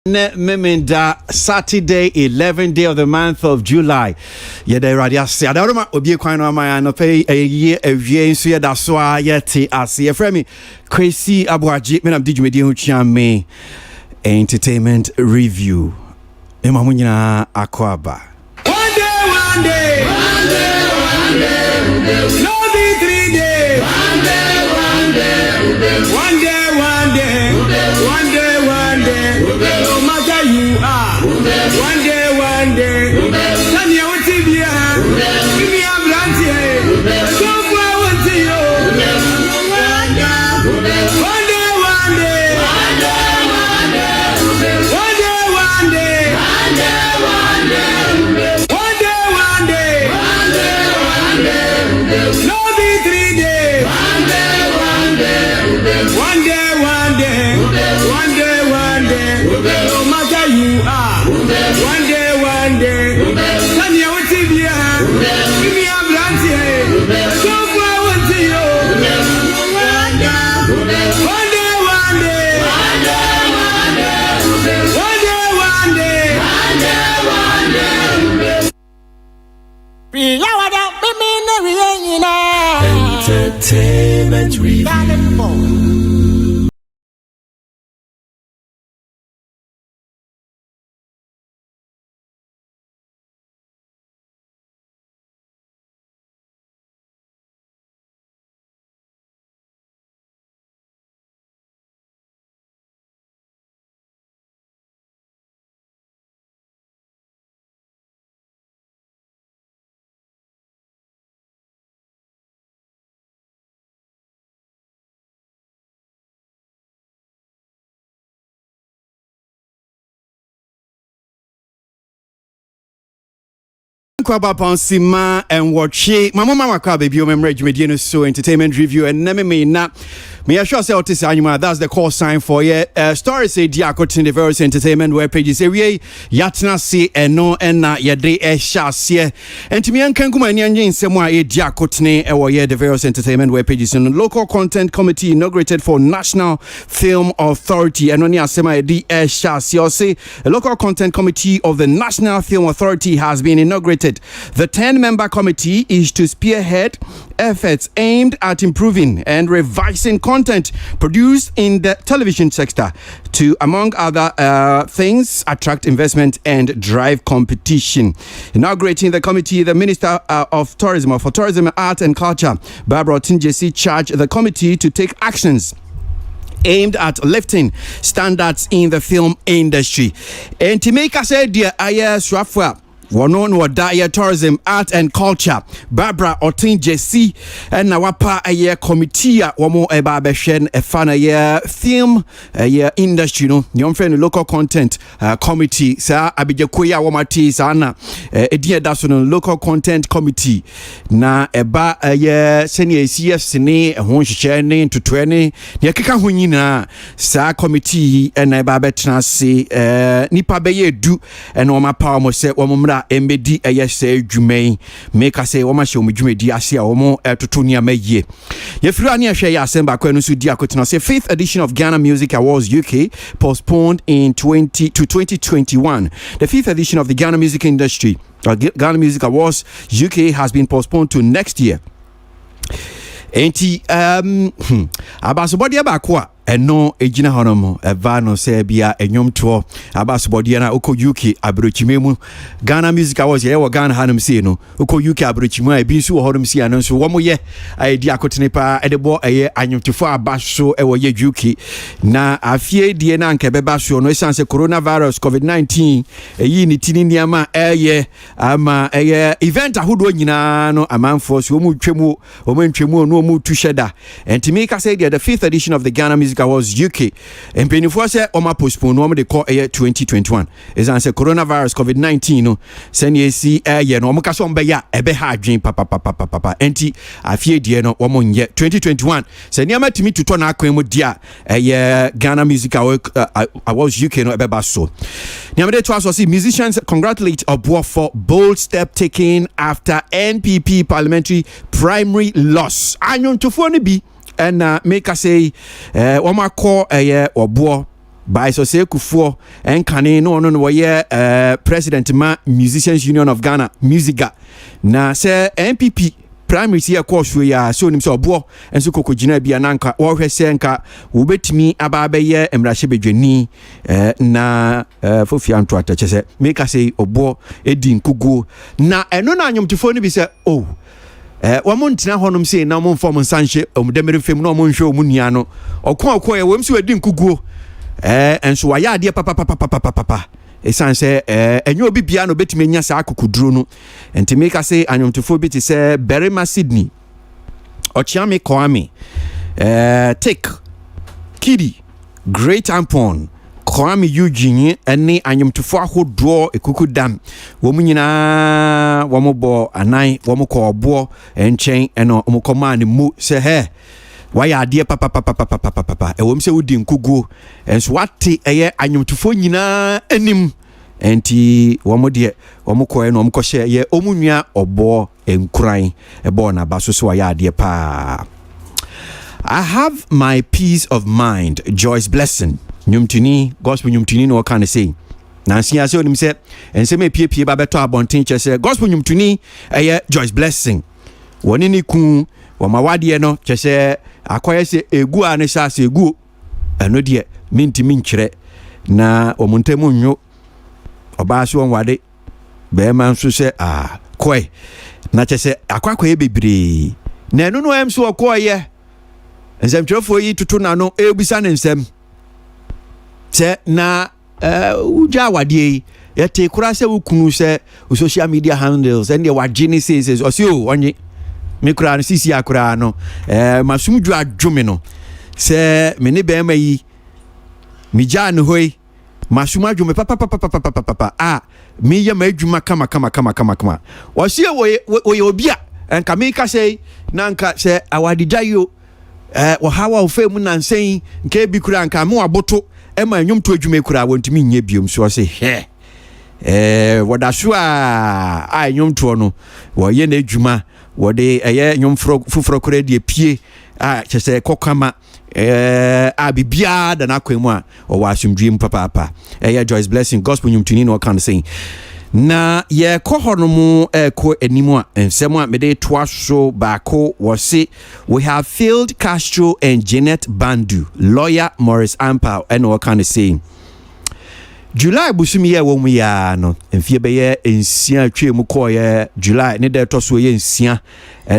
Memenda Saturday, 11th day of the month of July. Yede radia se adaroma obi kwan no ama no pay a year awie nso yeda so a yete ase ye frame Kwasi Aboagye me na djumedi ho twa me entertainment review ema mo nyina akwaba one day no be 3 days one day no matter you are one day tell you what you be give me a blunt here so far what to you one day no be 3 days one day no matter you are one day tell you what you be give me a blunt here so far what to you one day Entertainment review. Kwaba Ponsima and watch Mama Maka baby member Jumediano so entertainment review and me na me sure say otis anima that's the call sign for story say diakotin the various entertainment web pages say we yatna see eno na yede hyase entimi ankan kuma ani anye nsem a diakotin e wo the various entertainment web pages in local content committee inaugurated for National Film Authority and oni asema yede hyase or say a local content committee of the National Film Authority has been inaugurated. The 10-member committee is to spearhead efforts aimed at improving and revising content produced in the television sector to, among other things, attract investment and drive competition. Inaugurating the committee, the Minister for Tourism, Art and Culture, Barbara Otinjesi, charged the committee to take actions aimed at lifting standards in the film industry. And to make us idea, one on what tourism, art and culture. Barbara Otinjesi and Nawapa a year committee one more eba beshen a fan a year film a year industry no your friend local content committee sa abijakuya wamati sana edia dasono local content committee na eba a year senior CF ne ho hyehyɛ ne ntotoe ne keka ho nyina sa committee and eba betna se nipa beye du and wama power mo se wamra embedi ayese dwumai make us say woma hye omdwumedi ase a womo toto niama yie yefiri ani ahwe ya asemba kwa no so di akotena say 5th edition of Ghana Music Awards UK postponed in 2021. The 5th edition of the Ghana Music Industry Ghana Music Awards UK has been postponed to next year. Enti abasobodi abakwa eno ejina honomo eva no se bia enyomto abasobodi na oko UK abrochimemu Ghana Music Awards ye wo Ghana hanum se no oko UK abrochimu a bi nso wo honom se anonso wo mo ye edi akotene pa edebo eye anyomtofo abaso e wo ye UK na afie die na nke beba so no esanse coronavirus COVID-19 eyi ni tini niama eye ama eye event ahodo nyina no amanfo so mu twemu o mantwemu no mu tusheda entimi ka say the 5th edition of the Ghana Music Awards UK and penifo say oma postpone no de call year 2021 is answer coronavirus COVID-19 no send see year no ka so mbeya ebe ha adwen papa enti afie die no wo nye 2021 send niama timi tuto na akwan mu dia Ghana Music Awards UK no ebe ba so niama de to aso see musicians congratulate Aboagye for bold step taken after NPP parliamentary primary loss anyon tofo no bi and make us say Wama call Aboagye by so say Kufuor and Kane no president ma Musicians Union of Ghana Musica na say MPP primary see course we ya so nim so obo enso kokogina bia nanka wo hwese nka wo betimi aba abaye emrahye bedwani na fofia nto atachese make say obo edi nkugu na eno na anyomtefo ni bi say oh wo ntina honom sei na mo mfom nsanhye omdemere fem na mo nhwe omunia no okon ye wem si wedi nkugu enso wa ya ade papa esan se enyo obi bia no betime nya sa akukuduro no enti make say anyomtofo bi ti se Berima Sydney Ochiame Kwame Take Kidi Great Ampon Kwame Eugene ene anyomtofo ahodo ekukudam wo munyina wo mobo anan wo mokọ obo enchen eno omokoma ne mu se he why ade papa ewom se wodi nkugu enso wate eye anyomtofo nyina anim enti womode womokọ no omokọhye ye omunua obo enkuran ebo na baso so why ade pa. I have my peace of mind. Joyce Blessing nyumtuni gospel nyumtuni no kan say na sia se onim se ense me pie ba beto abonten che se gospel nyumtuni eye Joyce Blessing woni ni ku wo mawade no che se akoye se egu a ne sha se egu eno de mintimi nkyere na omuntemu nyo oba so wonwade be man so se koi na che se akwakoye bebre na eno no em so okoye ensem twefo yi tutu na no ebisa ne nsem se na uja wadie yete kura se wukunu se social media handles and the wagini says osio onye me kura no sisi akura no masumju adwome no se me ne be mayi mi ja no hoi masum adwome papa me ye ma adwuma kama osio wo obia enka me ka sei na nka se awadidayo wo hawa ofemu na nsen nke bi kura nka me waboto ema nyom to adwuma kura wontimi nye biom so se he wodaso a nyom to no wo ye na adwuma wo de eye nyom fufuro kura de pie chese kokama bibia da na kwemu a wo asumdwem papa Joyce Blessing gospel nyom tuni no kan say na ye kohonomu ko enimu a ensemu a mede toaso baako wose we have filled Castro and Janet Bandu lawyer Morris Ampao and what kind of saying July busumi ye wo mu ya no mfie be ye ensia twemu ko ye July ne de toso ye ensia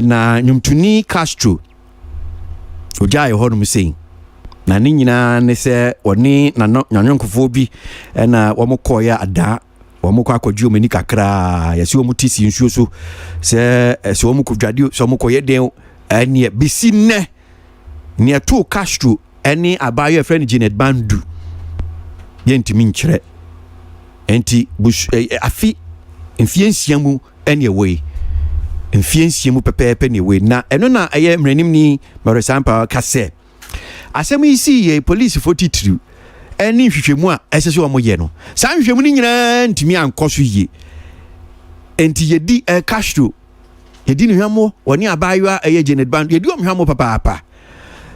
na nyumtuni Castro oja ye honum saying na ni nyina ne se oni na nyanyonkofo bi na wo mu ko ya ada wamukwa akwadwo mani kakra yesi omutisi nsuo so se omukwadwade so omukoye den ene bisi ne to Castro ene abayo friend Janet Bandu yentimi nkyere enti afi mfiensiamu ene we mfiensiamu pepepe ne we na eno na aye mranim ni Marisampa kase asem isi ye police 43 eni hwehwemu a esese wo moye no sa hwehwemu ni nyina ntimi ankoso yi enti yedi Castro yedi ni hwamo woni abayo eye Janet Band yedi omhwamo papa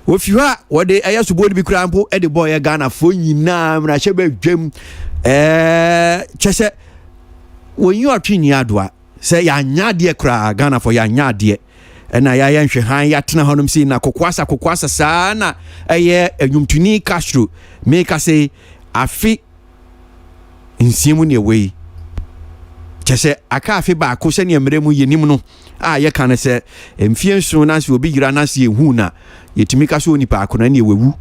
wo fiwa wo de eye subo bi krampo e de boy Ghana fo nyina mra hye ba dwam chese wonyi otwini adoa se ya nyade kra Ghana fo ya nyade na ya nhwe han ya tena honom si na kokwasa sana eye enwumtuni Castro make say afi nsiemu ne we chese aka afi ba ko se ne mremu yenim no ye kan se mfie nso na se obi gira na se ehu na yetimi ka so onipa akona ne wewu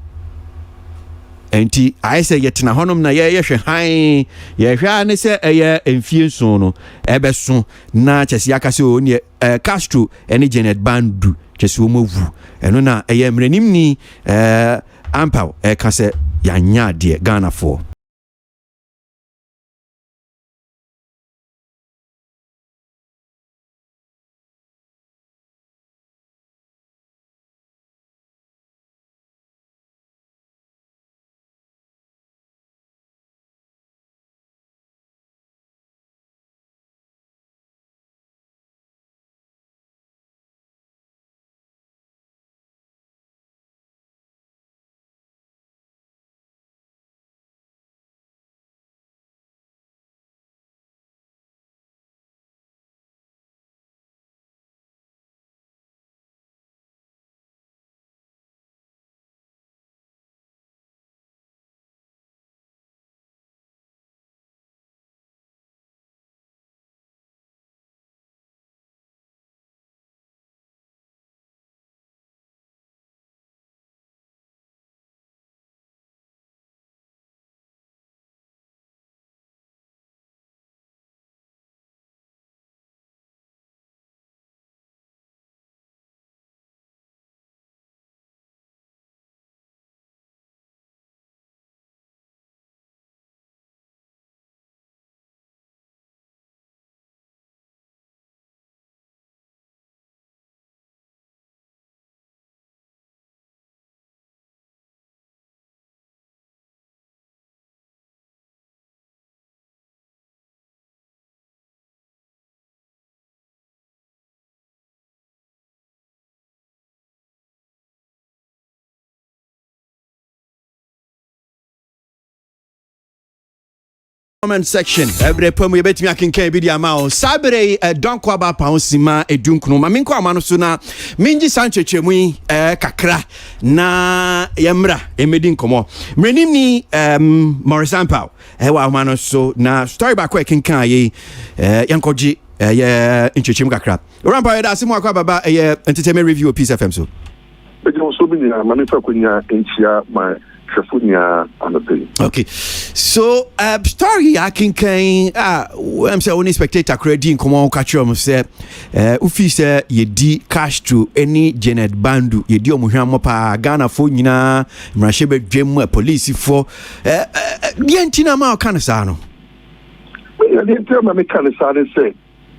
enti aise yetena honom na ye hwe han ye hwa ne se eye mfie nso no ebeso na chese aka se oni Castro ene Janet Bandu chese wo mawu eno na eye mranim ni Ampao ka se ya nya de Ghana for comment section every poem you bet me I can be the amount sabre don't kwa ba pa onsima edunkunu ma minko amano so na minji sanchechemu kakra na yemra emedi nkomo mrenim ni Morris Ampao wa amano so na story back we kenkan ye yankoji ye inchechemu kakra Rampa da simu akwa baba entertainment review of Peace FM so so many manifa kunya enchia my okay, so story I can I'm saying only spectator credit come on catch you say ufi say ye di Castro any Janet Bandu ye di omuhwamo pa Ghana fo nyina mrashebe dwem police for the antina ma kan sa no we dey tell me kan sa say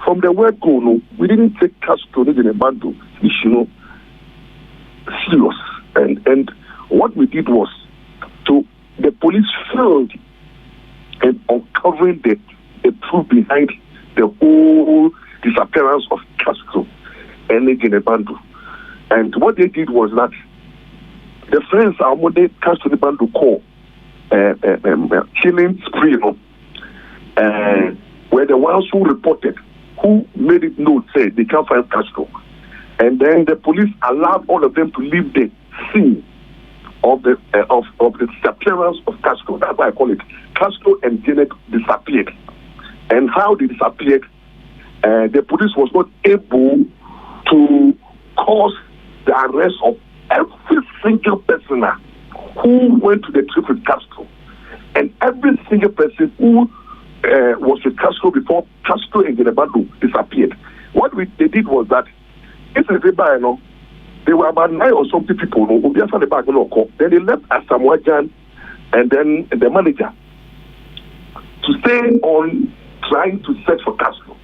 from the word go no we didn't take Castro any Janet Bandu issue serious and what we did was the police failed in uncovering the truth behind the whole disappearance of Castro and Bandu. And what they did was that the friends are what they Castro Bandu call killing spree, were the ones who reported, who made it known, say they can't find Castro. And then the police allowed all of them to leave the scene of the disappearance of Castro. That's why I call it Castro and Janet disappeared. And how they disappeared, the police was not able to cause the arrest of every single person who went to the trip with Castro. And every single person who was with Castro before Castro and Janet Bandu disappeared. What they did was that, there were about 9 or something people who the back. Then they left Aboagye and then the manager to stay on trying to search for Castro.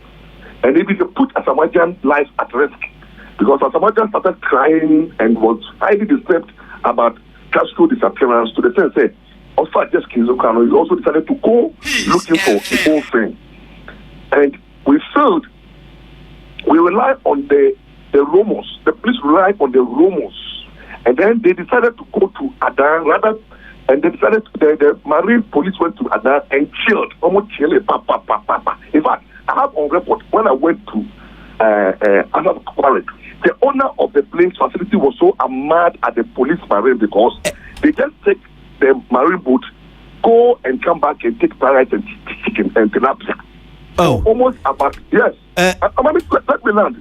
And maybe they put Aboagye's life at risk because Aboagye started crying and was highly disturbed about Castro's disappearance to the sense that also just Kinzokano, he also decided to go looking for the whole thing. And we felt we rely on the rumors. The police relied on the rumors. And then they decided to go to Adan rather, and they decided the Marine police went to Adan and killed, almost killed it. In fact, I have on record when I went to Adan Quarry, the owner of the place facility was so mad at the police Marine because they just take the Marine boat, go and come back and take parrots and chicken and tilapia. Oh, so almost about yes. Let me land.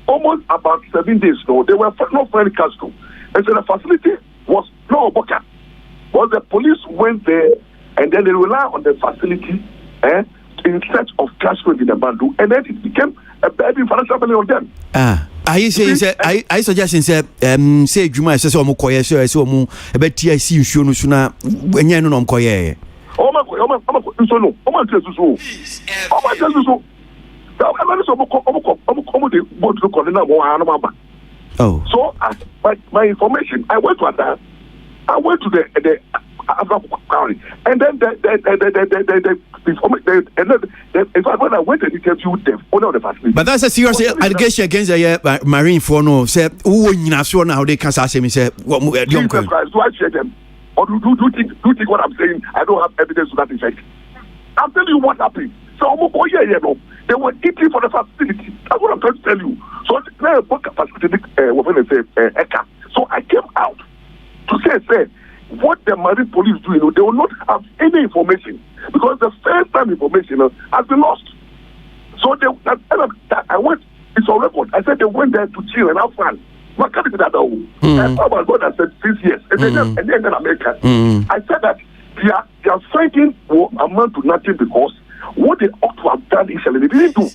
Almost about 7 days now, they were not finding Castro. And so the facility was no Boka. But the police went there and then they rely on the facility in search of Castro in the Bandu, and then it became a bad financial value on them. Are you saying I suggesting say Juma says Omokoye so Omo about TIC show no sooner when you know Omokoye. Oh my oh. So my information, I went to Adan, I went to the and then in fact when I went and interviewed them, owner of the facility. But that's a serious allegation against the Marine for no say who now they can't say me say what do I share them? Or do you think what I'm saying? I don't have evidence to that effect. I'm telling you what happened. So they were eating for the facility. That's what I'm trying to tell you. So so I came out to say what the Marine police do, they will not have any information because the first time information has been lost. So I went, it's on record. I said they went there to chill and have fun. What can you that? And my God has said 6 years. And then America. I said that their fighting will amount to nothing because what they ought to have done initially, they didn't do.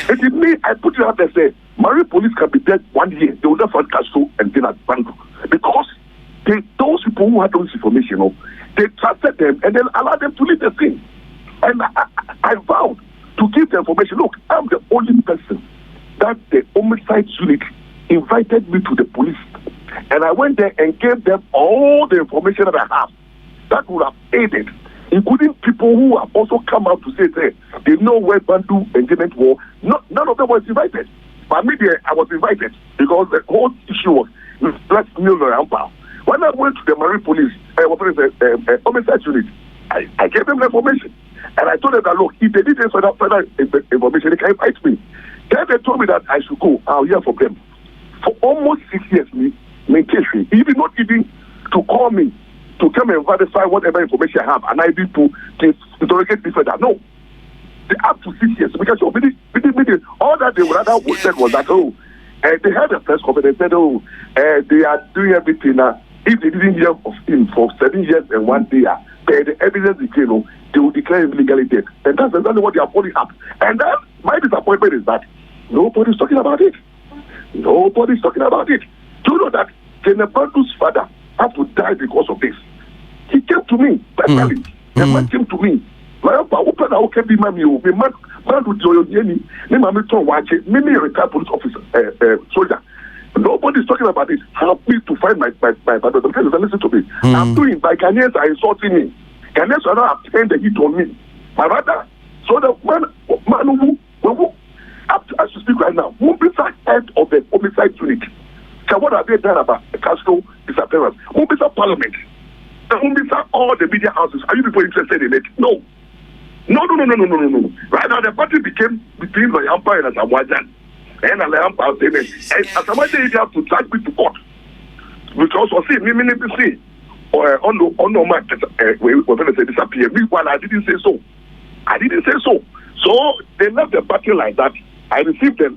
And it means I put it out there and say, Marine police can be dead 1 year. They will not find Castro and then at Bandu. Because those people who had those information, they trusted them and then allowed them to leave the scene. And I vowed to give the information. Look, I'm the only person that the homicide unit invited me to the police. And I went there and gave them all the information that I have that would have aided, including people who have also come out to say they know where Bandu and Janet were. None of them was invited. But me there, I was invited because the whole issue was let's kneel around. When I went to the Marine police, homicide unit, I gave them the information. And I told them that, look, if they need any further information, they can invite me. Then they told me that I should go. I'll hear from them. For almost 6 years, even not even to call me to come and verify whatever information I have, and I need to interrogate me further. No. Up to 6 years, because all that they would rather said was that, they had a press conference. They said, they are doing everything now. If they didn't hear of him for 7 years and 1 day, the evidence declared, they will declare him legally dead. And that's exactly what they are following up. And then my disappointment is that nobody's talking about it. Nobody's talking about it. Do you know that General Bandu's father had to die because of this? He came to me personally. The man came to me. Retired police officer, soldier. Nobody's talking about this. Help me to find my brother. Listen to me. I'm doing by Ghanaians are insulting me. Ghanaians are not applying the heat on me. My brother. So the man who up to, as you speak right now, who is the head of the homicide unit? So what have they done about the Castro disappearance? Who is the parliament? Who is all the media houses? Are you people interested in it? No. Right now the party became between the Empire and Aboagye. And the Empire statement. And as Aboagye, you have to drag me to court. Because I see, on no market, we're going to say disappear. Meanwhile, I didn't say so. So they left the party like that. I received the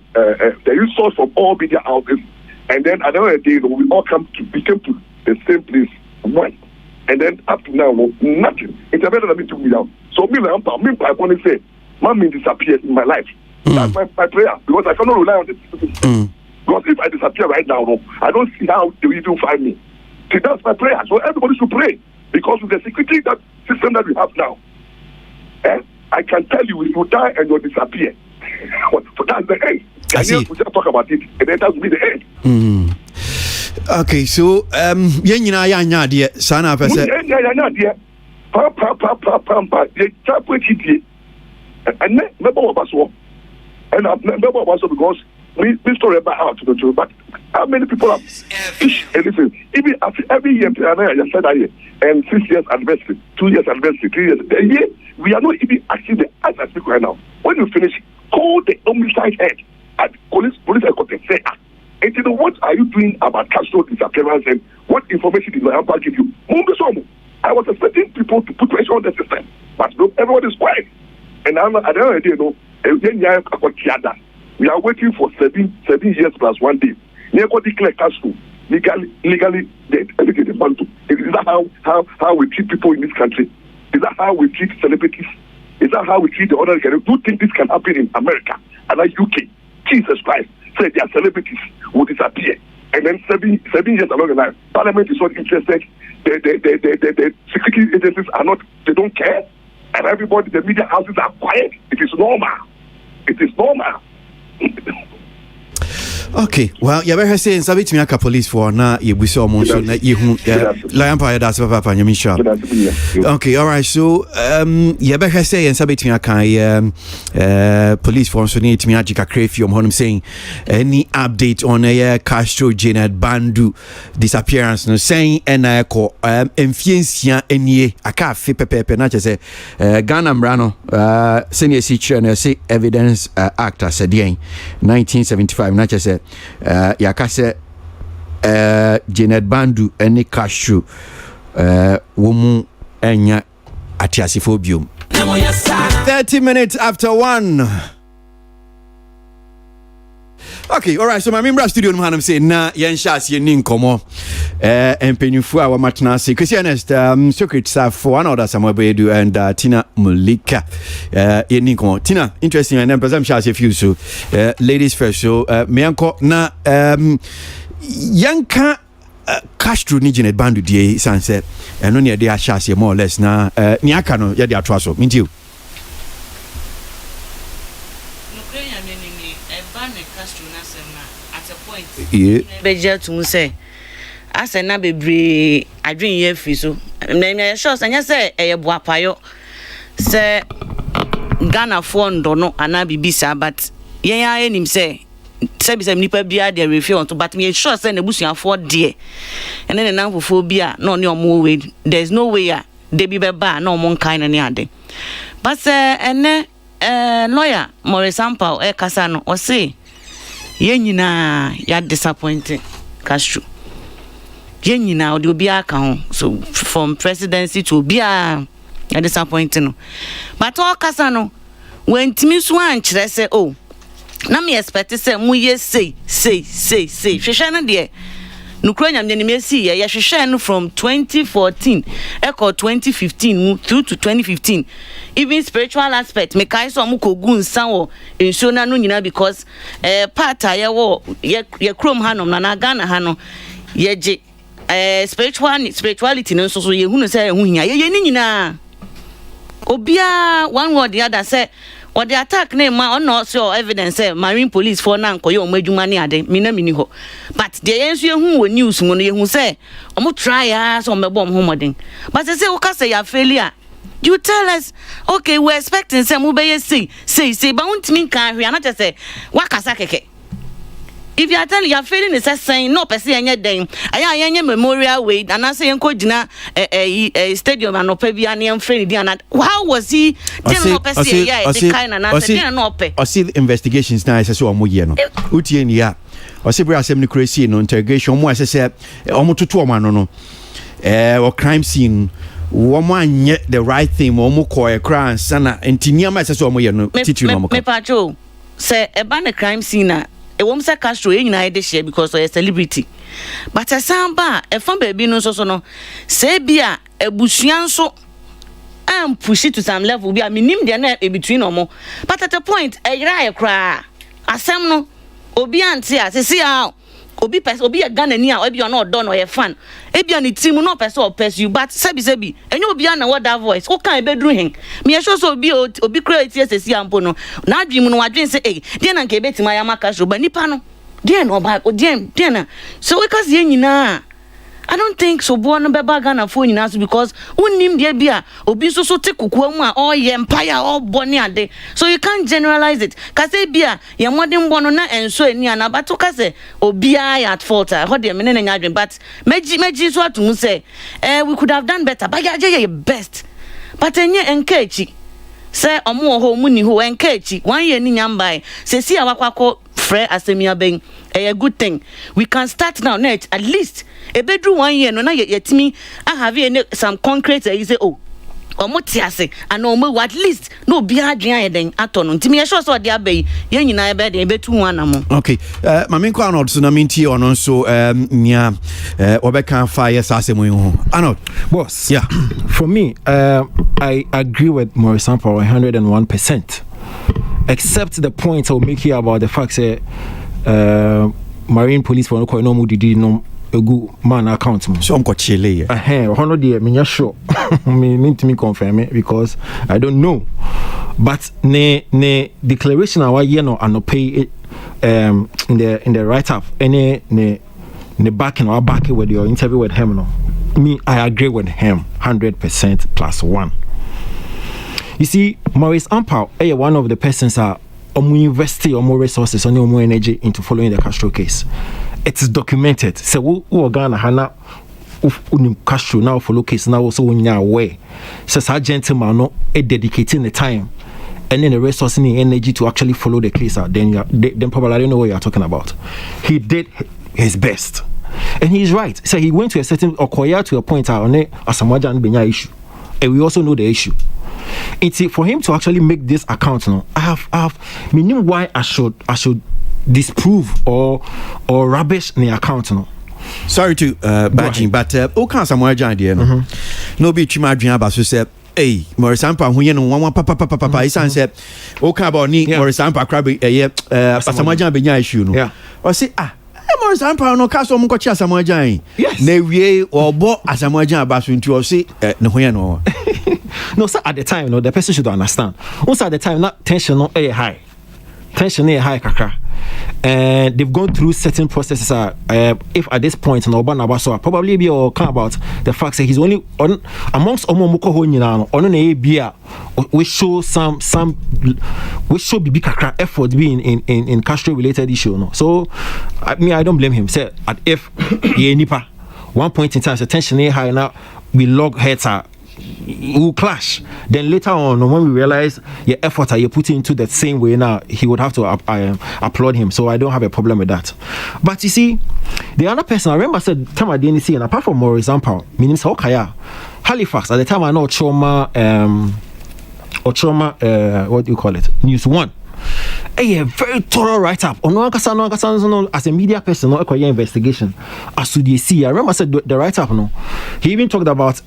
resource from all media houses, and then at the end of the day, we all became to the same place. One. And then up to now, nothing. It's better than me to me out. So I want to say, Mommy disappeared in my life. That's my prayer, because I cannot rely on this. Because if I disappear right now, I don't see how they will even find me. So that's my prayer. So everybody should pray, because with the security that system that we have now, I can tell you, if you die and you disappear, that's the end. Ghanaians will just talk about it, and then that will be the end. Okay, so yenya dear sana person. Yenya and remember also because we story about how to do, but how many people have listen, even after every year I said that year, and 6 years anniversary, 2 years anniversary, 3 years a year, we are not even actually the as I speak right now. When you finish, call the homicide head at police headquarters, say, and you know, what are you doing about Castro disappearance, and what information did my give you? I was expecting people to put pressure on the system, but no, everyone is quiet. And I don't know, we are waiting for 7 years plus 1 day. Never declare Castro legally dead. Everything is Bantu. Is that how we treat people in this country? Is that how we treat celebrities? Is that how we treat the other countries? Do you think this can happen in America and UK? Jesus Christ said their celebrities will disappear. And then 7 years along the line, Parliament is not interested. The security agencies are not, they don't care. And everybody, the media houses are quiet. It is normal. Okay, well, you better say, Sabit Miaka police for now. You saw Monson that you Lion Pie, that's Papa and Yamisha. Okay, all right, so you better say, and Sabit Miaka police force need to Miajica Crayfium, him saying any update on a Castro Janet Bandu disappearance, no saying, and I call Enfiencia any a cafe pepe, not just a Ghana Brano, senior teacher and say evidence actor said 1975, not just a yakase Janet Bandu any Castro woman enya atiasiphobium. 30 minutes after 1. Okay, all right. So my member studio no hanam say na yen shas yen nkomo empenyufu a wamatna say Christianist secret staff for one other Samuel Bedu and Tina Mulika yen nkomo. Tina, interesting and person shas a few so ladies first. So me anko na yanka Castro ni Janet Bandu die sanse eno ne de ashase more or less na ni aka no ye de atwa so mintiu Beja to say, as a nabe I drink ye free so. Name shows and you say a boapayo. Say Ghana phone don't know and I be bisa, but ye are him say. Sabi some nipa bia de refill on to but me sure send the bush and 4 dear. And then an phobia, no more way. There's no way de bi beba na omo nkan na ne ade but ene lawyer Maurice Ampao kasa no o say ye nyina ya disappointing Castro ye nyina o de obi aka ho so from presidency to obi a ya disappointing no but o kasa no when timi so an kire say oh na me expect say mu ye say hwehwe na de nukro nyamde ni mesi ye hwehwe no from 2014 echo 2015 mu through to 2015 even spiritual aspect me kai so mu kogu nsan wo enso na no nyina because part a ye wo ye krom hanom na Ghana ha no ye je spirituality no so ye hunu say hu hia ye ni nyina obia one word the other say or the attack name ma on not so evidence say marine police for na nkoyo omadwuma ne ade me na mini ho but the yensu ehu wo news ngo no yehu say omo try as o mebo mo modern but say o ka say ya failure you tell us okay we expecting say mo be say but untimi kan hwe na say wakasa keke if you are telling you are failing is saying no person anya den aya memorial way and I say enko gina stadium and opebia na friend di and how was he tell no person the kind and say no ope I see the investigations now say o mo ye no utie ni ya o say bra asem ni crazy no interrogation mo say o mo tutu o ma no o crime scene woman anye the right thing o mo call a crime sana entinia ma say o mo ye no titu no mo me pacho say e ba the crime scene na e wom say Castro e nyina e de share because of a celebrity but a samba e fam baby no so no say bia ebusuan so am push it to some level bia minim de na e between omo but at a point e yira e kra asem no obi ante asese a obi a Ghana ni a obi no odo no ye fan e bia ni team no person or pursue but sebi enyo obi na what that voice o kan e bedru hen me sure so obi create asese ampo no na adwim no wadwen say eh de na nke betima ya maka so ba nipa no de no ba de na so we cause ye nyina I don't think so bo no beba Ghana for nyina so because unnim de bia obi so te kokua mu a all ye empire all boni ade so you can't generalize it kase bia ye modern bono na enso ani ana bato kase obi at fault ho de me ne nya adwen but meji so atum say we could have done better but ye best but enye enkechi say omo ho mu ni ho enkechi one year ni nyambai say si awakwako frɛ asemia ben a good thing we can start now net at least a bedroom 1 year no na yetimi I have some concrete you say oh omotiase and omo at least no bia adwen eden atono ntimi ye sure so de abai ye nyina e be de betu hu anamo okay mame kwa Arnold so na minti ono so nya obeka fire asemu hu Arnold boss yeah for me I agree with Maurice Ampao 101%. Except the point I'll make here about the fact that marine police for no more did no a good man account. So I'm chile. 100 year me sure me to me confirm it because I don't know. But ne declaration our year no and no pay it in the write up any ne backing or backing with your interview with him no. Me I agree with him 100% plus one. You see, Maurice Ampao is one of the persons that invest more resources and more energy into following the Castro case. It is documented. So we Ghana hana Castro now follow case now also when you aware. So that gentleman no dedicating the time and then the resources and energy to actually follow the case out. Then probably I don't know what you are talking about. He did his best, and he is right. So he went to a certain Okoya to a point on it as a Majan Benya issue, and we also know the issue. It's for him to actually make this account now. I have meaning why I should disprove or rubbish the account now. Sorry to badging, but o kan Samuel Jan there no. No be chima adwen aba so say hey Maurice Ampao hu ye no wan papa isan say o kan about ni Maurice Ampao crab Samuel Jan benya issue no. O say Maurice Ampao no ka so mo kochi Samuel Jan. Na wie obo Samuel Jan aba so nti o say ne hu ye no. No, sir, at the time, no, the person should understand. Also, at the time, not tension, no, high. Tension, high, kaka. And they've gone through certain processes. If at this point, no, so probably be or come about the fact that he's only on amongst Omomoko Honina, on an ABA, we show some, we show big effort being in Castro related issue. No, so I don't blame him. Say, if ye nipa, one point in time, so tension high now, we log heads will clash. Then later on, when we realize your effort you put into the same way now, he would have to applaud him. So I don't have a problem with that. But you see, the other person I remember said time I didn't see, and apart from more example, meaning Okaya, Halifax at the time I know trauma what do you call it? News One. A very thorough write-up. As a media person, no investigation. As to the see, I remember I said the write-up. No, he even talked about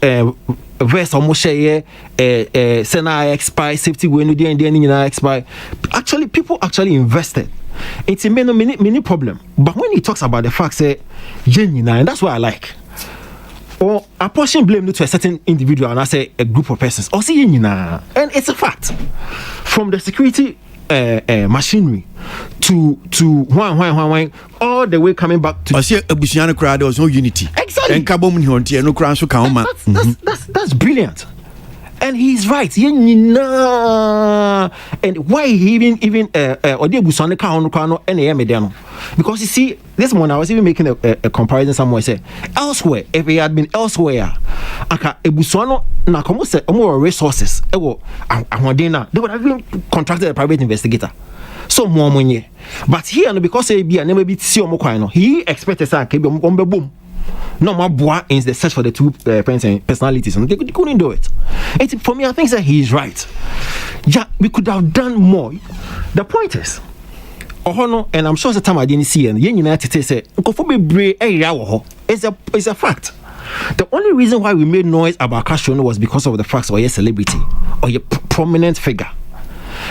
verse almost Sena expire safety when you didn't expire. Actually, people actually invested. It's a many problem. But when he talks about the fact, say, and that's what I like. Or apportion blame to a certain individual and I say a group of persons. Or see, and it's a fact. From the security machinery to one all the way coming back to Abusiano crowd, there was no unity. Exactly. And that's brilliant. And he's right. And why he even because you see, this morning I was even making a comparison somewhere. Say elsewhere, if he had been elsewhere, resources, they would have even contracted a private investigator. So more money. But here, because he expected boom. No more boy in the search for the two personalities, and they couldn't do it. For me, I think that he is right. Yeah, we could have done more. The point is, and I'm sure the time I didn't see it, United say, it's a fact. The only reason why we made noise about Castro was because of the fact or a celebrity or a prominent figure.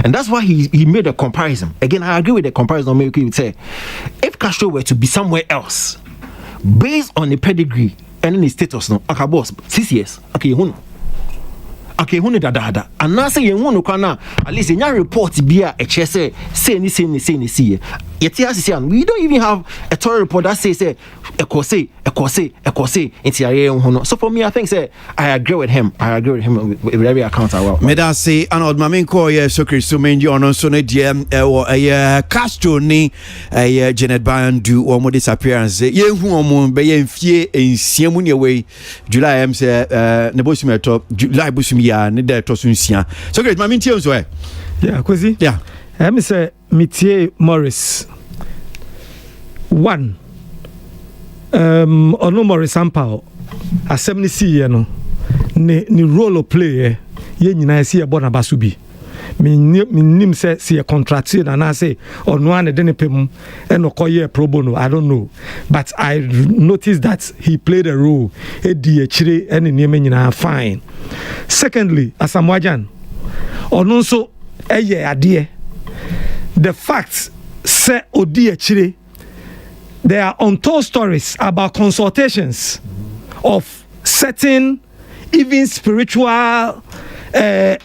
And that's why he made a comparison. Again, I agree with the comparison. Maybe you would say, if Castro were to be somewhere else, based on the pedigree and the status, no, okay, boss, 6 years, okay, who dada, and now say you want to at least in your report be a say we don't even have a Tory report that says a Kwasi into your. So for me, I think I agree with him with every account I will. Me da say anod mamin ko ye so Christo menji ono so ne DM Castro ni Janet Bandu or mo disappearance ye hu omo be ye mfie ensiamu ne we July am say ne bosumi to July bosumi ya ne da to so nsia. So great mamin tie so yeah, Kwasi. Yeah. Me say Mitie Morris. One, ono Morris Ampao, asem ni si ye no, ni role of play ye nyina si ye bona basubi. Nim say si ye contracted and I say ono ane dene pem eno koye pro bono, I don't know. But I noticed that he played a role. Edi chire ene nieme nyina fine. Secondly, Asamoah ono so eye ade. The facts say odi chire. There are untold stories about consultations of certain, even spiritual places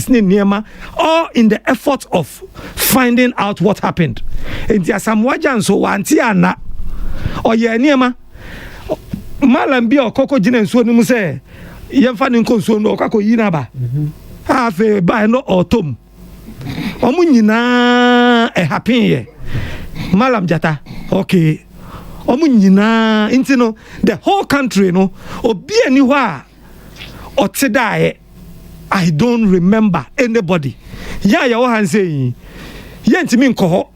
in Niema, all in the effort of finding out what happened. In the Asamoah so Wantiana or Niema, Malambi or Coco Jinen so no say, Yamfan Conso no Kako Yinaba. Have a by no autumn. Omunina a happy. Malam Jata, okay. Omunyina, intino, the whole country, no, obi anywhere, or today, I don't remember anybody. Yeah, your hand saying, Yentimin koho.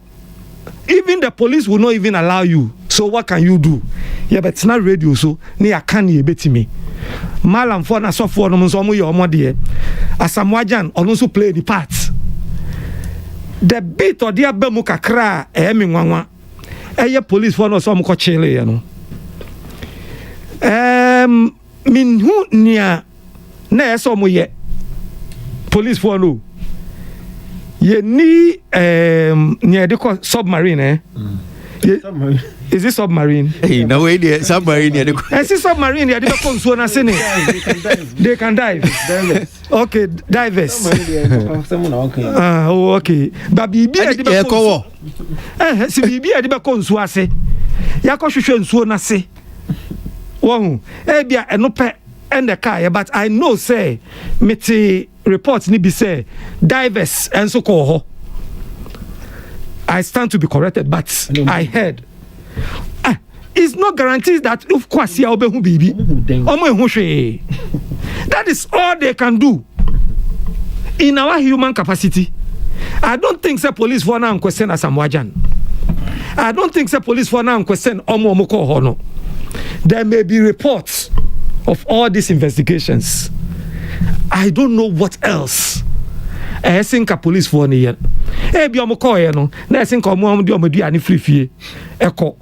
Even the police will not even allow you. So what can you do? Yeah, but it's not radio, so near can you bet me. Malam for na so for no musomu your modi. Asamoah also play the parts. The bit or dear Bemu kakra nwanwa police for no some ko chele ya no min hu nia na eso mo ye police for no ye ni nia de ko submarine submarine. Is it submarine? Hey, no way there submarine there. Is it submarine there? They can dive. Okay, divers. Oh, okay. But bibi e de ko. Si bibi e de ko nsu ase. Ya ko hwehwe nsu na se. Wo bia eno pe and the car, but I know say meti reports ni bi say divers enso ko ho. I stand to be corrected, but I heard it's not guaranteed that if Kwasi obehu bibi omo ehu hwe. That is all they can do in our human capacity. I don't think the police for now question as Aboagye. I don't think the police for now question omo ko hono. There may be reports of all these investigations. I don't know what else. I think a police for ne yen. E bi omo ko ye no, na think omo di omo duane frifie. Eko.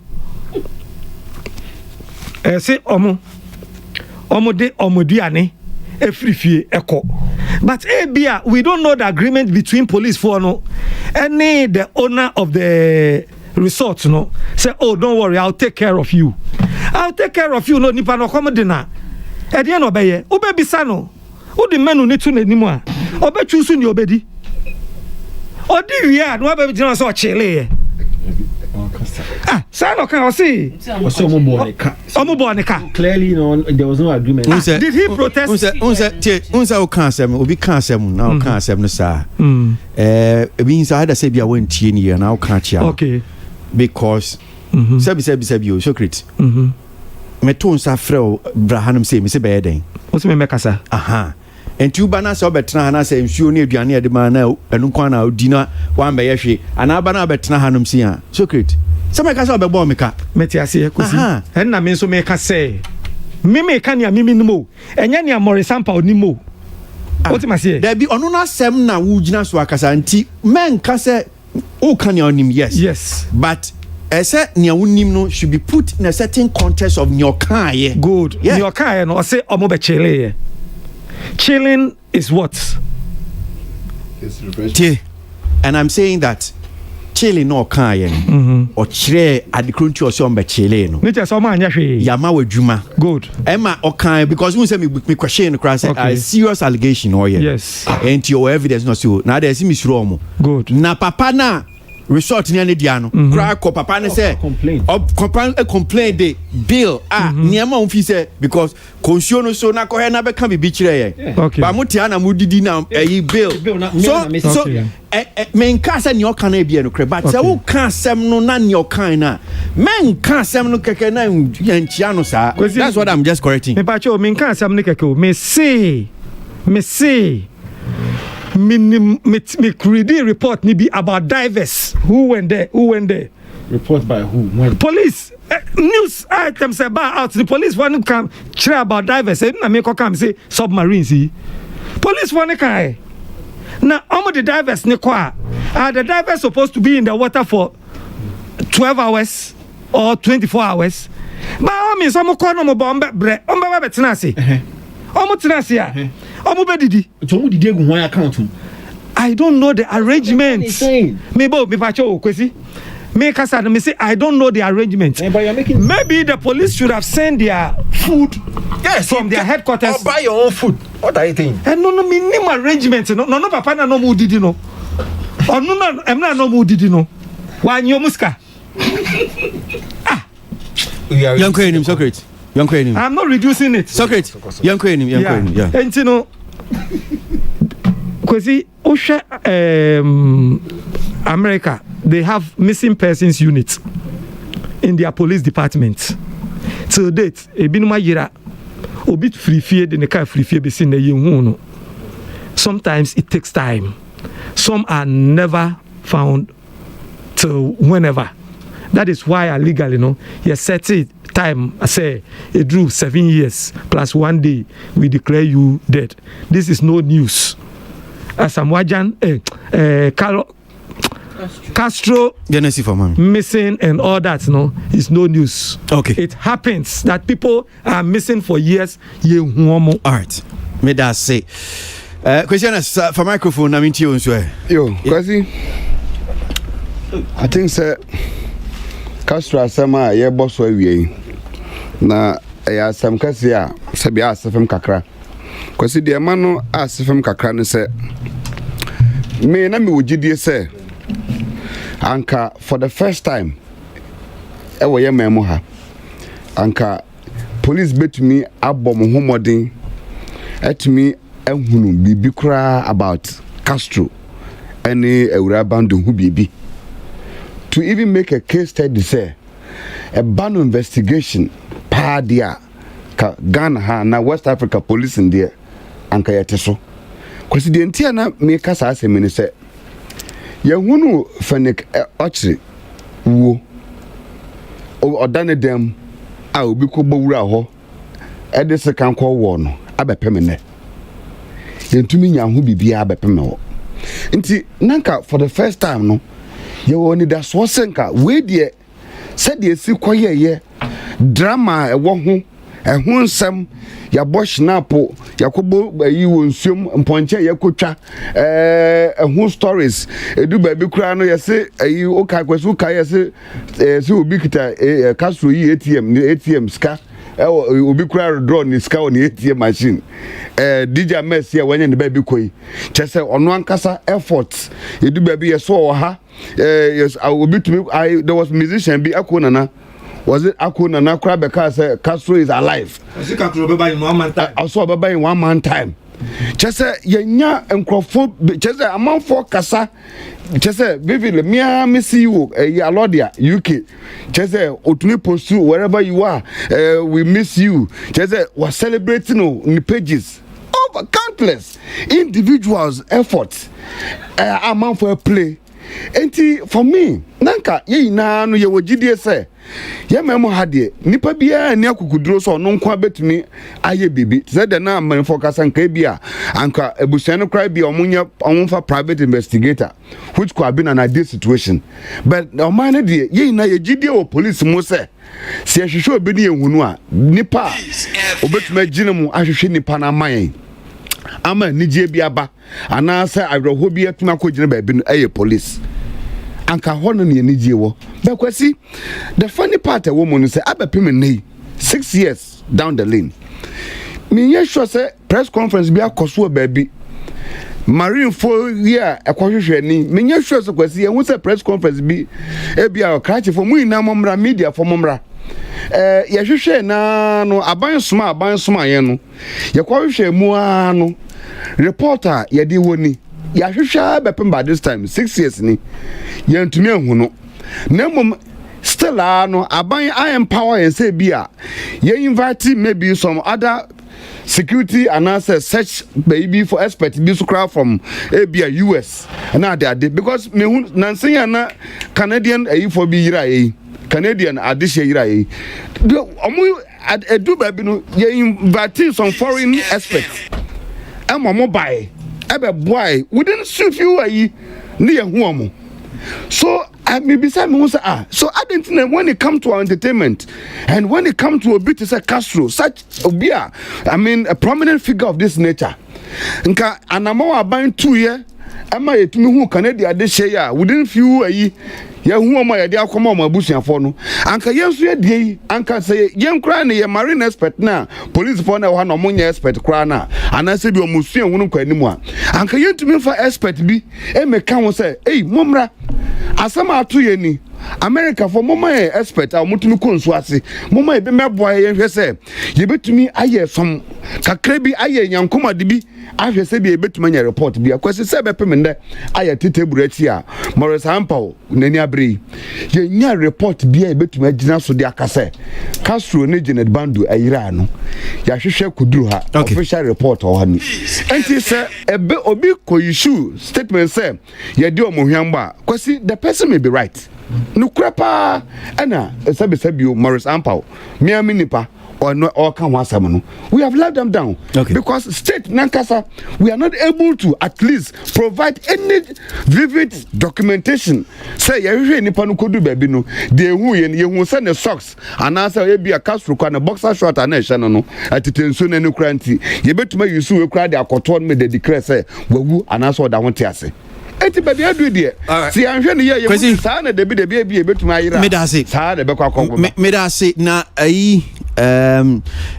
Say omo de omo duane e frifie eko. But Abia, we don't know the agreement between police for no any the owner of the resort no say, oh, don't worry, I'll take care of you. I'll take care of you. No nipa no come dinner. E dey no be ye. Obebisa no. Who the men who need to name a obe choose ni obedi. Odi wi no obe jina so chele. Say no can see. Omo Clearly, there was no agreement. Did he protest? Unsa o kan asem, obi kan asem na o kan asem no sa. Ebi nsa had say bia won tie ni na o kan chia. Okay. Because sebi o secret. Me to nsa frɛ Brahanum say me se be den. O se me kasa. Aha. Enti uba na se obetena ha na se nsuo ne aduane ade ma na enu kwan na odi na wan be ye hwe ana aba na obetena hanum si a secret se me ka se obebo me ka meti ase ekosi en na me nso me ka se me ka ne amimi nimo enya ne amore sampa onimo o ti ma se there be onu na sem na wo gina so akasa nti men ka se o ka ne onim yes but ese ne wonim no should be put in a certain context of your kan good your kan no say omo be chele. Chilling is what? And I'm saying that chilling no kan or chire adikrunti or so mbe chile no. Nite so ma anya hwe. Yama wadwuma. Good. Emma okan because we say me question the cross a serious allegation or yes. And your evidence no so. Now there is misro mo. Good. Na papa na resort ni ane dia no cry ko papa ne say complain de bill niema on fi say because consuo no so na ko he na be kan bi kire ye ba mutia na mudidi na bill so men ka say ni o kan na bia no kre but say wo kan asem no na ni o kan na men kan asem no keke na yanchia no sa that's what I'm just correcting me pa cho men kan asem no keke me say me create report ni be about divers who went there report by who when police news items about the police one come share about divers na me come say submarines police one kai na all the divers ni kwa the divers supposed to be in the water for 12 hours or 24 hours but I mean some ko no mo bombe bre omba be tenase omo tenase a omo be didi omo didi egu hwan account. I don't know the arrangement. Me pacho Kwasi. Me kasa me say I don't know the arrangement. Maybe the police should have sent their food from their headquarters. Or buy your own food. What are you thinking? No minimum arrangement. No papa na no mu didi no. Or no emna no mu didi no. Wa nyo muska. Young Queen Socrates. Young Queen. I'm not reducing it. Socrates. Young Queen. Yeah. And you know Kwasi America, they have missing persons unit in their police department. Till date, ebinuma yira obi free fear de neka free fear be sin na yehu no. Sometimes it takes time. Some are never found till whenever. That is why legally, you set it time. I say it drew 7 years plus 1 day. We declare you dead. This is no news. As Aboagye, Castro missing and all that, is no news. Okay. It happens that people are missing for years. All right. May that say. Question for microphone. I mean to you, sir. Yo, Kwasi. I think sir. Castro asema ye boss wa wie na ya asem kasi a se bia asefem kakra Kwasi de ma no asefem kakra ne se me na me wogidie se anka for the first time e wo ye memo ha anka police betumi abom homodin etumi ehunu bibi kra about Castro any ewura bando hu bibi to even make a case study say a ban investigation pa dia ka Ghana ha na West Africa police in there anka yete so kwasi de ntia na me kasa asemi ni se yehunu Fenix ochiri wo odane dem a obi ko bowura ho e de se kan ko wo no abepemene yentumi nya ho bibia abepeme ho nti nanka for the first time no ye woni da so senka we de said ye si koyeye drama e wo ho ehun nsem ya bosh napo yakobo yi wonsuom mponche yakotwa ehun stories edu ba bi kura no yese yi okai kwasu kai yese se obi kita Castro yi ATM ska obi kura draw ni ska on ATM machine DJ Messi ya wanya ne ba bi koi chese ono ankasa effort edu ba bi yeso ha yes obi to me there was musician bi akonana. Was it Akuna na Krabeka say Castro is alive? Was it Castro beba in 1 man time? I saw beba in 1 man time. Just say yenya enkrofo just say amount for kasa just say baby me see you Alodia UK just say otumi post you wherever you are we miss you just say we're celebrating on the pages over countless individuals efforts amount for a play. Enti for me nanka ye na no ye wogidie se ye memo hade nipa bia ni akukuduro so no nko abetumi aye bibi se de na man for kasanka bia anka ebusuan cry bia omunfa private investigator which could have been an ideal situation but no man de ye na ye gidie o police mo se hwehwe obi ne ehunu a nipa obetumi agine mu ahwehwe nipa na man ama nije bia ba anasa awreho bia tuma ko gine ba bi no eye police anka hono ne nije wo be Kwasi the funny part a woman say abepim nei 6 years down the lane me ye sure say press conference bia koso ba bi marine for here ekwohwehwe ni me ye sure say Kwasi ye hu say press conference bi e bia o krache for mu ina momra media for momra ye hwehwe na no aban soma ye no ye kwahwehwe mu ano reporter ye di woni ya hwehwe bepem by this time 6 years ni ye ntumi ehunu no na mom still no aban I empower and say bia ye invite maybe some other security and answer search baby for expert be so crowd from abia US na they because me nansen na Canadian for be yira Canadian addition yira omu edu baby no ye invite some foreign experts am mobile ebe boy within few ayi ne ye hu omo so I may be saying so I didn't know when it comes to our entertainment and when it comes to a bit as a Castro such a a prominent figure of this nature nka anamo aban 2 year ama yetumi hu Canada de share within few ayi ya hu omo ya de akoma omo abusuafo no anka yenso ye die anka say yen kra ne ye marine expert na police for na wa no monye expert kra na anase bi omusua hunu kwa animu a anka yentumi fa expert bi e meka ho say momra asama atu ye ni America for mama expert a mutumi konsu ase mama e be meboa ye hwe say ye betumi aye som kakra bi aye nyankoma de bi ahwe say bi e betumi anya report bi Kwasi say be pemende aye titeburu achi a Morris Hampao nani abre ye nya report bi e betumi agina so de akase Castro ne Janet Bandu ayira no ya hwehwe kuduru ha official report o ha ni enti say ebe obi ko issue statement say ye de omohwamba Kwasi the person may be right nukrapa ana sabio Morris Hampao miami nipa or can no we have let them down because state nankasa we are not able to at least provide any vivid documentation say you nipa no kodu baby no de hu ye say ne socks and answer e bia Castro kwa na boxer short and ehye no atitenso na ne kranti ye betuma yusu we kra de akoto me de declare say wawu and answer da wonte ase eti baby adu de si anhwe ne ye sa na de bi betuma ayira sa de be kwa kongo me da say na ayi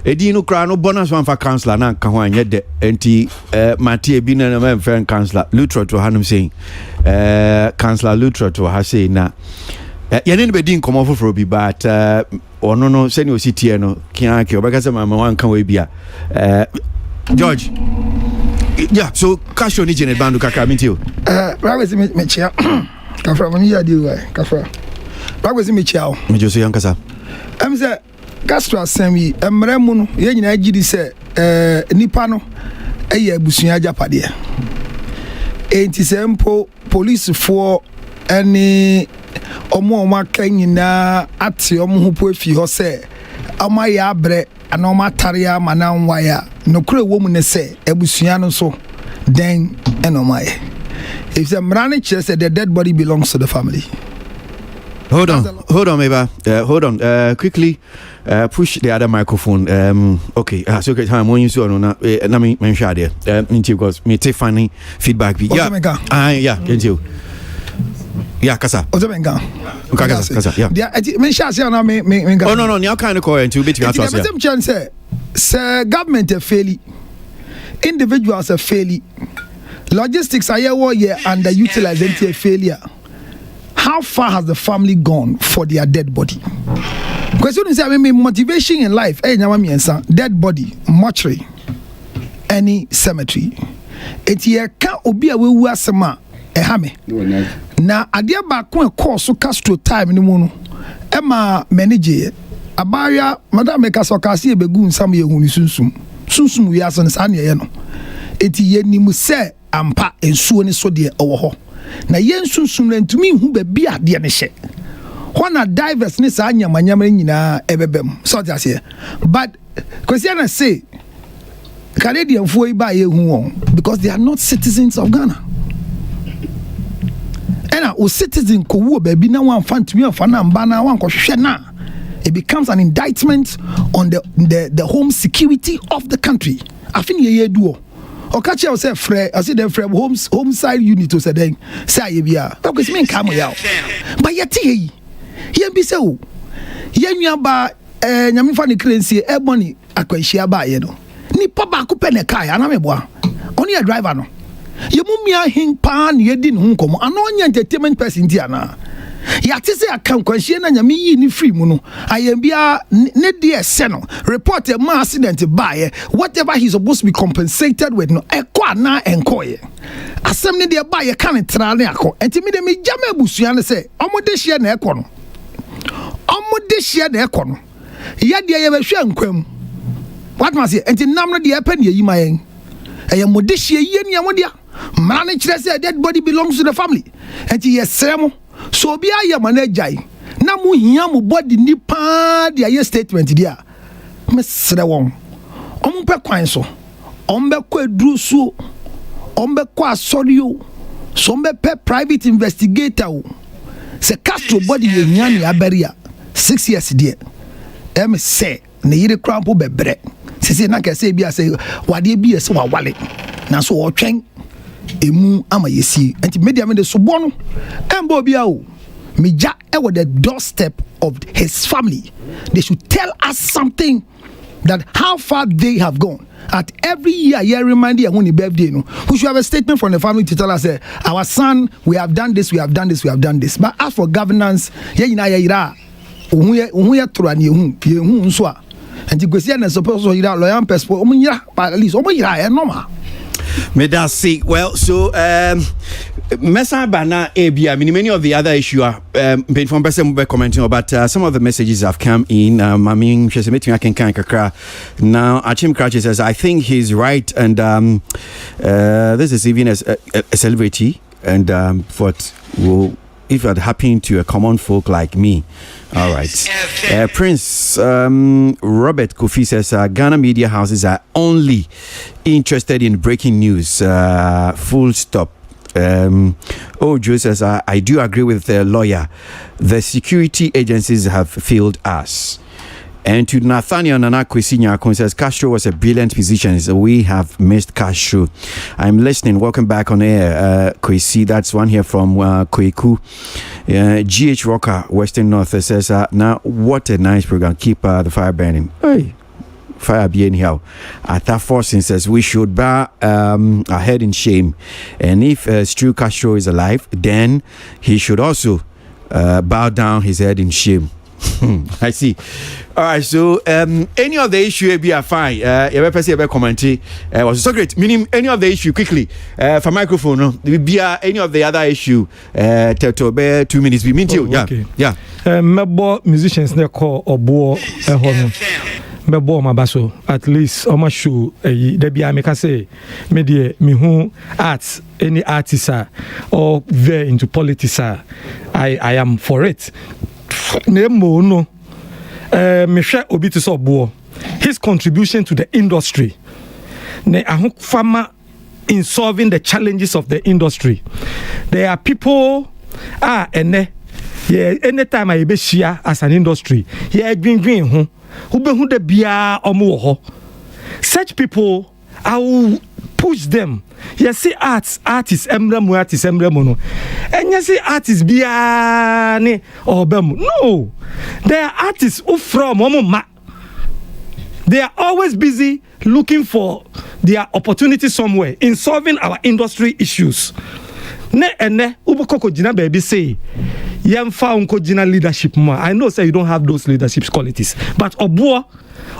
edino kra no bonus one for councillor na kan ho anye de enti Matie bi na me friend councillor Lutro to hanum saying councillor Lutro to ha say na ye ne be din komo foforo bi but ono no se ni ositie no kian ke obeka se mama wan kan we bia George yeah so Castro ni Janet Bandu kaka minti o right me chia kafra me ya di why kafra Kwasi me chiao. Me just yankasa. Say Castro asemi emre mu no ye nyina agidi se nipa no eye abusua agapade. Enti se mpo police for any omo aka nyina ate omo ho po afi ho se ama ya abre ana omo atare ya mana nwa ya no kure wo mu ne se abusua no so then enomaye. If the mrani chere say the dead body belongs to the family. Hold on, Eva. Hold on. Quickly, push the other microphone. Okay. So okay, time when you saw no na me share there. Because me take funny feedback. Yeah. Yeah. Until. Yeah, kasa. Ozemenga. Kasa. Yeah. Yeah. Me share say na me. Oh no. Now kind of call into bit to us. Yeah. The chance say government a failure, individuals a failure, logistics are here underutilized failure. How far has the family gone for their dead body? Because you say, I mean, motivation in life, dead body, mortuary, any cemetery. Eti ka obi a wewu asema ehame. Na adia ba ko course Castro time ni mu no. E ma manage abaya madam make so kasi ebegu nsam ye hu ni sunsum. Sunsum wi aso ne sa ne ye no. Eti ye ni mu se ampa ensuo ni so de owo ho. Na yen sunsum na ntumi hu ba bi ade ne hye hona divers ne sa nyamanyama nyina ebebem so just here but Kwasi say Canadian fo ba ye hu won because they are not citizens of Ghana and o citizen ko wo ba bi na wan fa ntumi afa na mba na wan ko hwehwe na it becomes an indictment on the home security of the country afin ye duo Okachi will say Fred, I see them from home side unit to say then say bia. Because me come out. But yet ye be so. Ye nua ba nyame fa ne currency e money akwanhia ba ye no. Nipa ba ko pe ne kai ana meboa. Oni a driver no. Ye mumia hin pa na ye di ne ho nkomo. Ana onya entertainment person di ana. Ya te se aka kwanhie na nyame yi ni free mu no ayem bia ne de ese no report a ma accident by whatever he's supposed to be compensated with no ekwa na enkoye asem ne de ba ye kan tra ne akọ enti me de me jama abusua ne se omode hie na ekọ no omode hie na ekọ no ya de ye be hwe nkwam what must say enti nam no de epe ne yi mayen eye mode hie ye ne amodia mra ne kire say dead body belongs to the family enti yesremo so bi aye manajai na mu hia mu body ni pa dia ye statement dia me sere won ompe kwan so ombe ko eduru so ombe ko asori o so ombe pe private investigator o se Castro body ye hia ni aberia 6 years dia em say ne yire krampo bebre sese na kese bi ase wade bi ese wa wale na so o twen emu ama yesi enti media me de so bono embo bia o meja e with the doorstep of his family. They should tell us something that how far they have gone. At every year remind you when the birthday no we should have a statement from the family to tell us our son we have done this but as for governance ye nyina ye ira ohun ye toro ani ehun nso a enti Kwasi na suppose so ira loyal passport omunyira at least omunyira e normal. May that see well so Mesa Bana Abia many of the other issue are been from person be commenting about some of the messages have come in I mean she's meeting I can kakra now Achim Crouch says I think he's right and this is even as a celebrity and what will if it happened to a common folk like me. All right. Prince Robert Kofi says Ghana media houses are only interested in breaking news. Full stop. Joe says I do agree with the lawyer. The security agencies have failed us. And to Nathaniel Kwasi says Castro was a brilliant physician. So we have missed Castro. I'm listening. Welcome back on air, Kwasi. That's one here from Kweku. GH Rocker, Western North says now what a nice program. Keep the fire burning. Hey. Fire being here. That forcing says we should bow our head in shame. And if Stu Castro is alive, then he should also bow down his head in shame. I see. All right, so any of the issue be fine. You ever comment? Was so great. Meaning any of the issue quickly. For microphone, no. Be any of the other issue. To be 2 minutes. Be mean you. Okay. Yeah. Mebo musicians ne call obo ehono. Mebo mabaso at least on my show. There be I make say media me who arts any artist or very into politics. I am for it. Nemo no. Michelle Obi to so his contribution to the industry. Ne ahuk farmer in solving the challenges of the industry. There are people and yeah, anytime I be share as an industry, yeah, green who be who the bia omo. Such people, I will push them. You see artists emblem no. And you see artists bia ne or bem. No. They are artists who from omo. They are always busy looking for their opportunity somewhere in solving our industry issues. Ne ubukoko jina baby say yemfa unko jina leadership ma. I know say you don't have those leadership qualities, but obo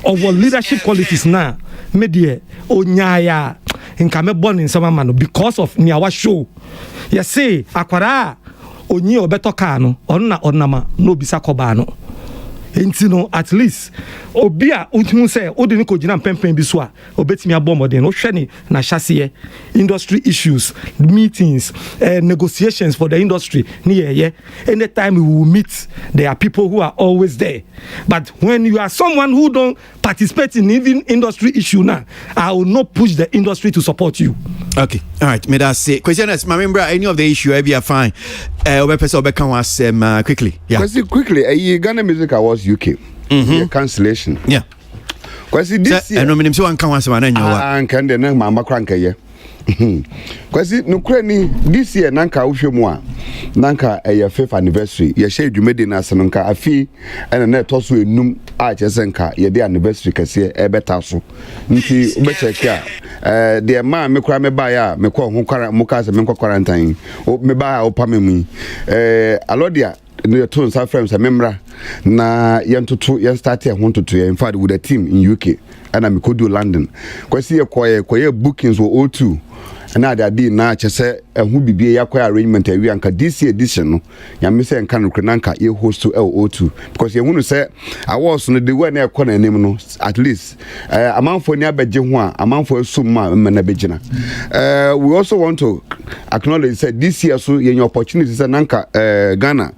of leadership qualities na media onyaya nka me born in some man because of ni our show. You say akwara onyi obeto ka no onna onama no bisa koba no. Enti no at least obi a unhu say odi ni ko gina pempen bi so a obetimi abomodin no hwe ni na hyase industry issues meetings negotiations for the industry ni anytime we will meet there are people who are always there, but when you are someone who don't participate in even industry issue now, I will not push the industry to support you. Okay, all right, me that say question is my member any of the issue I be fine quickly. Yeah, quickly Ghana Music Awards UK cancellation. Yeah, Kwasi this year no minim so an kan wasema na nyowa an kan de na mama kranka ye Kwasi no krani this year nanka wohwemu a nanka your 5th anniversary ye share dwumede na asenka afi ena na to so enum a chesenka ye de anniversary kase e beta so nti ube check a de ma me kra me ba ya me ko ho kwara mo ka se me ko quarantine me ba o pa me mu alodia no to nsa frames a memra na yentoto yen start here ho toto in fact with the team in UK and I'm do London Kwasi ye bookings wo O2 na ada di na chese ehu bibie yakwa arrangement awi anka this edition no ya me say nka no krenanka ye host to O2 because ye hunu say awards no the way na ekọ na anim no at least amanfo ni abeje ho a amanfo asum ma na begina we also want to acknowledge say this year so ye opportunity say nanka Ghana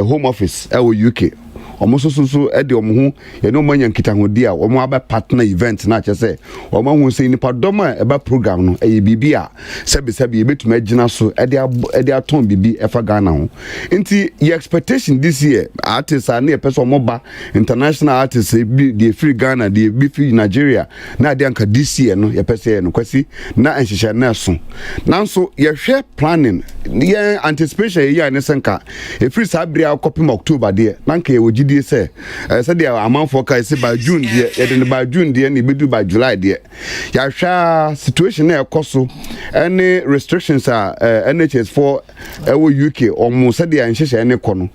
home office UK almost so edi omo ye no manya nkita hodi a omo aba partner event na che say omo hu say nipa doma eba program no e bibi a sebi ye betuma agina so edi aton bibi efa Ghana ho nti your expectation this year artists are na person omo ba international artists be the free Ghana the be free Nigeria na de anka this year no ye person no Kwasi na enhihye na so nanso ye hwe planning ye anticipation ye ya ne senka e free sabri a copy October de nanka ye oji die say said there amount for kai say by June there by June there ni bedu by July there ya hwa situation na ekoso any restrictions are NHS for UK almost said there nhehye ne kono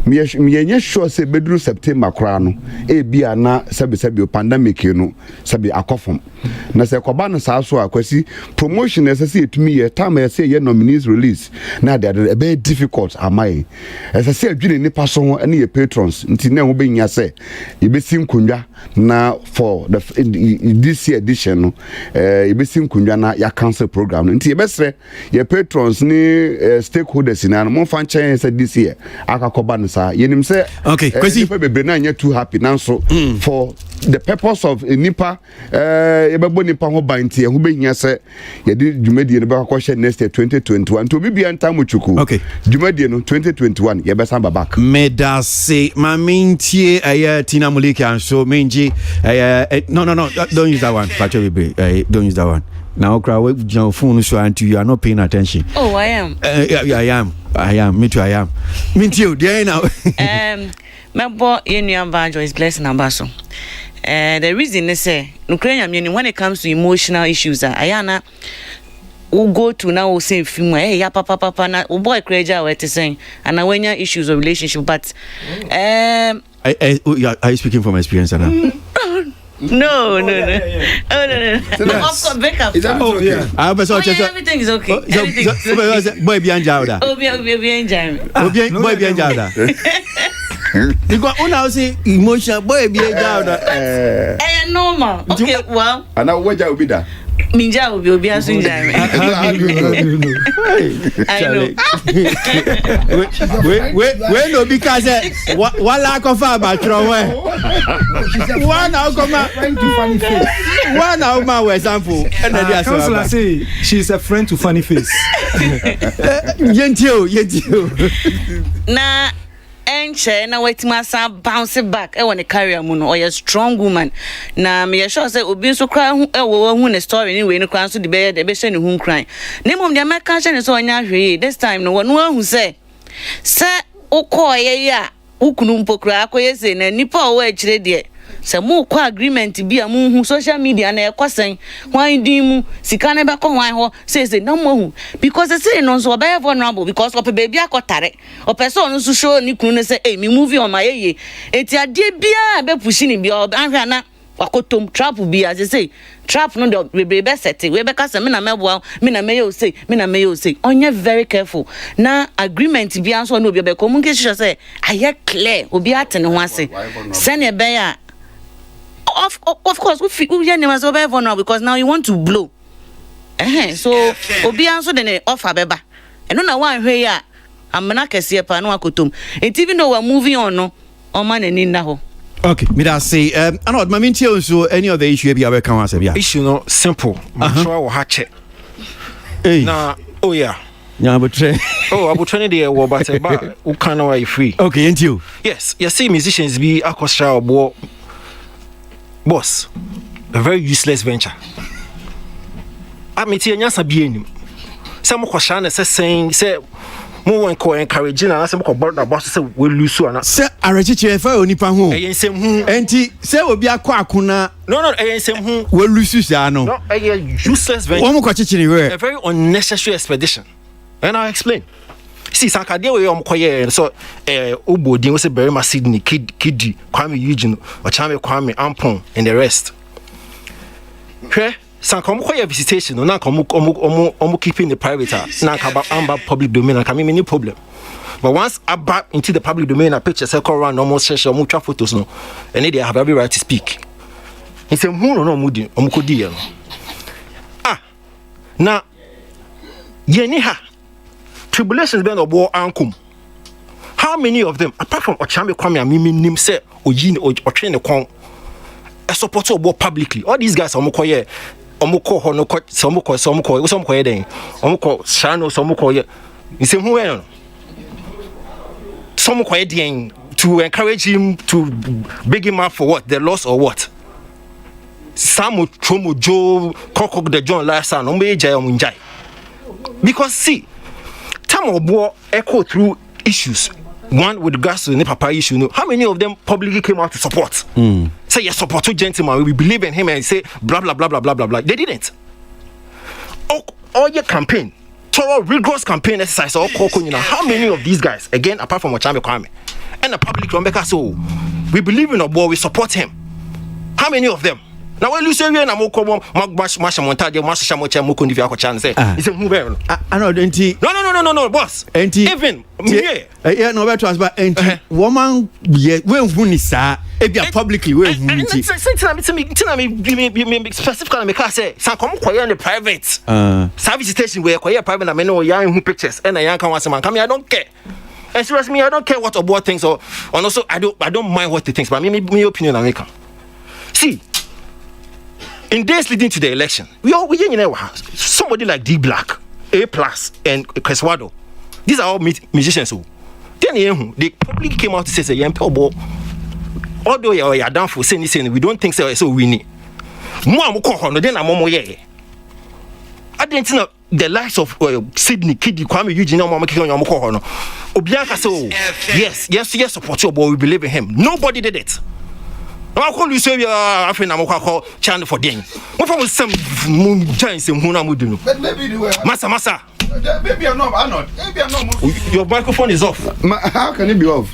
me yenye sure say bedru September kra no e bia na sabi pandemic no sabi akofom na say koba no sa so akwasi promotion say etumi ye time say ye nominees release na there be difficult amai say adwene ni paso ho ene ye patrons na ho benya say yebesi nkundwa na for the this year edition no yebesi nkundwa na ya cancel program nti yebesre ye patrons ni stakeholders na no mo fan chen say this year akakoba no sa yenim say okay Kwasi bebre na nya too happy now so for the purpose of nipa yebebo nipa ho banti ho benya say ye di dwumadi ne be akọ next year 2021 to bibia ntam chuku okay dwumadi no 2021 yebesa back me da say mamintie Tina Muliki and so menji no don't use that one don't use that one now crowd your phone so and you are not paying attention. Oh, I am. I am me too. I am me too there now. My boy in your badge is blessing ambaso. The reason they say Ukrainian when it comes to emotional issues ayana we go to now we say film hey ya papa na boy kreja we te saying and when your issues of relationship but are you speaking from experience now? No. Oh, no. Of course, break up. Everything is okay. Boy, be anjauda. Boy, be anjauda. Because una see emotion, boy, be anjauda. Normal. Okay, well. And now what will be that? Minja will be as I know. Wait, no, because one lack of about one out come funny face. One out my example. Counselor say she's a friend to funny face. Yentiu. Na enche na wait masa bounce back when the carrier muno or a strong woman na me sure say obi so cry hu the story anyway no cry so the be say ne hu cry na mom the American channel so onya hwe this time no hu say ukoye ya ukunu mpokra akoye say na nipa o wa chire de se mu ko agreement bi a mu hu social media na ekosen hwan din mu sika na be ko hwan ho say na mo hu because say no so be vulnerable because op baby akotare o person no so show ni kunu say eh me movie on my ye enti ade bia be pushi ni bia anhwa na wakotom trap bia say trap no the be set we be ka say me na meboa me na me say onye very careful na agreement bia so no obi be communication say aye clear obi atene ho ase say na be ya of course we hear name as over vulnerable because now you want to blow so obi answer the offer beba and no one hwe ya amana kese pa no akotom and even though we're moving on no man ni na ho. Okay, me that say anod ma mintie so any of the issue be we kan wase bia issue no simple sure we ha check na yeah nya abotre abotre dey wo but ba u kan na free. Okay, ain't you? Yes, you see musicians be akostra obo boss, a very useless venture. I mean, nyasa bi enim. Some kwasha na saying say mo won ko encouraging na some ko boss say we lose na. Say arechiche fa onipa ho. Ensem hu. Enti say obi akọ akona. No, ensem hu. We lose sa no. No, a useless venture. Wo mo ko chichiri we. A very unnecessary expedition. And I'll explain. See, Sankade we koye so Obodin we say Berima Sydney Kidi Kwame Eugene Ochame Kwame Ampon and the rest. Okay, Sankom koye visitation na komu keeping the private na amba public domain and me any problem. But once I back into the public domain a picture say come around almost share mu twa photos no and they have every right to speak. He say hu no mudi omukodi no. Na yeni ha tribulations been of war ankum. How many of them, apart from Ochame Kwame and Mimi Nim say Ojin or train the Kong, a supporter of war publicly? All these guys are Omuko Hono, some then, Omuko Shano, some Koye. You say who some Koye to encourage him to big him up for what? The loss or what? Samu Chomo Joe Kokok the John last son, Omunjai. Because see, time of war echo through issues. One with regards to the Papa issue. No, how many of them publicly came out to support? Say yes, support to gentleman. We believe in him and say blah blah blah blah blah blah blah. They didn't. All your campaign, thorough rigorous campaign exercise. All how many of these guys again, apart from Ochame Kwame and the public, so we believe in a war. We support him. How many of them? Now when you say we na mo ko mash montage mash shamocha mo kondi via ko chan say is who be I know enti no boss enti even yeah no be transfer enti woman ye we hu ni sa e bia publicly we hu nti me specifically me ka say san kom koye the private service station where koye private na me no yan hu pictures and yan kan wase man come I don't care. And seriously me I don't care what Obo thinks or also I don't mind what he thinks but me opinion I make. See, in days leading to the election, we somebody like D Black, A+, and Creswado. These are all musicians who. Then they publicly came out to say, although you are down for saying we don't think so we need. Then I'm yeah. I didn't know the likes of Sydney, Kidi, Kwame Eugene, Obianka so yes, support your boy, we believe in him. Nobody did it. I call you say I think I'm call channel for them. What for some giants in Huna Mudu? But maybe the way. Massa. Maybe I'm not. Maybe I'm not. Your microphone is off. How can it be off?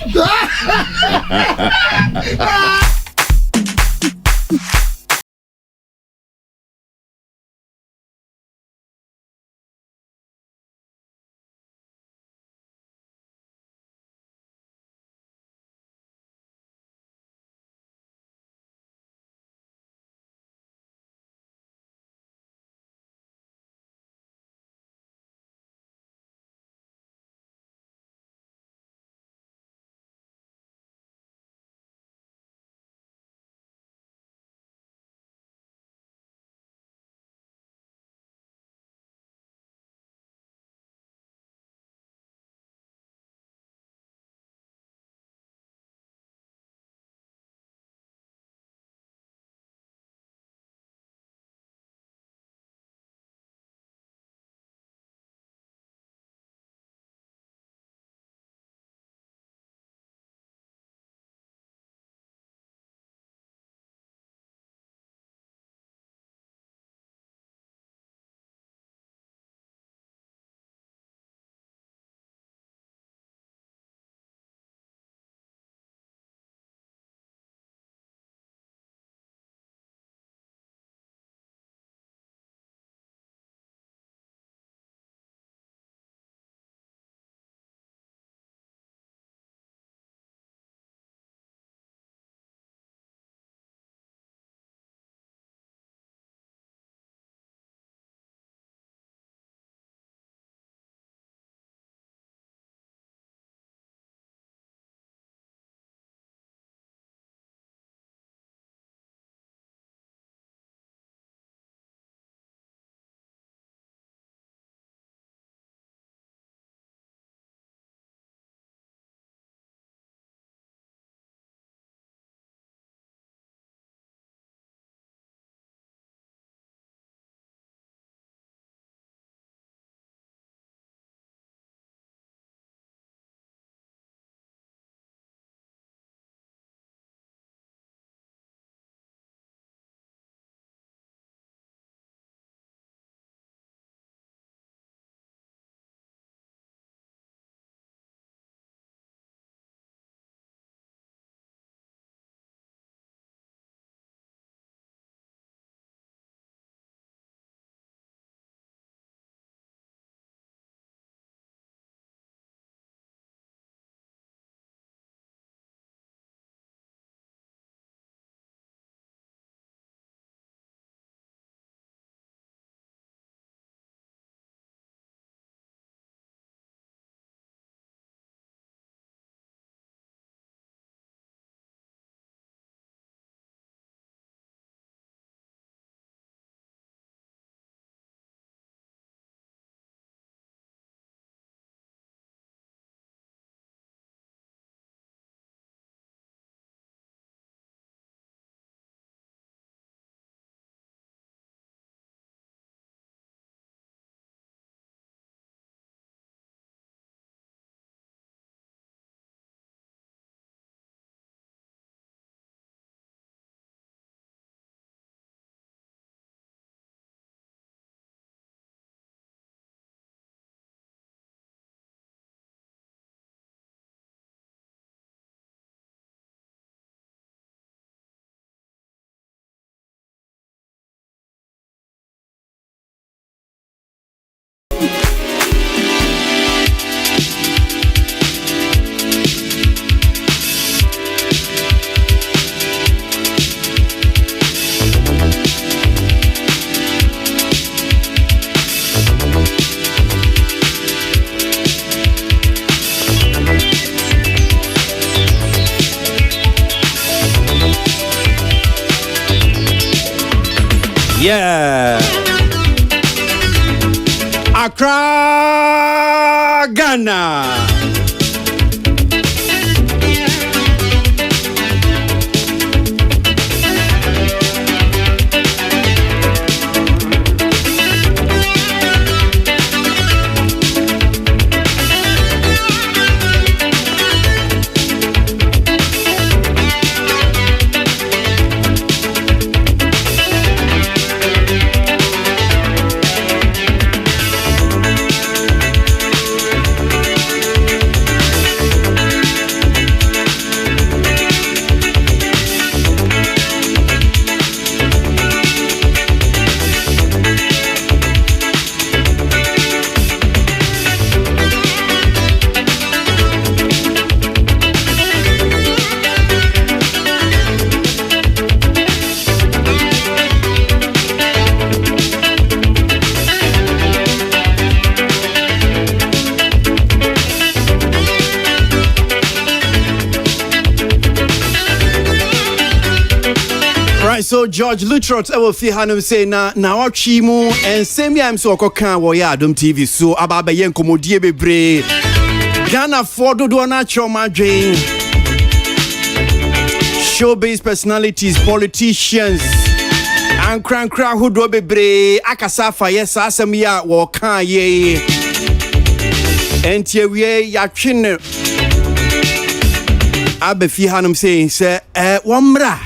Yeah. Accra, Ghana. so George Lutrot ewo fi hanum say na watchi mu and same yam so okoka wo ya Adom TV so ababa yen komodie bebre Ghana for dodo na choma dwen showbiz personalities, politicians and crankra who do bebre akasa fa yes asem ya wo kan ye entie wie ya twene abefi hanum say womra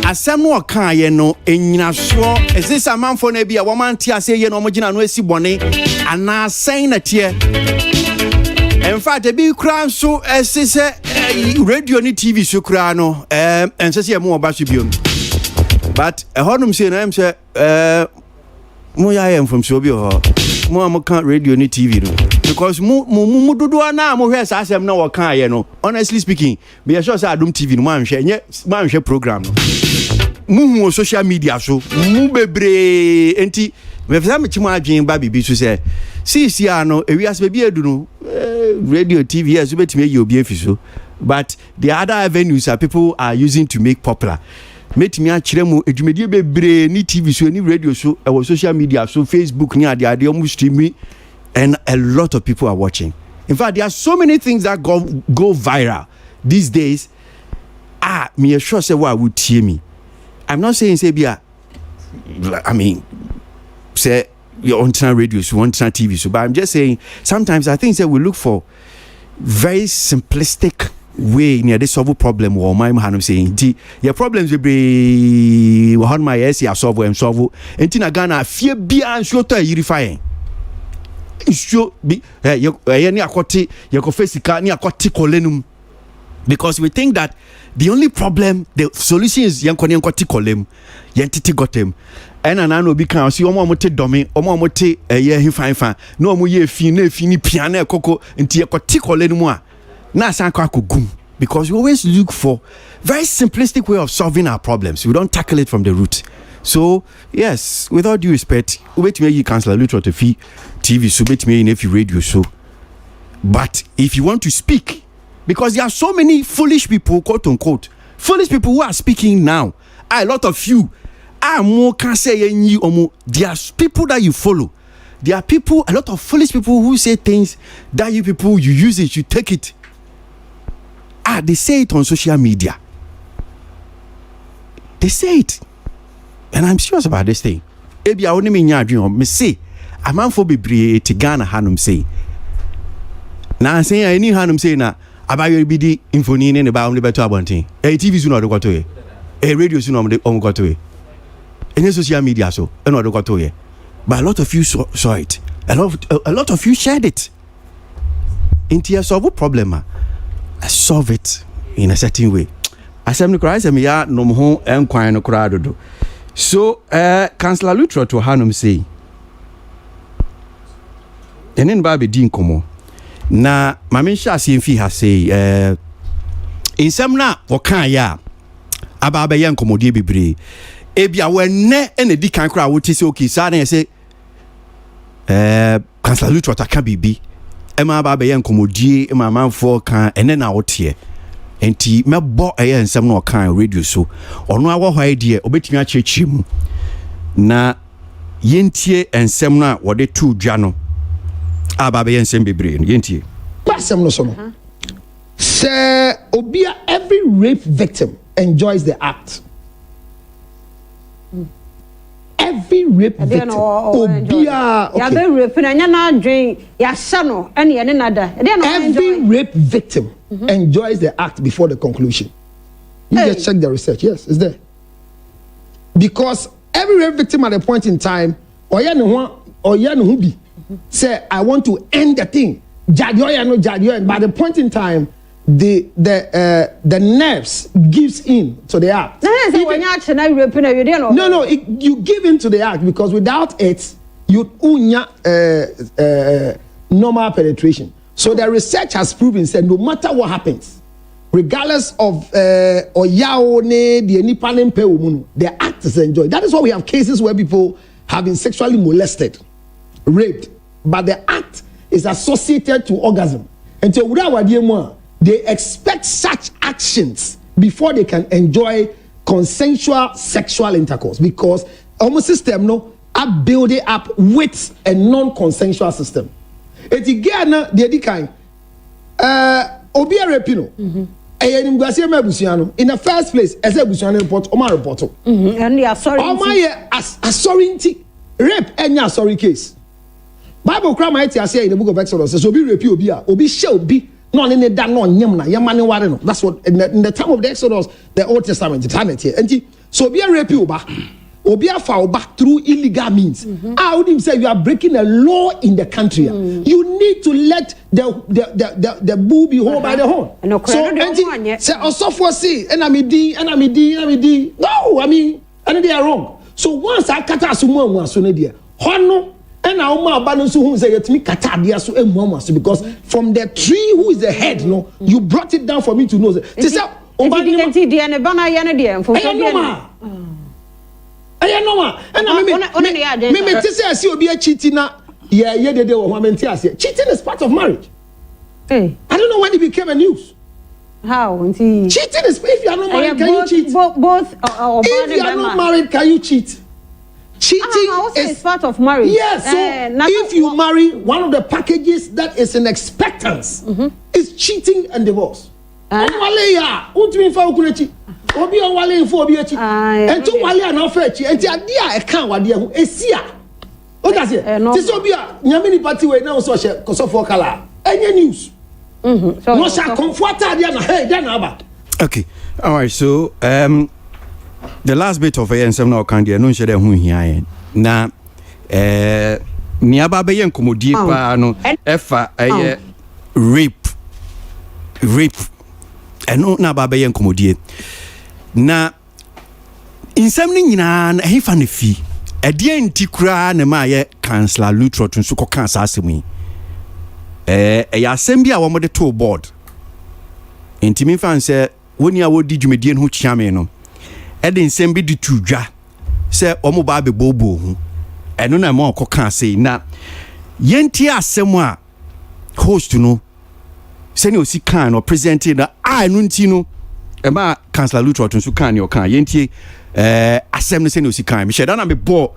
asem no kan ye no enyina so ezisa manfo na bia womanti ase ye no mogina no esi bone ana sen na tie in fact e bi kran so esese radio ni TV so kran no ensese ye mo oba so biom but honum say na em say mo ya em from so bi ho mo kan radio ni TV no because mu dodo na mo hwe sa asem na wo kan ye no honestly speaking be sure say Adom TV no man hwe program no mu social media so mu bebre enti me fza me chimo adwen ba bibi so say si ano ewias be bi edu no radio TV yes betime ye obi afiso but the other avenues are people are using to make popular metimi a kire mu edwumedie bebre ni TV so ni radio so e social media so Facebook ni ade omu streaming and a lot of people are watching. In fact, there are so many things that go viral these days. Me sure say what would hear me. I'm not saying say bia I mean say your on radio so on TV so but I'm just saying sometimes I think that we look for very simplistic way near this solve problem or my man saying your problems will be on my yes ya solve and solve until Ghana fear bia and sure to unifying show be ni akoti yekofesika ni akoti kolenum because we think that the only problem the solution is yankoni yankoti kolem yentiti gotem and anano bi kan si omo te domi omo te ye fine no omo ye fi na fi ni piano ekoko nti yekoti kolenum a na san kwa kogum because we always look for very simplistic way of solving our problems. We don't tackle it from the root. So yes, with all due respect, wait me you cancel Lutrot to fee TV so wait me in if you radio so. But if you want to speak, because there are so many foolish people, quote unquote, foolish people who are speaking now. A lot of you are more can say you or there are people that you follow. There are people, a lot of foolish people who say things that you people you use it, you take it. They say it on social media. They say it. And I'm serious about this thing. Ebi a only me nya adwen me say amanfo bebre ti Ghana hanum say. Na say any hanum say na abayo bi di infoni ne ba omle beto abontin. TV so na do kwato ye. Radio so na om kwato ye. Any social media so e na do kwato ye. But a lot of you saw it. A lot of you shared it. Into a solve problem. Solve it in a certain way. Asem Christ me ya no ho enkwan no kra dodo. So Councillor Lutrot to hanum say enen ba be din komo na mame hya asem fi ha say insem na wokan ya aba ba ye nkomodie bebre ebia wenne ene di kan kra wo ti say okay sa na say Councillor Lutrot aka bibi ema ba ye nkomodie ema manfo kan ene na wote enti mebo ensem no kan radio so ono awo hwa de obetumi achechi mu na yentie ensem na wode tu dwa no aba be ensem bebre no yentie basem no so no say obia every rape victim enjoys the act. Every rape victim obia ya be rape na nya na adwen ya hye no ene ye ne nada every rape victim enjoys the act before the conclusion. You just check the research. Yes, it's there. Because every rape victim at a point in time or ya no bi say I want to end the thing. By the point in time the nerves gives in to the act. No, you give in to the act because without it you unya normal penetration. So the research has proven said no matter what happens, regardless of the act is enjoyed. That is why we have cases where people have been sexually molested, raped, but the act is associated to orgasm. And so they expect such actions before they can enjoy consensual sexual intercourse because our system no are building up with a non-consensual system. Eti Ghana the kind obi arepino in the first place as a busiano report Omar report and yeah sorry sorry rape any sorry case Bible cry might say in the book of Exodus says obi rape obi shall be no in the dan no nyam na yamane ware no. That's what in the time of the Exodus, the Old Testament eternity and so obi rape obi afa back through illegal means. I would even say you are breaking a law in the country. You need to let the bull be hold by the horn. So say also say enemy D. No, I mean and they are wrong. So once I kata sumo so ne dia hono and our ma ba no so hu say yetimi kata dia so emu so because from the tree who is the head no you brought it down for me to know. Say obadi dia ne bana ya ne dia mfo I know, and me say see obi cheating na yeah de wo cheating is part of marriage. I don't know when it became a news. How? Cheating is if you are not married, can you cheat? Both if you are not married, can you cheat? Cheating is part of marriage. Yes. So if you marry, one of the packages that is in expectance is cheating and divorce. Wale ya, untimi fa okunechi. Obi on wale info obi echi. Ento wale ana fa echi. Enti ade a e kan wade ho esia. O ka se. Ti obi a nyame ni party we na so she kosofo kala. Enye news. No sha comfort ade na hey dey na aba. Okay. All right. So the last bit of ensem na kan dey no nhye dey ho hia yen. Na ni aba be yen komodie pa no efa rape eno na baba yen komodie na insem ni nyina na hefa ne fi ede nti kura na ma ye Councillor Lutrot nso ko kan sa asemi ya asem bi a wo mode to board ntimi fan se woni a wodi dwumedie no chiame no ede nsem bi di tudwa se omo ba be bobo hu eno na ma ko kan sei na yenti asem a host no seni osi kan no presenting na no ntino e ma Councillor Lutrot nso kan ne o kan yentie asem no seni osi kan me sheda na me bo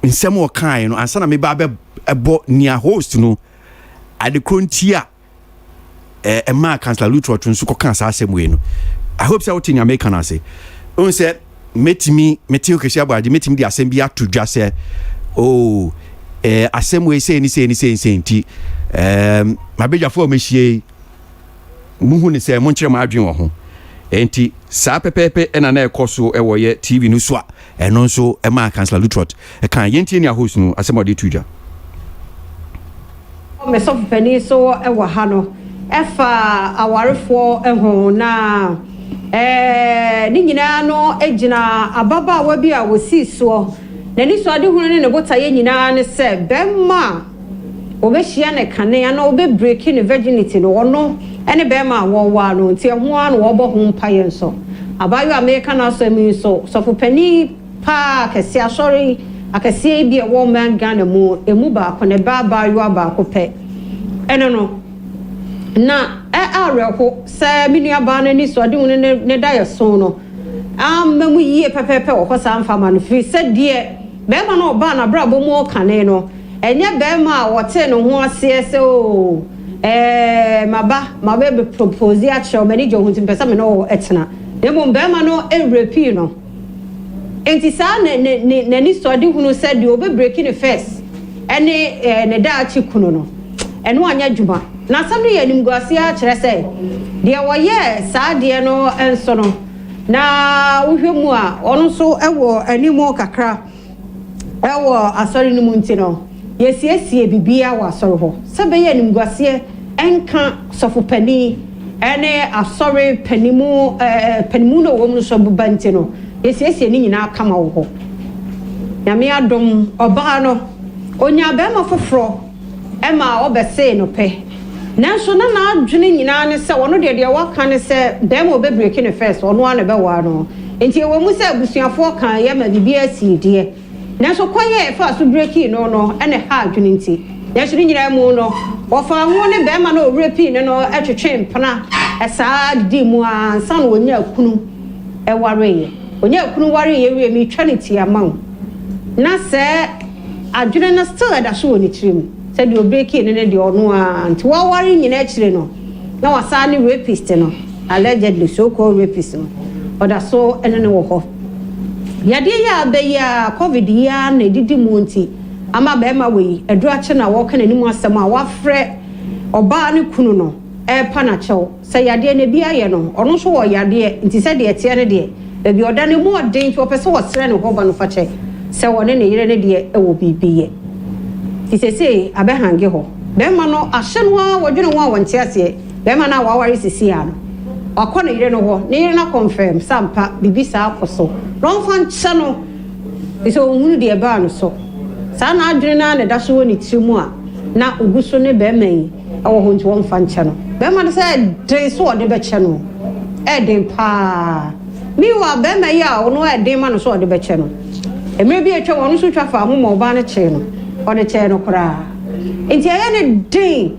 nsem o kan no ansa na me ba be bo nia host no ade krontia e ma Councillor Lutrot nso ko kan sa asem we no I hope say what in American I say on say metimi okesi Aboagye metimi di asem bi atodwa say oh asem we say ni nti mabejafo mehie muhu ni se mo nkyere ma adwen wo ho enti saa pepepe ena na ekoso e woye TV no so a eno nso e ma Councillor Lutrot e kan yenti ni host no asemode tuja me so pani so e wo ha no e fa awarefo e ho na ni nyina no egina ababa wa bi a wosi so na ni so ade hunu ne botaye nyina ne se bemma obehia ne kane na obe breaking the virginity no ono ene be ma wo wa no nti ho an wo bo ho mpaye nso abayo America na so emi so for pani pa kesi asori akesi bi e wo man Ghana mu emu ba ko ne ba yo ba ko pe ene no na areko se minua ba na ni so de hun ne da ye so no mamu yie pepepe wo ko sa amfa ma no fi se de be ma no ba na bra bo mu kane no enye be ma wote no ho ase se o mabe be propose a che o mani jo hunti pesa me no etena demo be ma no repeat no enti sa ne ni so de hunu se de obe breaking the first ene ne da chi kuno no eno anya djuma na sam ne yanim guase a kire se de wo ye sa de no enso no na wohwemu a ono so ewo animo kakra ewo asori no munti no yesiesie bibia wa asori ho sebe ye nim guase enka sofu pani ene asori panimu panimu no wo mu so bubanti no yesiesie ni nyina kama wo ho nyame adom oba no onya be ma foforo ema obese no pe nanso na adwene nyina ne se wono de waka ne se be ma obe break ne first ono an be wa no enti wo mu se abusuafo kan ye ma bibia si de nanso kwaye fa so break no ene ha adwene nti yɛhwere nyina mu no wɔfa ho ne bɛrima no ɔrepi ne no ɛtwetwe mpana ɛsaa di mu ansa no onya kunu ɛwareyɛ onya kunu wareyɛ wie mi twa ne ti ama wo na sɛ adwene no still ɛda so wɔ ne tirim sɛ deɛ obreki ne deɛ ɔno a nti wɔware nyina akyire no na wasa ne rapist no allegedly so-called rapist no ɔda so ɛne ne wɔ hɔ yadeɛ yɛ abɛyɛ covid yɛ na edidi mu nti ama bɛrima wei aduru akye na wɔka n'anim asɛm a wafrɛ ɔbaa ne kunu no ɛpa na kyɛw sɛ yadeɛ na bi ayɛ no ɔno nso wɔ yadeɛ nti sɛ deɛ teɛ ne deɛ baabi ɔda ne mu ɔden nti wɔpɛ sɛ wɔsrɛ ne hɔ ba no fakyɛ sɛ wɔne ne yere ne deɛ ɛwɔ biribi yɛ nti sɛsei abɛhange hɔ bɛrima no ahyɛ no a wɔdwene ho a wɔnte aseɛ bɛrima no a waware sisi a no wakɔ ne yere no hɔ ne yere no confirm sampa biribi saa akɔ so na ɔmfa nkyɛ no sɛ ɔhunu deɛ ɛbaa no so saa na adwene no a ne da so wɔ ne tiri mu a na ogu so ne bɛrima yi ɛwɔ hɔ nti wɔmfa nkyɛ no bɛrima no sɛ ɛden so ɔde bɛkyɛ no ɛden paa miwa bɛrima yi a ɔno ɛden ma no so ɔde bɛkyɛ no mmerɛ bi atwa wɔn nso twa fa mo ma ɔbaa no kyee no ɔde kyɛɛ no koraa nti ɛyɛ ne den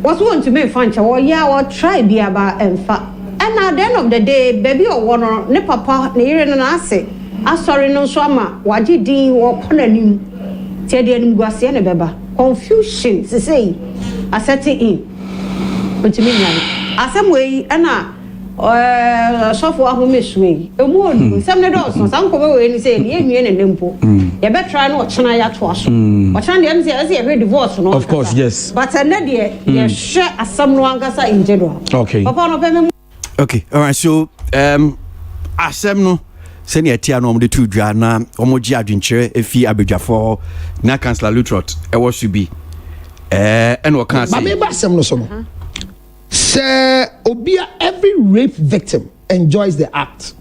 wɔso wɔntumi mfa nkyɛ wɔyɛ a wɔtry bi aba ɛmfa ɛna at the end of the day baabi ɔwɔ no ne papa ne yere no n'ase asɔre no nso ama wagye din wɔkɔ n'anim tie deɛ animguaseɛ ne bɛba confusion sesei asɛte in ɔntumi nyare asɛm wɔ yi ɛna sɔfo ahome suei emu olu nsɛm ne dɔɔso saa nkɔmɛ wɔ yi ni sɛ yɛ nwie ne ne mpo yɛbɛtra no ɔkyena yɛatoa so ɔkyena deɛ ɛsɛ ɛsɛ yɛhwɛ divorce no of course yes but ɛnɛ deɛ yɛhwɛ asɛm no ankasa in general okay papa no pɛ me okay all right so asɛm no sɛnea ɛtia no ɔmde to dwa na ɔmogye adwenkyerɛ ɛfi abadwafoɔ na councillor Lutrot ɛwɔ so bi ɛna ɔka sɛ ba me ba asɛm no so no sɛ obia every rape victim enjoys the act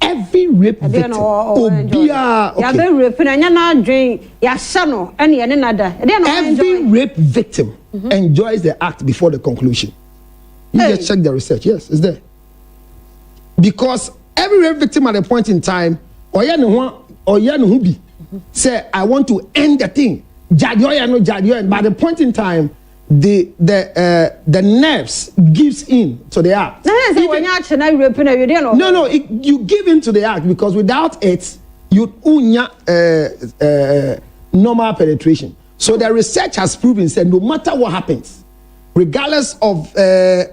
every rape victim obia okay yabe rape na nya na adwen ya hye no ɛne yɛ ne nada every rape victim enjoys the act before the conclusion you just check the research yes it's there because every rape victim at a point in time ɔyɛ ne ho bi say I want to end the thing jadioya by the point in time the nerves gives in to the act. No, you give in to the act because without it, you unya normal penetration. So the research has proven that no matter what happens, regardless of the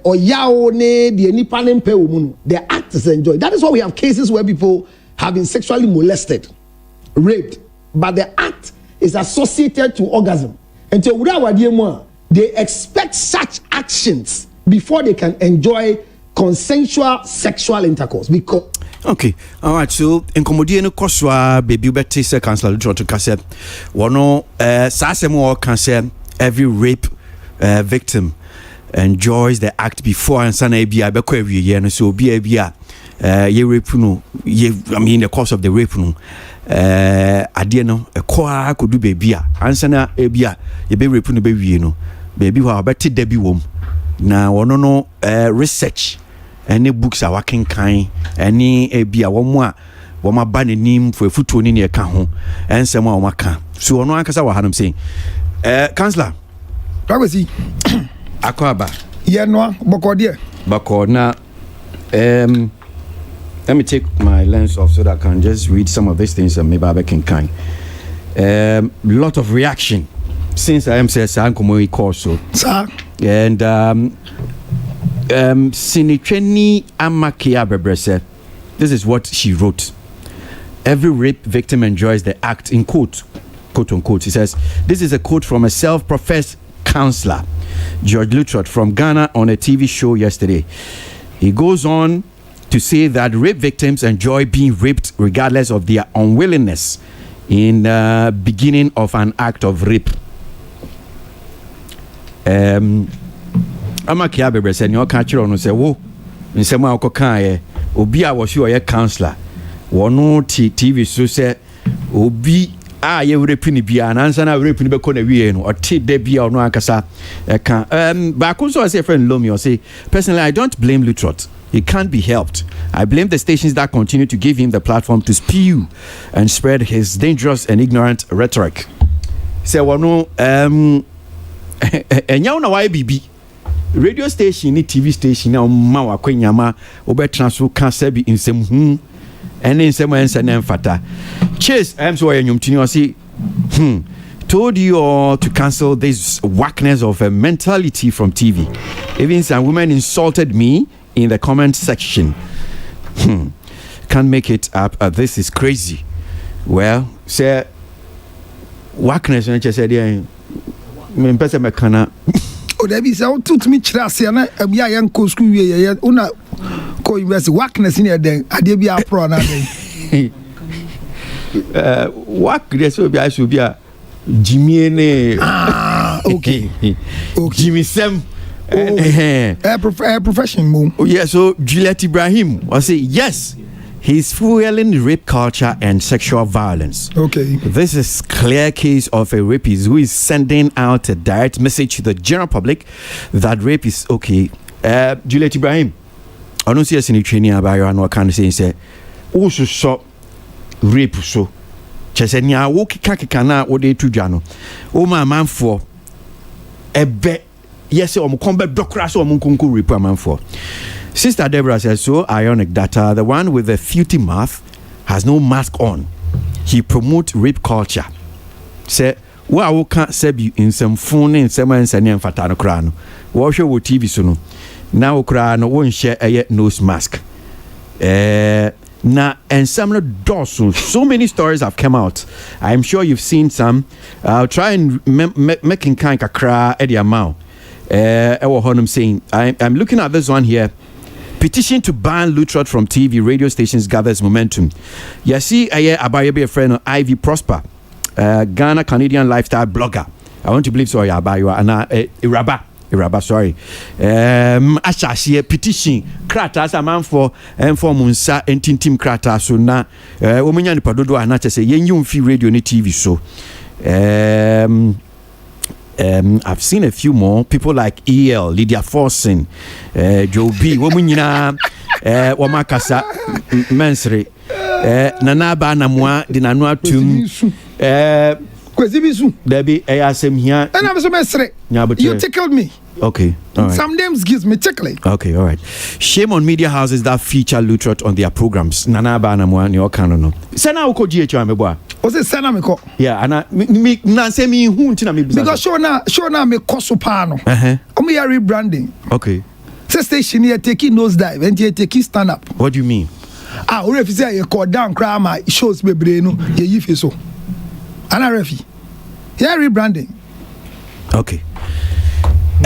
act is enjoyed. That is why we have cases where people have been sexually molested, raped, but the act is associated to orgasm. And so they expect such actions before they can enjoy consensual sexual intercourse. Because okay, all right. So in Comodian Koswa, baby, better say Councillor Lutrot to cassette. One Sasemo can say every rape victim enjoys the act before and sana bia beko every year. And so bia ye rape no I mean the course of the rape no. Adeɛ no ɛkɔa kodu baby a ansa na ebia ye be rape no be wie no baby ho abɛte da bi wom na wono no research any books a wakenkan any ebia wɔn a wɔn aba n'anim for futuo ni ne ɛka ho ensɛm a wɔn aka so ɔno ankasa wɔ hanom saying councillor Kwasi akɔaba ye no bɔkɔ na let me take my lens off so that I can just read some of these things and maybe I can kind. Lot of reaction since I am saying Sankomo course so. And Sinitreni Amakia Bebrese, this is what she wrote. Every rape victim enjoys the act in quote unquote. He says, this is a quote from a self-professed counselor, George Lutrot from Ghana on a TV show yesterday. He goes on to say that rape victims enjoy being raped regardless of their unwillingness in the beginning of an act of rape. Amakia Bebre said, "No catcher on say, whoa, in some kaye, Obi, I was your counselor. One TV so say, Obi, you raping be an answer, I raping the corner or T. Debbie or no Ankasa. But I also say, friend Lomi, or say, personally, I don't blame Lutrot. It can't be helped. I blame the stations that continue to give him the platform to spew and spread his dangerous and ignorant rhetoric. Say, well, no, and now why BB radio station, ni TV station, now Mawa Quenyama, Obetransfo cancer be in some and in some and fata. Chase, I'm sorry, you see, told you all to cancel this whackness of a mentality from TV. Even some women insulted me in the comment section. Can't make it up. This is crazy. Well, say whackness when you said yeah. Me pese me kana. Oh, there be so to me chirasi na ya yan ko school we ya una ko university whackness in there. Ade bi a pro na there. Whackness will be I should be a Jimmy ne. Okay. Jimmy Sam. Profession move. Oh yeah, so Juliet Ibrahim was say yes, he's fueling rape culture and sexual violence. Okay. This is clear case of a rapist who is sending out a direct message to the general public that rape is okay. Juliet Ibrahim, I don't see us in the training about you and what kind of say also so rape so. Chese nya wo kika na wo de tu dwa no. O ma manfo ebe yes o mo kombe dokra so o mo kunku rape manfo. Sister Deborah says so ironic that the one with the filthy mouth has no mask on. He promotes rape culture. Say wa wo ka sabi in some phone in some ansane mfata no kra no. Wo hwe wo TV so no. Na wo kra no won share nose mask. Na and some doors so many stories have come out. I'm sure you've seen some. I'll try and making kind of cry at the amount. Saying I'm looking at this one here. Petition to ban Lutrot from TV radio stations gathers momentum. You see, Aboagye a friend of Ivy Prosper, Ghana Canadian lifestyle blogger. I want to believe so. Aboagye and Iraba, sorry. Ashashi petition kratas a man for munsa and tintim krata so na woman padodo anacha say yen fi radio ni TV so. I've seen a few more people like EL, Lydia Forsen, Joe B, woman Wamakasa Mensre, Nanaba Namwa, Dinanua Tum, Debbie, ASM here. And I was a mestre. You tickled me. Okay. All right. Some names gives me tickling. Okay, all right. Shame on media houses that feature Lutrot on their programs. Nanaba Namwa, your canon. Sena Uko GHM, boy. Was it Sena Miko? Yeah, and me say me who me because show na me kosopano. I'm here rebranding. Okay. Say station here taking nose dive and here taking stand up. What do you mean? Or if you say you call down crama shows me brain you if so. Ana refi. Yeah, rebranding. Okay.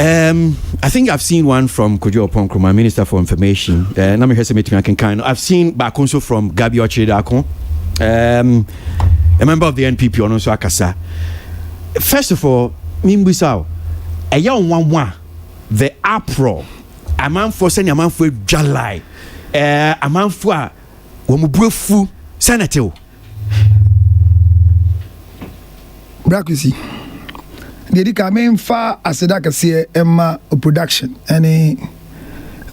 I think I've seen one from Kojo Oponkro, my Minister for Information. I've seen Bakunso from Gabi Ochedakon. A member of the NPP on also Akasa. First of all, Mimbisao, a young one, the uproar, a man for sending a man for July, a man for Womubufu Senator. Brakusi. The coming far as I can see Emma production and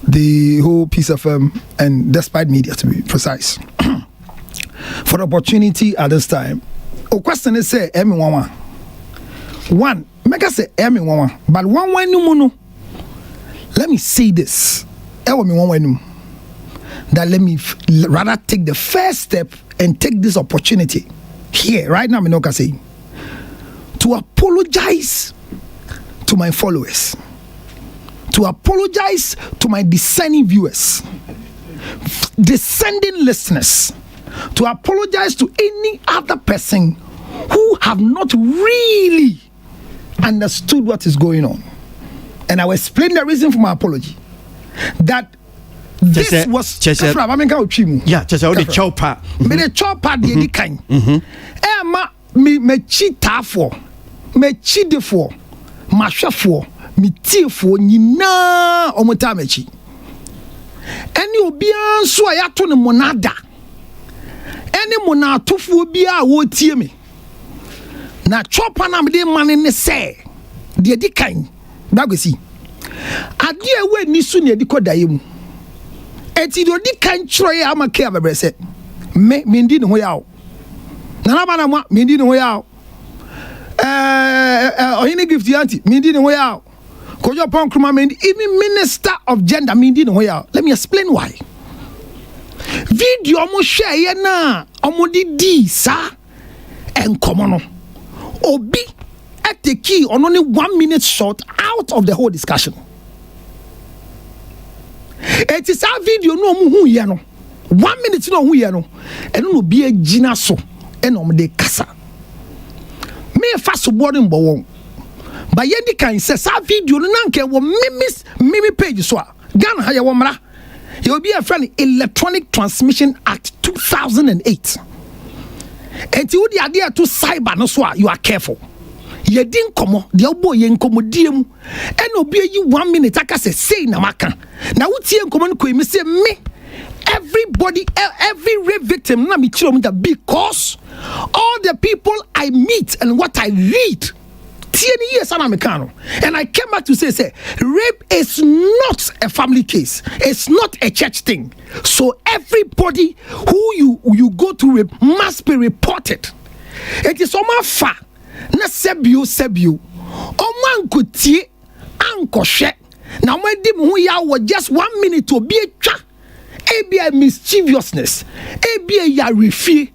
the whole piece of and despite media to be precise. For the opportunity at this time. O question is say Emmy one make us say Emmy but one no. Let me say this. That let me rather take the first step and take this opportunity here right now. Me say to apologize to my followers, to apologize to my discerning viewers, dissenting listeners, to apologize to any other person who have not really understood what is going on. And I will explain the reason for my apology. That this was the chopper. The chopper the kind. Me cheat for. Me cheat for, my chef for, me tea for, nyina omotamechi. Any obian so ayato ne monada. Any monato fu obia wo tie me. Na chopa na me de man ne say. De di kan. Bagwesi. Ade we ni su ne di kodaye mu. eti do di kan try ama ke abebrese me ndi ne ho yawo na ba na mo me ndi ne ho yawo oyini gift yanti me ndi ne ho yawo kojo pon kruma me even minister of gender me ndi ne ho yawo. Let me explain why. Video mo share ye na omo di sa enkomo no obi at the key on only 1 minute short out of the whole discussion. It is our video no mu hu ye no 1 minute no hu ye no eno no bi agina so eno de kasa me fa so boarding bo won ba ye di kan say sa video no nanke wo mimi page so a Ghana ha ye wo mra ye obi a friend Electronic Transmission Act 2008. And you the idea to cyber no so you are careful. Ye din komo the obo ye nkomodiem and obi you 1 minute aka say na maka na wutie nkomo ko me say me everybody every rape victim na me chiro that because all the people I meet and what I read and I came back to say rape is not a family case, it's not a church thing, so everybody who you go to rape must be reported. It is oma fa na sebio oman kutie ankoshe na mwedi mu ya wo just 1 minute to be a mischievousness a ya refi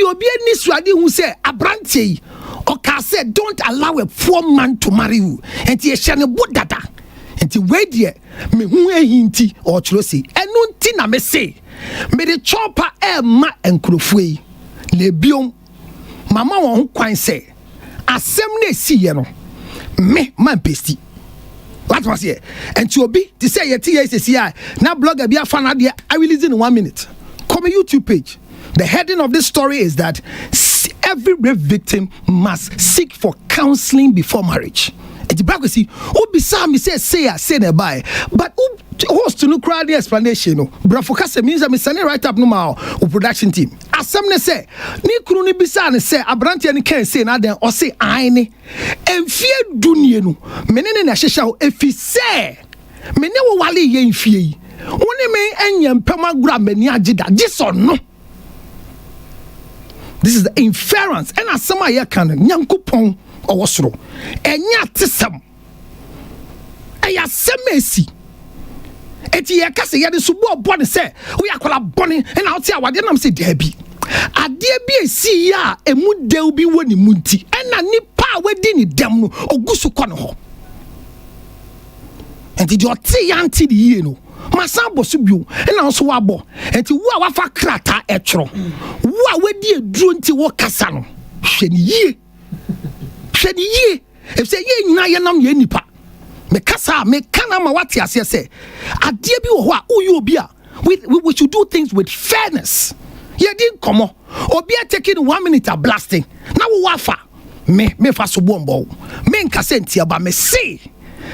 obi ani suade hu say abrante Oka said, don't allow a poor man to marry you. And he shall not data. And he wait here. Me who a hinty or chlosi. And no tina me say. Me the chopper ma and crofwe. Le biom. Mama won't quite say. Assembly see you know. Me man bestie. What was here? And to be to say your TSCI. Now blogger be a fan idea. I will listen in 1 minute. Come on YouTube page. The heading of this story is that every rape victim must seek for counseling before marriage. And the black will see, who beside me say nearby, but who host to no crowd the explanation. Brafocasa means I'm sending right up no more production team. As some say, ni kruni beside say, Abranti and can say now then or say aine and fear dunienu. Menene na shesha if he say, Menewa wali yen fee. One me enyam pema gra meni ajida. This or no. This is the inference. And as some here can Yankupon or Wasro. And yatisam. Aya semesi. Eti yakase ya de subo boni say. We are called bonny and out here what them say Debbie. A dear see ya a mood del be winning munti. And a nipa wedding dem or gusu kono. And did your tea auntie the yeno? Masambo subu and also wabo and to wafa krata etro. Wa wedi drunti wo kasano. Hwani ye. If say ye na ye nam ye nipa. Me kasa me kana ma wati ase say. Ade bi wo ho a uyu obi a we should do things with fairness. Ye din komo. Obi a taking 1 minute a blasting. Na wo wafa. Me fa so bombo. Me nkase ntia ba me say.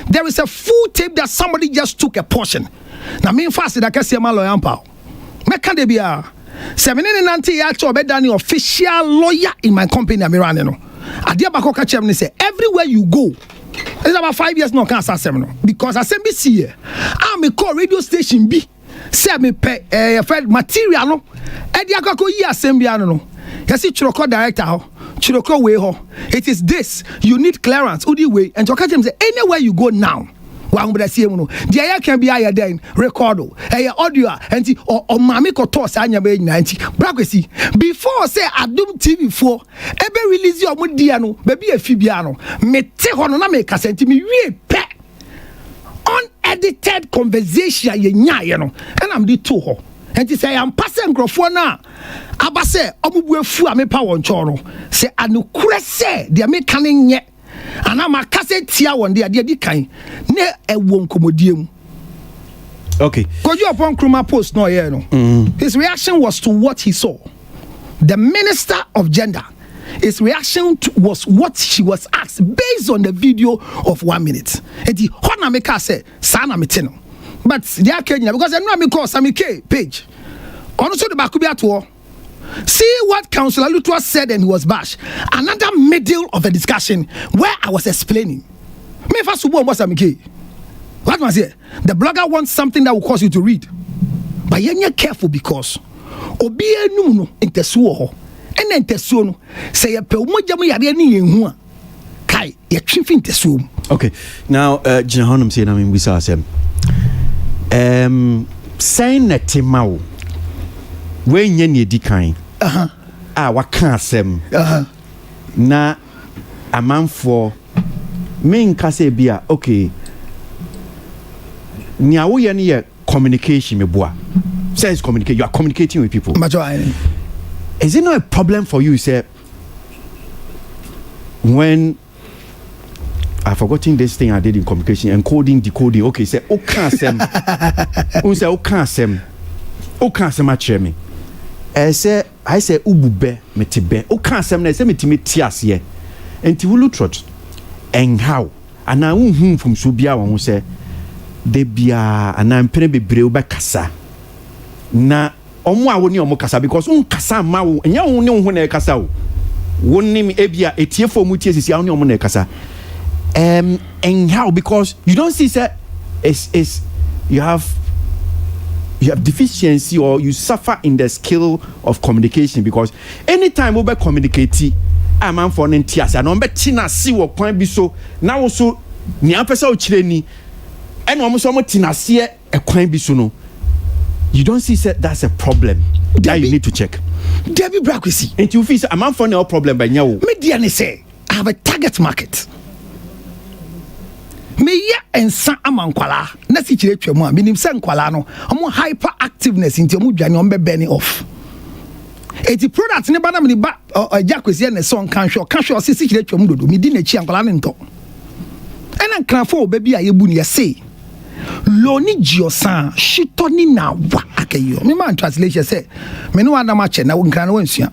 There is a full tape that somebody just took a portion. Now, me fast that I say my lawyer pal. Me can they be a 79 actual bedani official lawyer in my company. I'm running. Adia bako catch me say everywhere you go. It's about 5 years no can't start seminar because I say me see here. I'm a call radio station B. Say me pay material no. Edia kako yi assembly no. You see Chiroko director Chiroko way ho. It is this. You need clearance. Udi way and to catch him say anywhere you go now. The air can be higher than record audio and or mammy toss anya be 90 brakwesi before say Adum TV 4 ebe release your mudiano baby a fibiano me te hono na me kasenti me wie pe unedited conversation ye nya no and I'm the two ho and say I'm passing microphone na aba say omubuefu a me pa won choro say anukure say the me kanin nye and I'm a cassette tia one day di kan ne ewo nkomodiem. Okay. Because you upon Kruma post no here no. His reaction was to what he saw. The Minister of Gender. His reaction was what she was asked based on the video of 1 minute. And the Hona Meka said, Sana Mitino. But they are Kenya because I know me call Sami K page. Also the Bakubia tour. See what Councillor Lutua said and he was bashed. Another middle of a discussion where I was explaining. Me first what's Sami K. What was it? The blogger wants something that will cause you to read. but you're careful because obi enum no intesuo ho ena intesuo no say ye pe umojam yare ni yenhu a kai ye twinfi intesuo. Okay, now Gina Honum say na me bisa asem saying na timawo we nye ne di kan waka asem na amanfo me nka say bia okay ni awo ye ne communication me boa says communicate, you are communicating with people. Is it not a problem for you, sir, when I've forgotten this thing I did in communication, encoding, decoding? Okay, say, oh, can't say, oh, can't say, me. I say, ubube, metibe, oh, can't say, me tias ye, and Tivulu trot, and how, and I won't from Subia, who say, de bia, and I'm penny be breu by kasa. Na omo a woni omo kasa because un kasa ma wo enya woni ho na kasa wo woni mi ebia etiefo mu tie sisi a woni omo na kasa and how because you don't see say is you have deficiency or you suffer in the skill of communication because anytime we be communicate a man for ntiasa na be tina si wo kwan bi so na wo so ni apesa o kire ni ena omo so mo tina se e kwan bi so no. You don't see that's a problem that you need to check. Debbie Brakwisi. And you feel a man for no problem by now. Media ne say I have a target market. Me ya ensa amankwala na si kire twemu a minim se nkwala no omo hyperactiveness nti omo dwane omo be burning off. Eti product ne ba na me ba Jakwesi na so kan hwe si kire twemu dodo me di na chi ankwala ne nto. Ena nkrafo obabi a yebu ne say Loni Giosan, Shitoni na wa akeyo. Me man translation say, me no anda ma che na nkran wa nsua.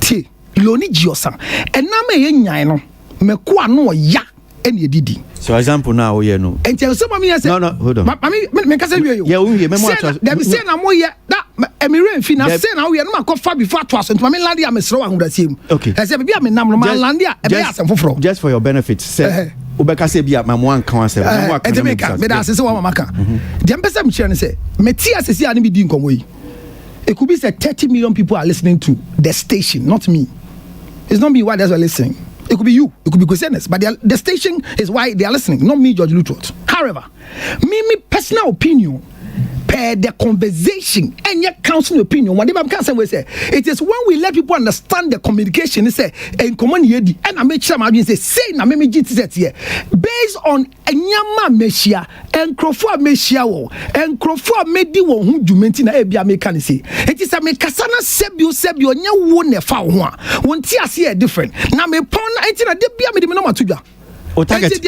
Ti, Loni Giosan. And na me yenyan no, me ko ano ya ene didi. So example now ye no. And tell some me say, no, hold on. Me ka say we yo. Yeah, we me mo trans. Dem say na mo ye that emire mfi na say na we no ma ko fa before to aso. Me land ya me sro wa hundasim. Okay. I say be me nam no ma land ya e be asem foforo. Just for your benefit, say Ubeka say bia ma mo anka wa say ma aka me da say wa mama ka dem pesa me chere ne say me ti asesi ani bi di nkomo yi it could be say 30 million people are listening to the station not me. It's not me why they're listening. It could be you, it could be Christians, but the station is why they are listening, not me, George Lutrot. However, me personal opinion per the conversation and your council opinion. What I'm say it is when we let people understand the communication. They say in common yedi and I make sure my say na me GTZ here based on enyama meshia and crofo meshia wo and crofo medi wo hu dwumenti na ebia me kan say it is a me kasana sebio nya wo ne fa ho a won ti ase different na me pon na enti na de bia me de me no matudwa. O target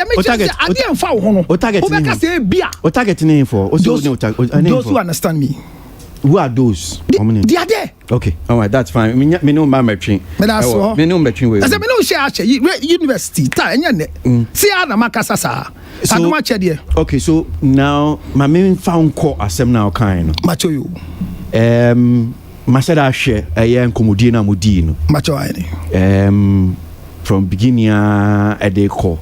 name for those who understand me. Who are those? They are there. Okay, all right, that's fine. Me know my matching. Me that's all. Me know matching way. I say me know share university. Ta enya see na makasa sa. Anu ma che there. Okay, so now my main found call asem now kind. Macho you. Masada share ayen komodi na modi no. Macho ai. From beginning a day call.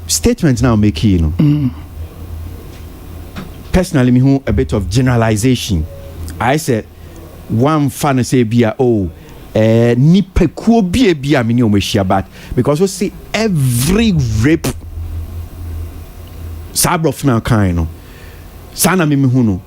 Statements now make you know. Personally, me who a bit of generalization. I said one fan say bia ni pekuo bia me ni omehia but because we see every rape sabrof now kind no. Sana me hu no.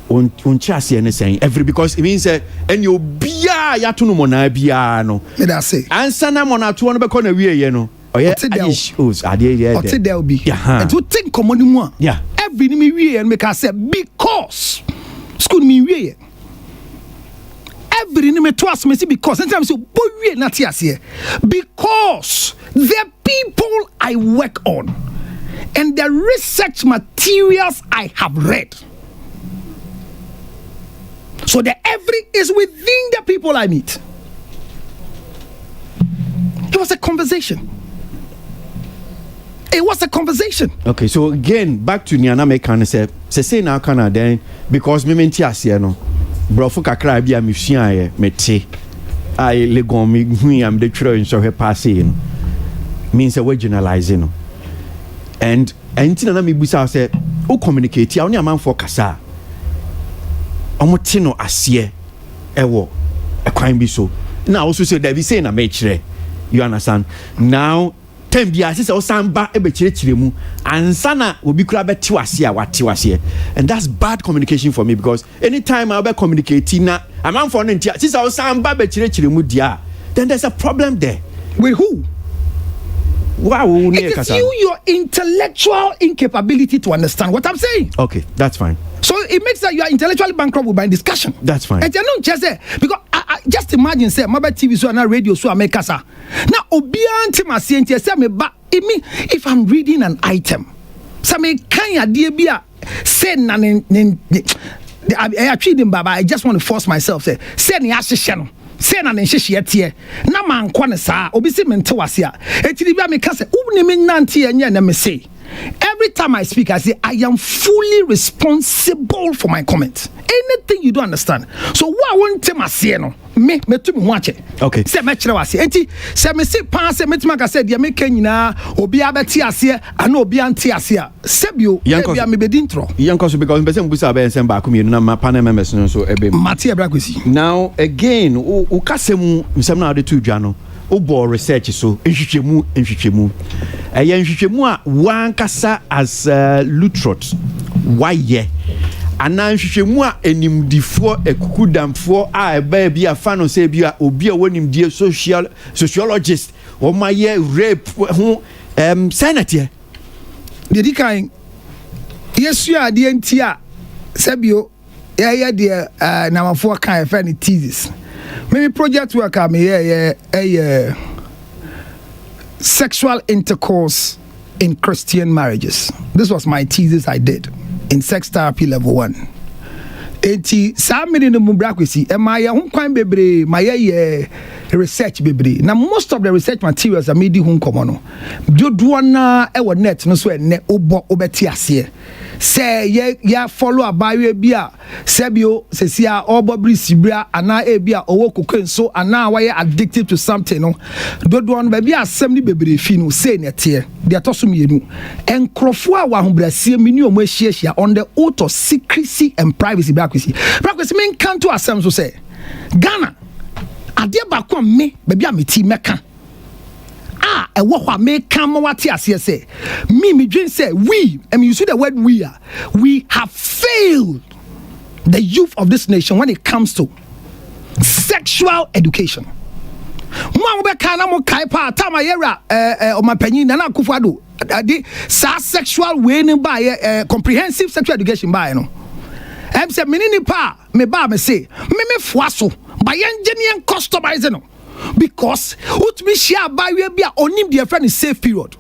On chase and saying every because it means and you bia ya to no mona bia no. Me da say. Answer na mona to no be ko na wie ye no. Oh yeah, issues are there. Or there be. And to think common more. Yeah. Every me we and make us say because school me we. Every me twice me see because sometimes so boy we not here because the people I work on and the research materials I have read. So the every is within the people I meet. It was a conversation. It was a conversation. Okay, so again, back to Niana Mekan say now can then because me menti asie no. Brofo kakra bia me hua ye mete. I legon me hu am de twero nso hwe pass no. Means we generalizing no. And na me busa say o communicate ya oni amanfo kasa omote no ase ewo ekwan bi so na also say that be say na me kire you understand now time bia say o samba e be kire mu ansa na obi kura be tiwase a watewase and that's bad communication for me because anytime I be communicating na amanfo no ntia say o samba be kire mu dia then there's a problem there with who. Wow, it is your intellectual incapability to understand what I'm saying. Okay, that's fine. So it makes that you are intellectually bankrupt with my discussion. That's fine. And you know, just because I just imagine say my TV so and radio so I make kasa. Now obianti masienti say me ba if I'm reading an item. So me kanya dia bia say na I actually baba I just want to force myself say ni ahihye no. Say na nhihye tie na mankwa ne saa obi si mente wase a etiri bia me ka se woni me nante anya na me say every time I speak I say I am fully responsible for my comments. Anything you don't understand, so what I want to say no me to me watch it. Okay, say me kire wase enti say me say pan say me ka say dia me ka nyina obi abeti ase ana obi ante ase a sebio bia me bedi intro yanko so because person busa be ensem ba komi na ma panel members no so ebe mate ebra Kwasi. Now again o kasem nsem na de to dwa no o bo research so nhwehwemu eye nhwehwemu a wan kasa as lutrot why ana nhwehwemu a enimdifo ekukudamfo a eba bia fa no say bia obi a wonimdie sociologist o maye rape ho senator dedi kan yesu ade antia sabio ye de namafo kan fa ni thesis me project work am sexual intercourse in Christian marriages. This was my thesis I did in sex therapy level 1. Enti sa mini no mbra Kwasi e ma ye ho kwan bebre ma ye research bebre na most of the research materials are made ho nkomo no dodo na e wo net no so enne obo obeti ase say ye follow abawe bia sebio sesia obobri sibra ana e bia owo kokenso ana waye addicted to something no dodo no ba bia asem ni bebre fi no say nete de atoso mienu enkrofo a wa hobrasie mini omo ahia on the oath of secrecy and privacy Kwasi men can't to asem so say Ghana ade ba kwa me ba bia meti meka e wo kwa me kan mo wate ase say me dream say we you see the word we have failed the youth of this nation when it comes to sexual education. Mo be kan na mo kai pa ta ma yera o mapanyin na akufo ado ade sa sexual way ni ba comprehensive sexual education ba no em say menini pa me ba me say me foaso ba engineer customize no because utmi share by we bia onim de friend safe period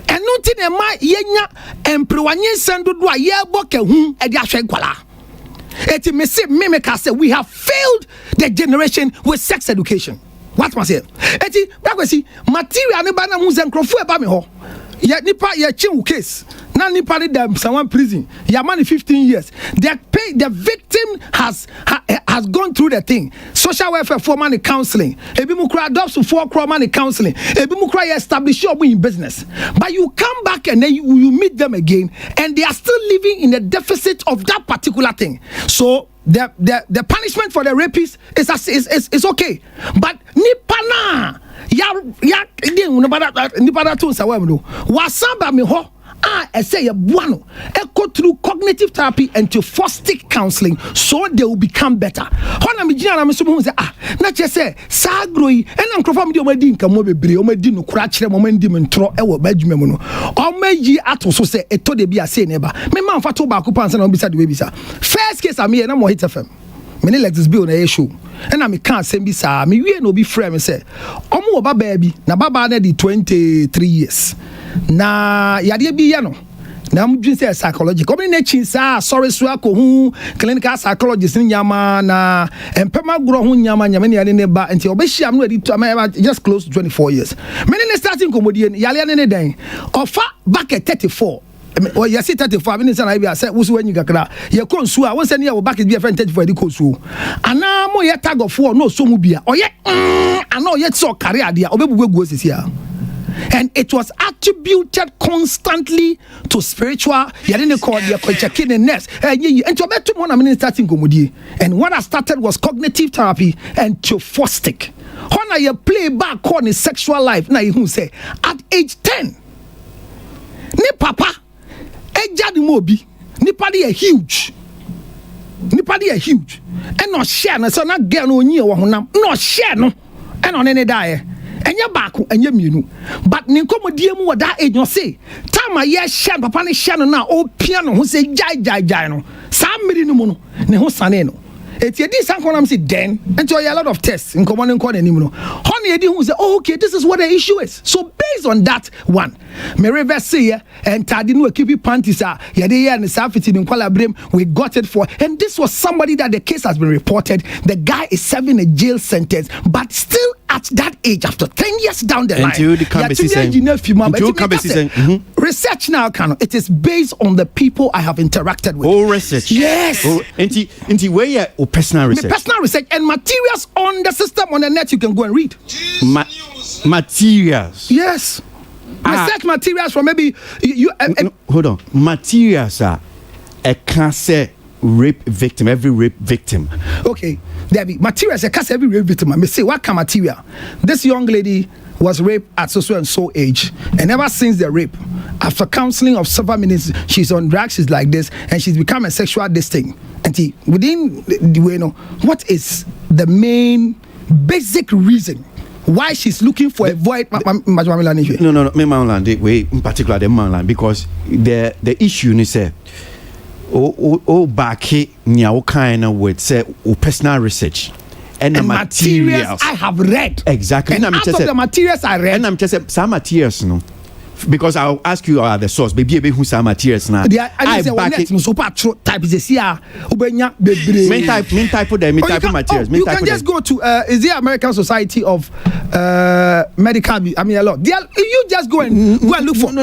eno nti na ma yenya emprewanye sendodo a ye boke hu e de ahwe kwala eti me say me ka say we have failed the generation with sex education. What must say eti Kwasi material ne ba na mu zenkrofo e ba me ho ye nipa ye chin case na nipa dem someone prison ya man 15 years the victim has gone through the thing social welfare for money counseling ebi mu kura adoption for money counseling ebi mu kura establish your in business but you come back and then you meet them again and they are still living in the deficit of that particular thing. So the punishment for the rapist is okay, but nipa na ya nipa da to sawam no wasamba me ho I say a buano go through cognitive therapy and to foster counseling so they will become better. Hona me gina na me so mo say na che say sa groi and nkrofo me de o madi nka mo bebre o madi no kura kire mo mandi me ntro e wo badwuma mu no o mayi ato so say eto de bia say neba me man fa to ba ko pansa na o bisa de we bisa first case am here na mo hit FM me ne Lexus bill na ye show and I can't send be sa me wie no be frame me say omo ba baby na baba na di 23 years na yade bi ye no na am dwin say psychology come na chin sa sorry so akohu clinical psychologist ni nyama na empema gro ho nyama ne yade ne ba enti obehia no adi to just close to 24 years me ne starting komodie yale ne den ofa back at 34. Well, you see 34 minutes and I said, who's when you got your consul, I was sending your back is be a friend for the consul. And now, more tag of war, no so mubia, or yet, I know yet so career, dear, or maybe goes here. and it was attributed constantly to spiritual. You didn't call the checking the nest. And you better one. I mean, starting comedy. And what I started was cognitive therapy and teophoistic. When I play back on his sexual life, now you say at age 10, ni papa, eja di mobi, ni padi a huge. Nipadi are huge. And no share no so na girl no nyi wo honam. No share no. And on any die. Enya baako enya mienu. But ni nkomodie mu that age no say. Time a year share papa ne share no na o pia no ho say jai no. Sa mmiri no mu no. Ne ho sane no. Eti edi sankonam say then and a lot of tests in common and anim no. Honey edi who say oh okay this is what the issue is. So based on that one, me reverse say and tadi no keep panties are ye dey and safety in kwala brem we got it for, and this was somebody that the case has been reported. The guy is serving a jail sentence but still at that age after 10 years down the line. Research now it is based on the people I have interacted with. Oh research. Yes. Oh, inti where personal research. Personal research and materials on the system on the net you can go and read. Materials. Yes. Research materials from maybe you hold on. Materials are a cancer rape victim, every rape victim. Okay. There be materials a cancer every rape victim. I may say what kind of material? This young lady was raped at so and so age, and ever since the rape, after counseling of several minutes, she's on drugs, she's like this, and she's become a sexual this thing. And within the way, what is the main basic reason why she's looking for a void? No, me Mainland, way in particular the Mainland, because the issue is back here kind of with say personal research. And the materials I have read. Exactly. And out of the materials I read. And I'm just some materials, no. Because I'll ask you the source. Baby, who's some materials now? I back it. So type is here. Main type of them. Materials. You can just go to is the American Society of Medical. I mean a lot. You just go and look for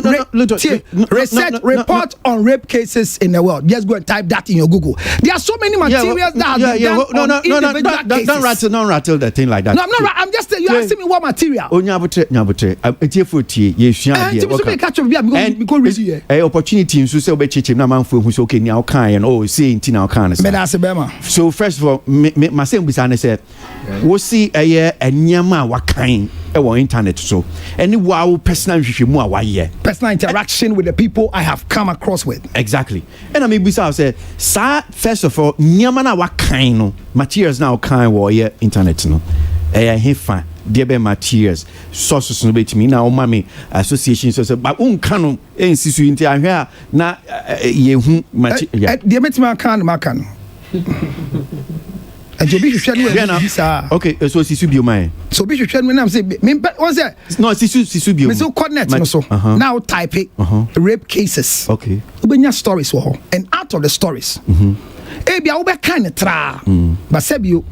research report on rape cases in the world. Just go and type that in your Google. There are so many materials that have been done on individual cases. Don't rattle the thing like that. No, I'm not. I'm just you asking me what material. And opportunity in so be na manfo hu so okay now kan and oh say inti now kan. So first of all, my same business say we see enyama wakan e internet so any wow personal hwehwemu a waye personal interaction with the people I have come across with. Exactly. And I mean bisa say first of all nyama na wakan no materials now kan wo ye internet no hefa there be materials sources no bet me na o mami association so but unkano ensisu inti ahwe na yehu material there met me kan and you be visa okay so sisu bi o mai so be hwehwe me say me what's that no sisu bi o me so connect no so now type it rape cases okay ubenya stories wo and out of the stories e bia wo be kan tra but sebio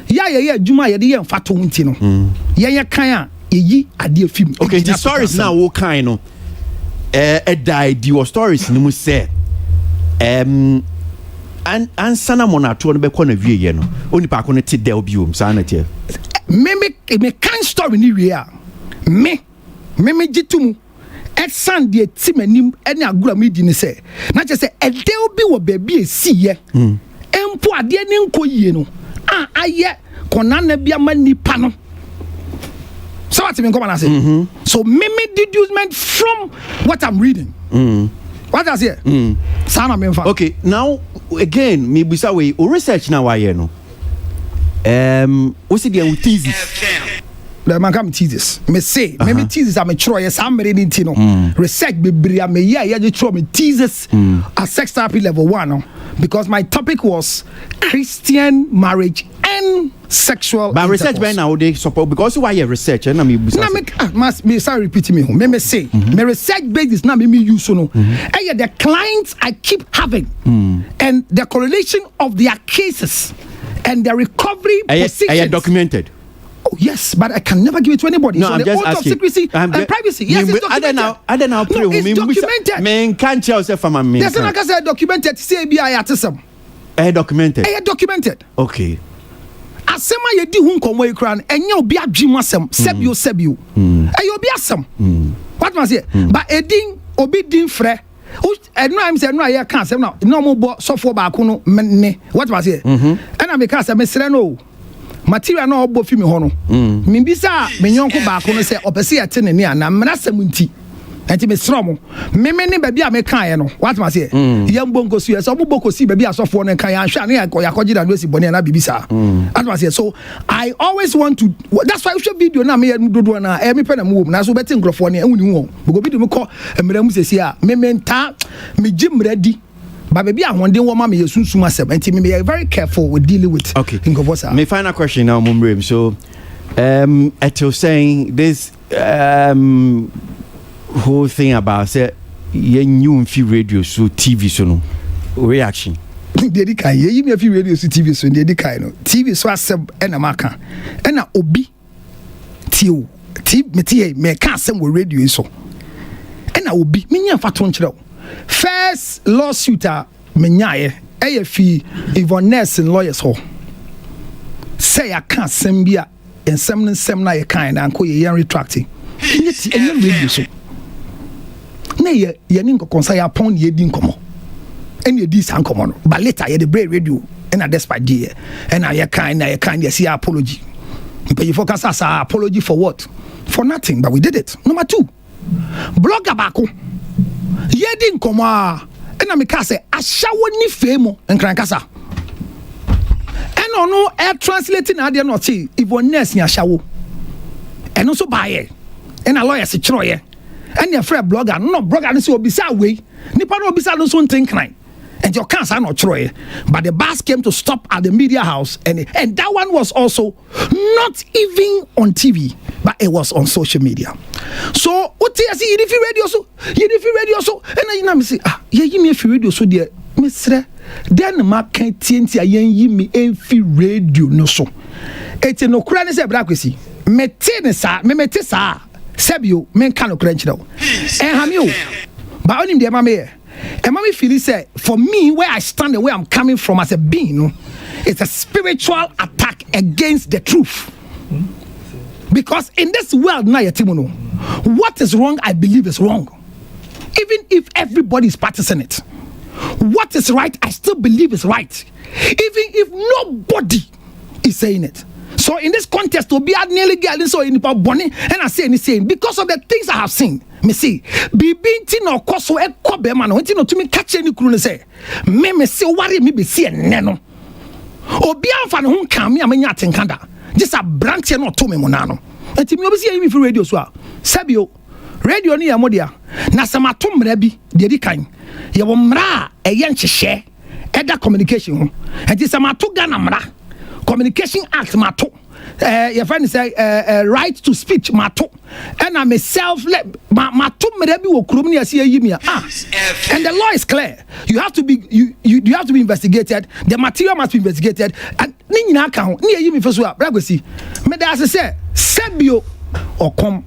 ya adwuma ya de ye mfato nti no ye kan a yi ade film. Okay, the stories now wo kan no died your stories no mu say ansana monato no be kɔ na wie ye no oni pa ko no te del biom sa na tie me kan story ni wie a me gitumu exan de timanim ene agura me di ni say na che say edel bi wo ba bi esi ye empo ade ne nko yie no aye konana bia manipa no so what me come and say so me deducement from what I'm reading what does here sana me fa. Okay, now again me bisa we research na why no we see the thesis the man come thesis me say me thesis am tro yes am reading no research bebre me ya je tro me thesis at sex therapy level 1 no, because my topic was Christian marriage and sexual but research by now they support because why you research and me must be sorry repeating me say me research base is not me use so no the clients I keep having and the correlation of their cases and their recovery positions documented. Oh yes, but I can never give it to anybody. No, so I'm the just oath asking. of secrecy and privacy. Yes, it's documented. I don't know. No, it's documented. Man can't tell yourself from me. There's like I said, documented. CBI at some. Documented. Documented. Okay. asema ye di hu nkomo ekran enye obi adwemu asem sebio eyo obi asem what must say but edin obi din frɛ enu am say enu aye kan asem na mo bo sofo ba ko no ne what must say and me kan asem mesre no material na obo fi me ho no me bisa me nyonko ba ko no say opese yete ne ana mrasem nti enti me sromo me ne ba bia me kan ye no what must say yam bonko su ye so obo kosi ba bia sofo no kan ya hwa na yakogye da no si bone na bibisa what must say so I always want to that's why we show video na me dodo na me pe na mo na so beti nkrofo ne ehuni hu go video me ko emra mu sesi a me menta me gimradi but baby ahonde wo ma me yesunsum asem enti me be very careful with dealing with nkofosa. My final question now Mumbrem, so Eto saying this whole thing about say new radio so TV so no reaction dedi kai ye me fi radio so TV so dedi kai no TV so asem na maka na obi tio me tie me ka asem wo radio so na obi me nya fa to nkyerɛ first lawsuit a me nyae fi Ivoness and lawyers ho say I can't asem bia ensem na ye kan na anko ye retracting enye radio so na ye ni nkokonsa ya pon ye di nkomo ene ye di san nkomo no but later ye the break radio and despite die and ye kan ye see apology but you focus as apology for what? For nothing, but we did it. Number 2, blogger bako ye di nkomo a ena me ka say ashawo ni femo enkran kasa eno no air translating ade no chi Ivoness ni ashawo eno so bae ena lawyer se kyroye and your friend blogger no blogger no say obisa we nipa no obisa no so ntenkran and your cancer no kyroye but the bus came to stop at the media house and that one was also not even on TV but it was on social media. So what you see you radio so and na me say ye me fi radio so there mesre then ma kan tienti ayen yi me enfi radio no so eti no kura ne se bra Kwasi mete sa sebio men kan no kura nchira ha me o ba onim de ma me and mommy feel say for me where I stand and where I'm coming from as a being, it's a spiritual attack against the truth. Because in this world now, what is wrong, I believe is wrong. Even if everybody is practicing it. What is right, I still believe is right. Even if nobody is saying it. So in this context, to be nearly getting so in Bonnie and I say anything because of the things I have seen. Me see, be binti no koso e kobe man no to me catch any kru say me see worry me be see neno obi amfa ne ho kan me amanya atenkanda just a branch no to me monano enti me obi see me fi radio so a sabio radio ni ya modia na samato mra bi de di kan ye wo mra e ye nhyehye eda communication ho enti samato ga na mra communication act mato your friend say right to speech mato and I myself mato mrebi wo krom ni ase yi mi and the law is clear you have to be you have to be investigated the material must be investigated and ni nyina ka ho ni yi mi feso a Kwasi me da say sebio okom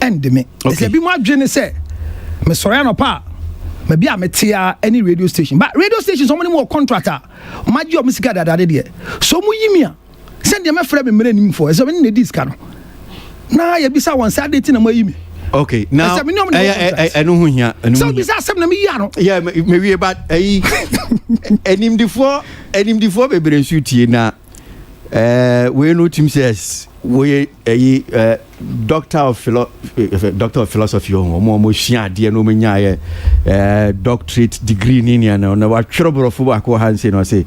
end me say bi mo adwene say me sori no pa maybe I met any radio station but radio station so many more contractor maji o musika dadade de so mu yimia send them frame me mre nim for so many need this kan na ya bisa wan say date na mo yimi okay now eno hu hia so bisa asem na me yi ano yeah me wie but enim before bebre nsu tie na we no team says we doctor of philosophy mo hia de no menya doctorate degree ni na wa twrobro fo ba ko han say no say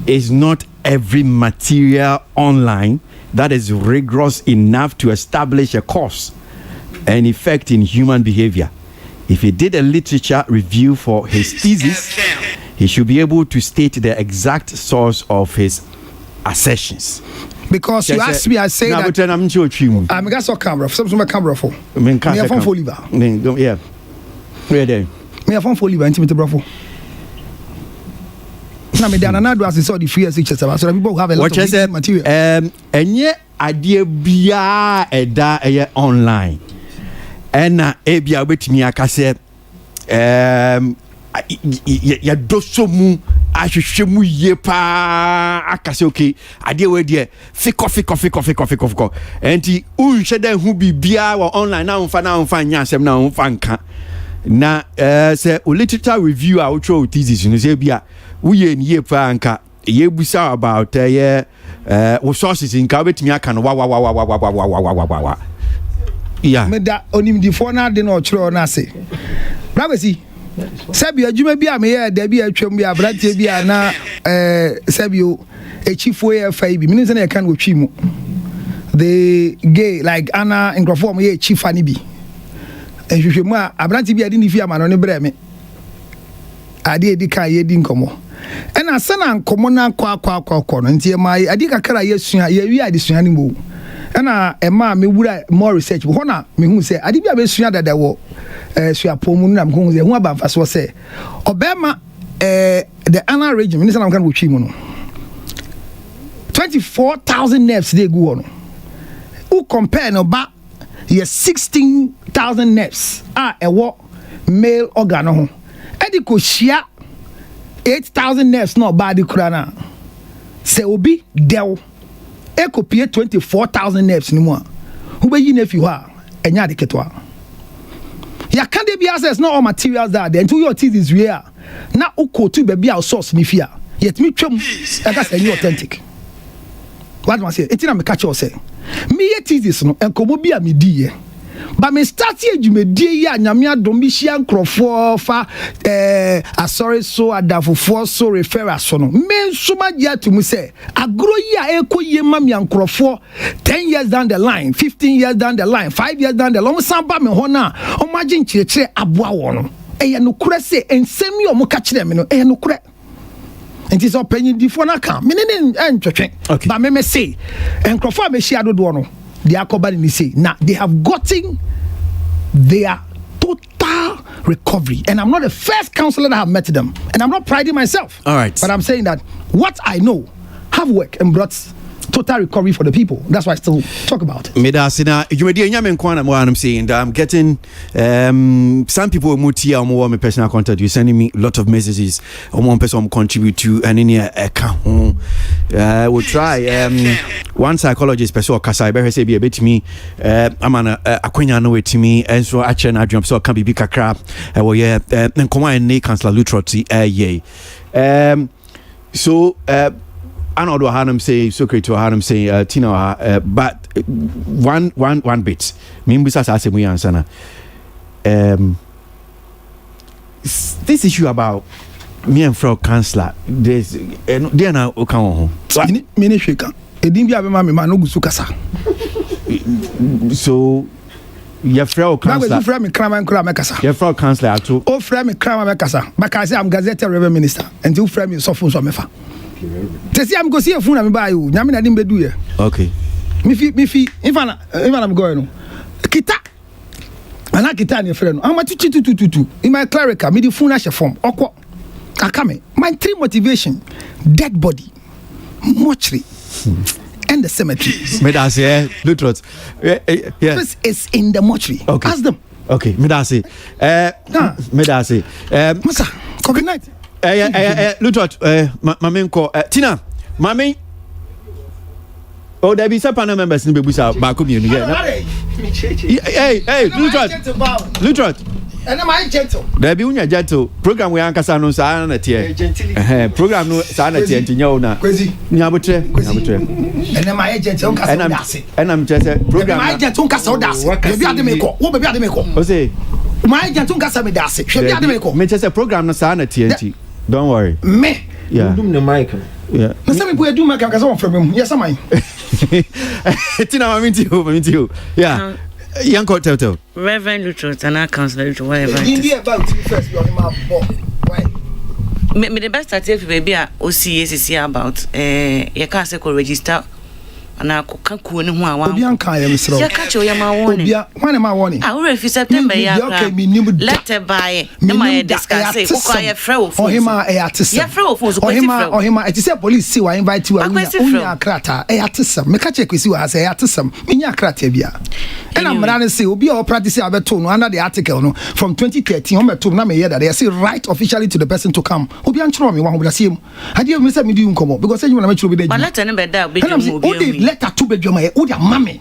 is not every material online that is rigorous enough to establish a cause and effect in human behavior. If he did a literature review for his thesis, he should be able to state the exact source of his assertions. Because you asked me, I say that I'm got so camera, some camera for me a phone for liver. Yeah, ready. Me a phone for liver, intimate bravo. Na me dana na do as so the free SHS so people have a lot of material. Enye idea bia eda eye online. Ena e bia obetimi aka se ya doso mu ahwehwɛ mu yie pa aka sɛ okay adeɛ wɔ deɛ fikɔ enti unhwɛ dɛ hu bibia wɔ online na umfa nya asɛm na umfa nka na sɛ o literature review a wotwe o thesis no sɛ bia woyɛ ni yie pa anka yebusa about resources nka wobɛtumi aka no wa yeah meda onimdifo na de no kyerɛ na ase Kwasi Sabio adwuma bi a meyɛ da bi atwam bi abrantie bi a na Sabio echifo yɛ fa bi menim sɛ na yɛ kan wɔ twi mu the gay like ana nkrofo mo yɛ chifa ni bi ehwehwɛ mu a abrantie bi ade ni fi ama no ne brɛ me ade edi kan yɛ di nkomo ɛna sana nkomo na akɔ no ntie mai ade kakra yɛ sua yɛ wi ade sua ni mo ɛna ɛma me wura more research ho na me hu sɛ ade bi a be sua dada wɔ suapo mu na me hu sɛ hu aba mfa so sɛ obema the anal region minister na kan wo twi mu no 24,000 nerves they go on who compare no ba ye 16,000 nerves ewo male organ ho edi ko hia 8,000 nerves no ba di kura na se obi del ekopie 24,000 nerves ni mu a who be yi na fi ho a enya de ketwa ya can dey be access no all materials that there until your teeth is real na ukotu be a source ni fi a yet me twam e ka say authentic what must say etina me catch you say me yet this no enkomo bi a me di ye ba me start adwumedie yi a nyame adom bi hia nkrofo fa asori so adafofo so referral so no me nsoma gya to mu say agro yi a ekoye ma me nkrofo 10 years down the line 15 years down the line 5 years down the line san ba me ho na o magye nkyerechire aboa wo no eye no kure say ensem yi o mo ka kire me no eye no kure enti so panyin difo na ka me ne ntwetwe ba me say nkrofo a me hia dodo no they are covered in the say now they have gotten their total recovery, and I'm not the first counselor that have met them, and I'm not priding myself. All right, but I'm saying that what I know have worked and brought total recovery for the people. That's why I still talk about it. Medasina, you may I'm saying that I'm getting some people who my personal contact. You sending me a lot of messages. One person contribute to and in here account. We'll try. One psychologist, person Kasai, better say be a bit to me. I'm an acquaintance know it to me, and so actually I dream so can be big crap. Well, yeah, and come on, ne Councillor Lutroti, yeah. So. I know what Hanum say, Socrates to Hanum say, Tina, but one bit. Mimbisa say we answer. This issue about me and Frau Chancellor, there's they are now okay. Mini sheka. Edim bi abema me ma no gusu kasa. So your Frau Chancellor. You frame me krama nkura me kasa. Your Frau Chancellor ato. O frame me krama me kasa. Because I'm Gazette Revenue Minister and you frame me so phone so mefa. Tesi am go see a phone am buy you. Nyame na dem bedu ye. Okay. Me fi if I'm going no. Kita. Ana kita ne frɛ no. Am tutu. In my clerical me the phone a form. Okwo. Akame. My three motivation: dead body, mortuary, and the cemetery. Medase, Lutrot. Yeah. This is in the mortuary. Okay. Ask them. Okay, Medase. Medase. Masa, good night. Lutrot, Mamenko, Tina, Mami. Oh, there be some panel members in the Busa Bakubi. Hey, Lutrot. And am I gentle? There be unya gentle program we anka sanu sa na tie. Program no sa na tie ntinya na. Kwasi. Nyabotre. And am I gentle nka sa dase. And I'm just program. Am I gentle nka sa dase. Baby ademeko. Wo baby ademeko. O say. My gentle nka sa me dase. Baby ademeko. Me just program no sa na tie nti. Don't worry. Me. Yeah. Dum the mic. Yeah. Na say me boy do make am from him. Yes am I. Tina mami you. Yeah. Yanko Toto. Reverend Lutrot and our counselor, whatever. About first, me the best I tell you, baby, I see about you can't say register ana koka kuo ne ho a wa obi anka ya mesro ya ka che o ya ma warning obi when am I warning ah we fi September ya ka letter buy na ma discuss e ko ya frɛ wo phone ohima e atisa ya frɛ wo phone so ko ti frɛ ohima it say police see wa invite you unya krata e atisa me ka che kwesi wa say atisa menya krata bia and I'm rather say obi o practice abeto no under the article no from 2013 on beto na me hear that they say right officially to the person to come obi anchoro me wa ho blase mu ade me say me do nkomo because say you na me chiro be but letter ne be da be do obi letter to be dwoma e obi amame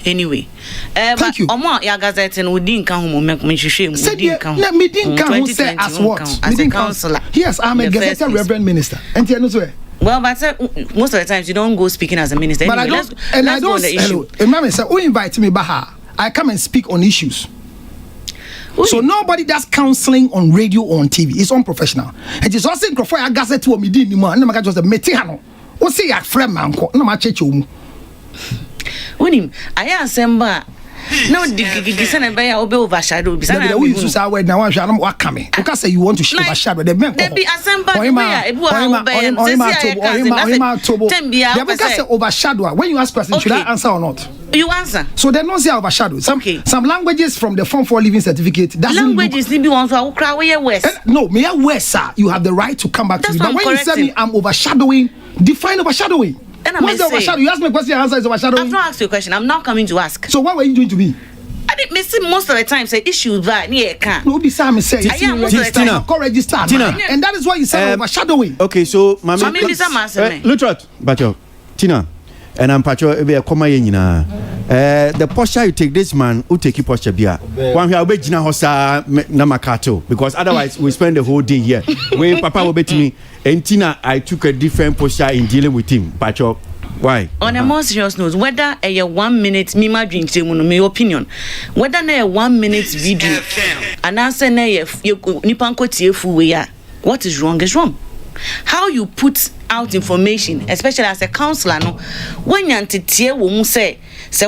anyway but omo ya gazette no di nka ho mo me hwehwe mu di nka ho na me di nka ho say as what as a counselor yes I'm a gazetted reverend minister and you know so well, but most of the times you don't go speaking as a minister. But anyway, I don't. Hello, Mama said, "Who invite me baha? I come and speak on issues." So nobody does counseling on radio or on TV. It's unprofessional. And it's also for a gazette to me di ni man. No, just a metihano. O say a friend man ko. No, ma cheche umu. Unim, I assemble. No, the sana be ya obe overshadow. Be sana we use our word now. I am what coming. Because say you want to overshadow the men. They be assemble. Overshadow. When you ask question, should I answer or not? You answer. So they don't say overshadow. Some languages from the Form 4 Living Certificate. Languages need be one to cry away west. No, me a west, sir. You have the right to come back to me. But when you say me, I'm overshadowing. Define overshadowing. What's the overshadow? You ask me a question, answer is overshadowing. I've not asked you a question. I'm not coming to ask. So what were you doing to me? I didn't miss it most of the time. Say issues that near can. No, be Sam say. Tina, register. And that is why you say overshadowing. Okay, so Mama. So maybe some answer me. Lutrot, but Tina. And I'm pacho be a coma yina. The posture you take, this man who take you posture beer. One here be jina hosa namakato because otherwise we spend the whole day here. When Papa will be to me, and Tina, I took a different posture in dealing with him. Pacho, why? On a more serious note, whether a 1 minute mima drink my opinion, whether a 1 minute video, and answer na nipanko tiefu we are. What is wrong is wrong. How you put out information, especially as a counselor, no, when you antitie won't say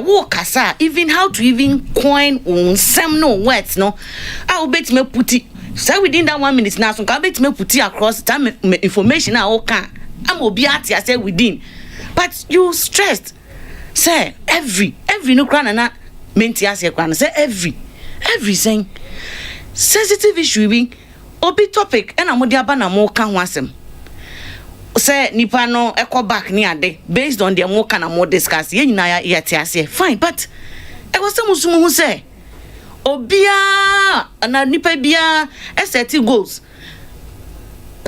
wo kasa, even how to even coin on some no words, no, I will bet me put it. So within that 1 minute now, so I bet me put it across time information. I can. I'm obiati. I say within, but you stressed. Say every no crown and not menti as crown. Say everything sensitive issue being obi topic and I'm odiaba na mo kan wasem. Say nipa no echo back ni ade based on the more kind of more discuss ye nyina ya tiase fine but e was some sumu hu say obia na nipa bia set goals.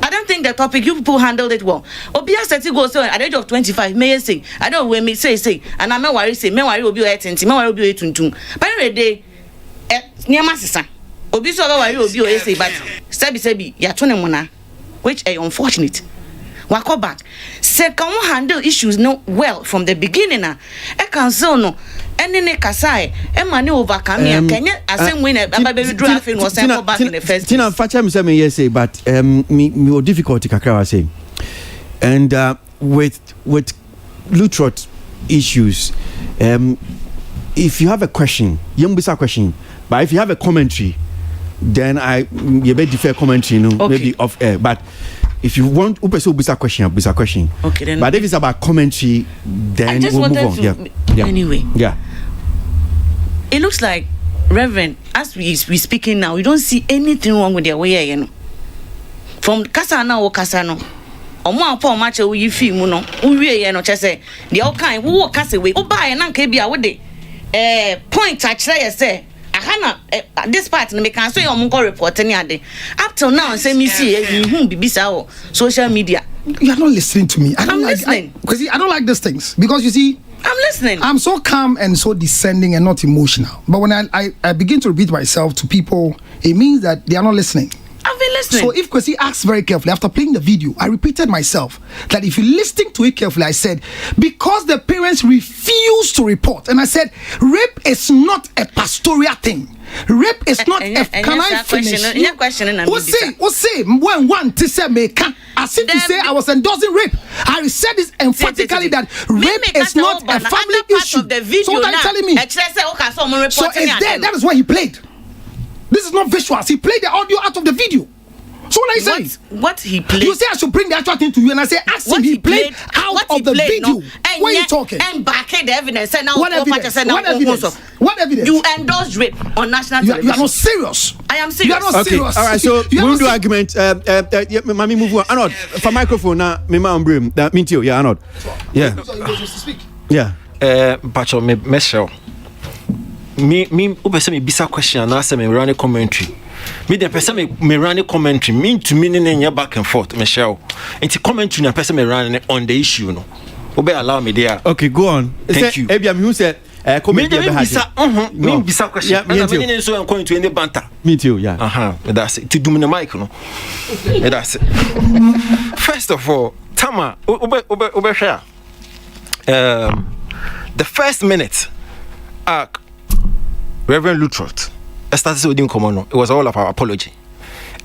I don't think the topic you people handled it well. Obia set goals so at the age of 25 may say I don't when me say and I me worry obi o 80 me worry obi o 22 by the day niam asesa obi so worry obi o say but sebi ya to ne mona which is unfortunate. Wako back. Say can we handle issues no well from the beginning na. E cancel no. Any ne kasai. E mani overcome ya. Kenya asem when ababe draw afin was sent back in the first. Tina facha me say me yes say but me difficulty kakra was say. And with Lutrot issues if you have a question, you question. But if you have a commentary then you better defer commentary maybe off air but if you want upeso question. Okay, then. But if it's about commentary, then we'll move on. Yeah. Anyway. Yeah. It looks like, Reverend, as we speaking now, we don't see anything wrong with their way, you know. From Kasana or Kasano. Or more poor match we feel no. We no say the all kind who walk us away. Oh buy and uncle be away. Point touch say. This part no make answer your mongo report any ade. Up till now say me see you bibisa social media. You are not listening to me. I'm listening. Because I don't like these things. Because you see, I'm listening. I'm so calm and so descending and not emotional. But when I begin to repeat myself to people, it means that they are not listening. I've been listening. So if Kwasi asks very carefully, after playing the video, I repeated myself that if you're listening to it carefully, I said, because the parents refuse to report. And I said, rape is not a pastoral thing. Rape is not can I finish? Say when one to say me can as if to say I was endorsing rape. I said this emphatically that rape is not a family issue. So what are you telling me? So it's there. That is what he played. This is not visuals. He played the audio out of the video. So what I say? What he played. You say I should bring the actual thing to you, and I say ask him. He played out of the video. What are you talking? And back the evidence. What evidence? What evidence? You endorsed rape on national television. You are not serious. I am serious. You are not serious. All right, so we'll do argument. Mami, move on. Arnold, for microphone now. Me ma umbrim. That mean you. Yeah, Arnold. Yeah. Yeah. Pacho, me show. Me ubese me bisa question na say me run a commentary. Me the person me run a commentary mean to me in back and forth, Michelle. It's commentary na person me run on the issue no. Obe allow me there. Okay, go on. Thank you. Ebiam who said me bisa question. Me so I'm going to any banter. Me too, yeah. That's it. To do me the mic no. That's it. First of all, Tama obe share. The first minute Reverend Lutrot started with him common. It was all of our apology.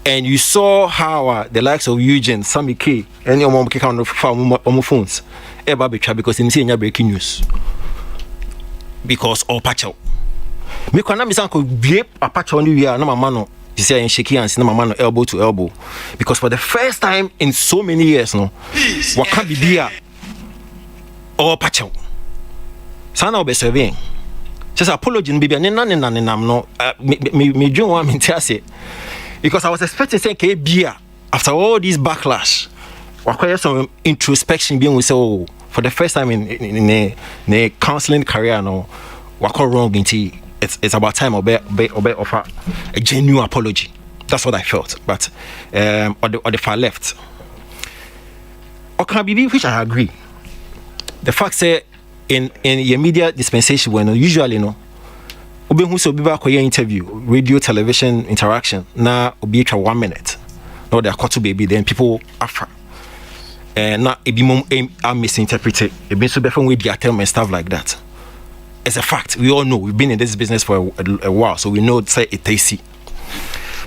And you saw how the likes of Eugene, Sammy K, and your mom came on phones. Because in seeing breaking news. Because all patch out. Me kwana mi sanko bie a patch on you na mama no. You say shaky hands na mama no elbow to elbow. Because for the first time in so many years no, what can be beer all patch out. Sana obe surveying. Just apology baby no me dream one me say because I was expecting say ke beer after all this backlash we some introspection being we say oh for the first time in a counseling career no what wrong into it's about time obe offer a genuine apology. That's what I felt. But on the far left okay which I agree the fact say in your media dispensation when usually no obi hu so obi ba koye interview radio television interaction na obi twa 1 minute no they are to baby then people after na ebi mom are misinterpreted ebi so be from with their term and stuff like that. It's a fact. We all know we've been in this business for a while, so we know say it tasty.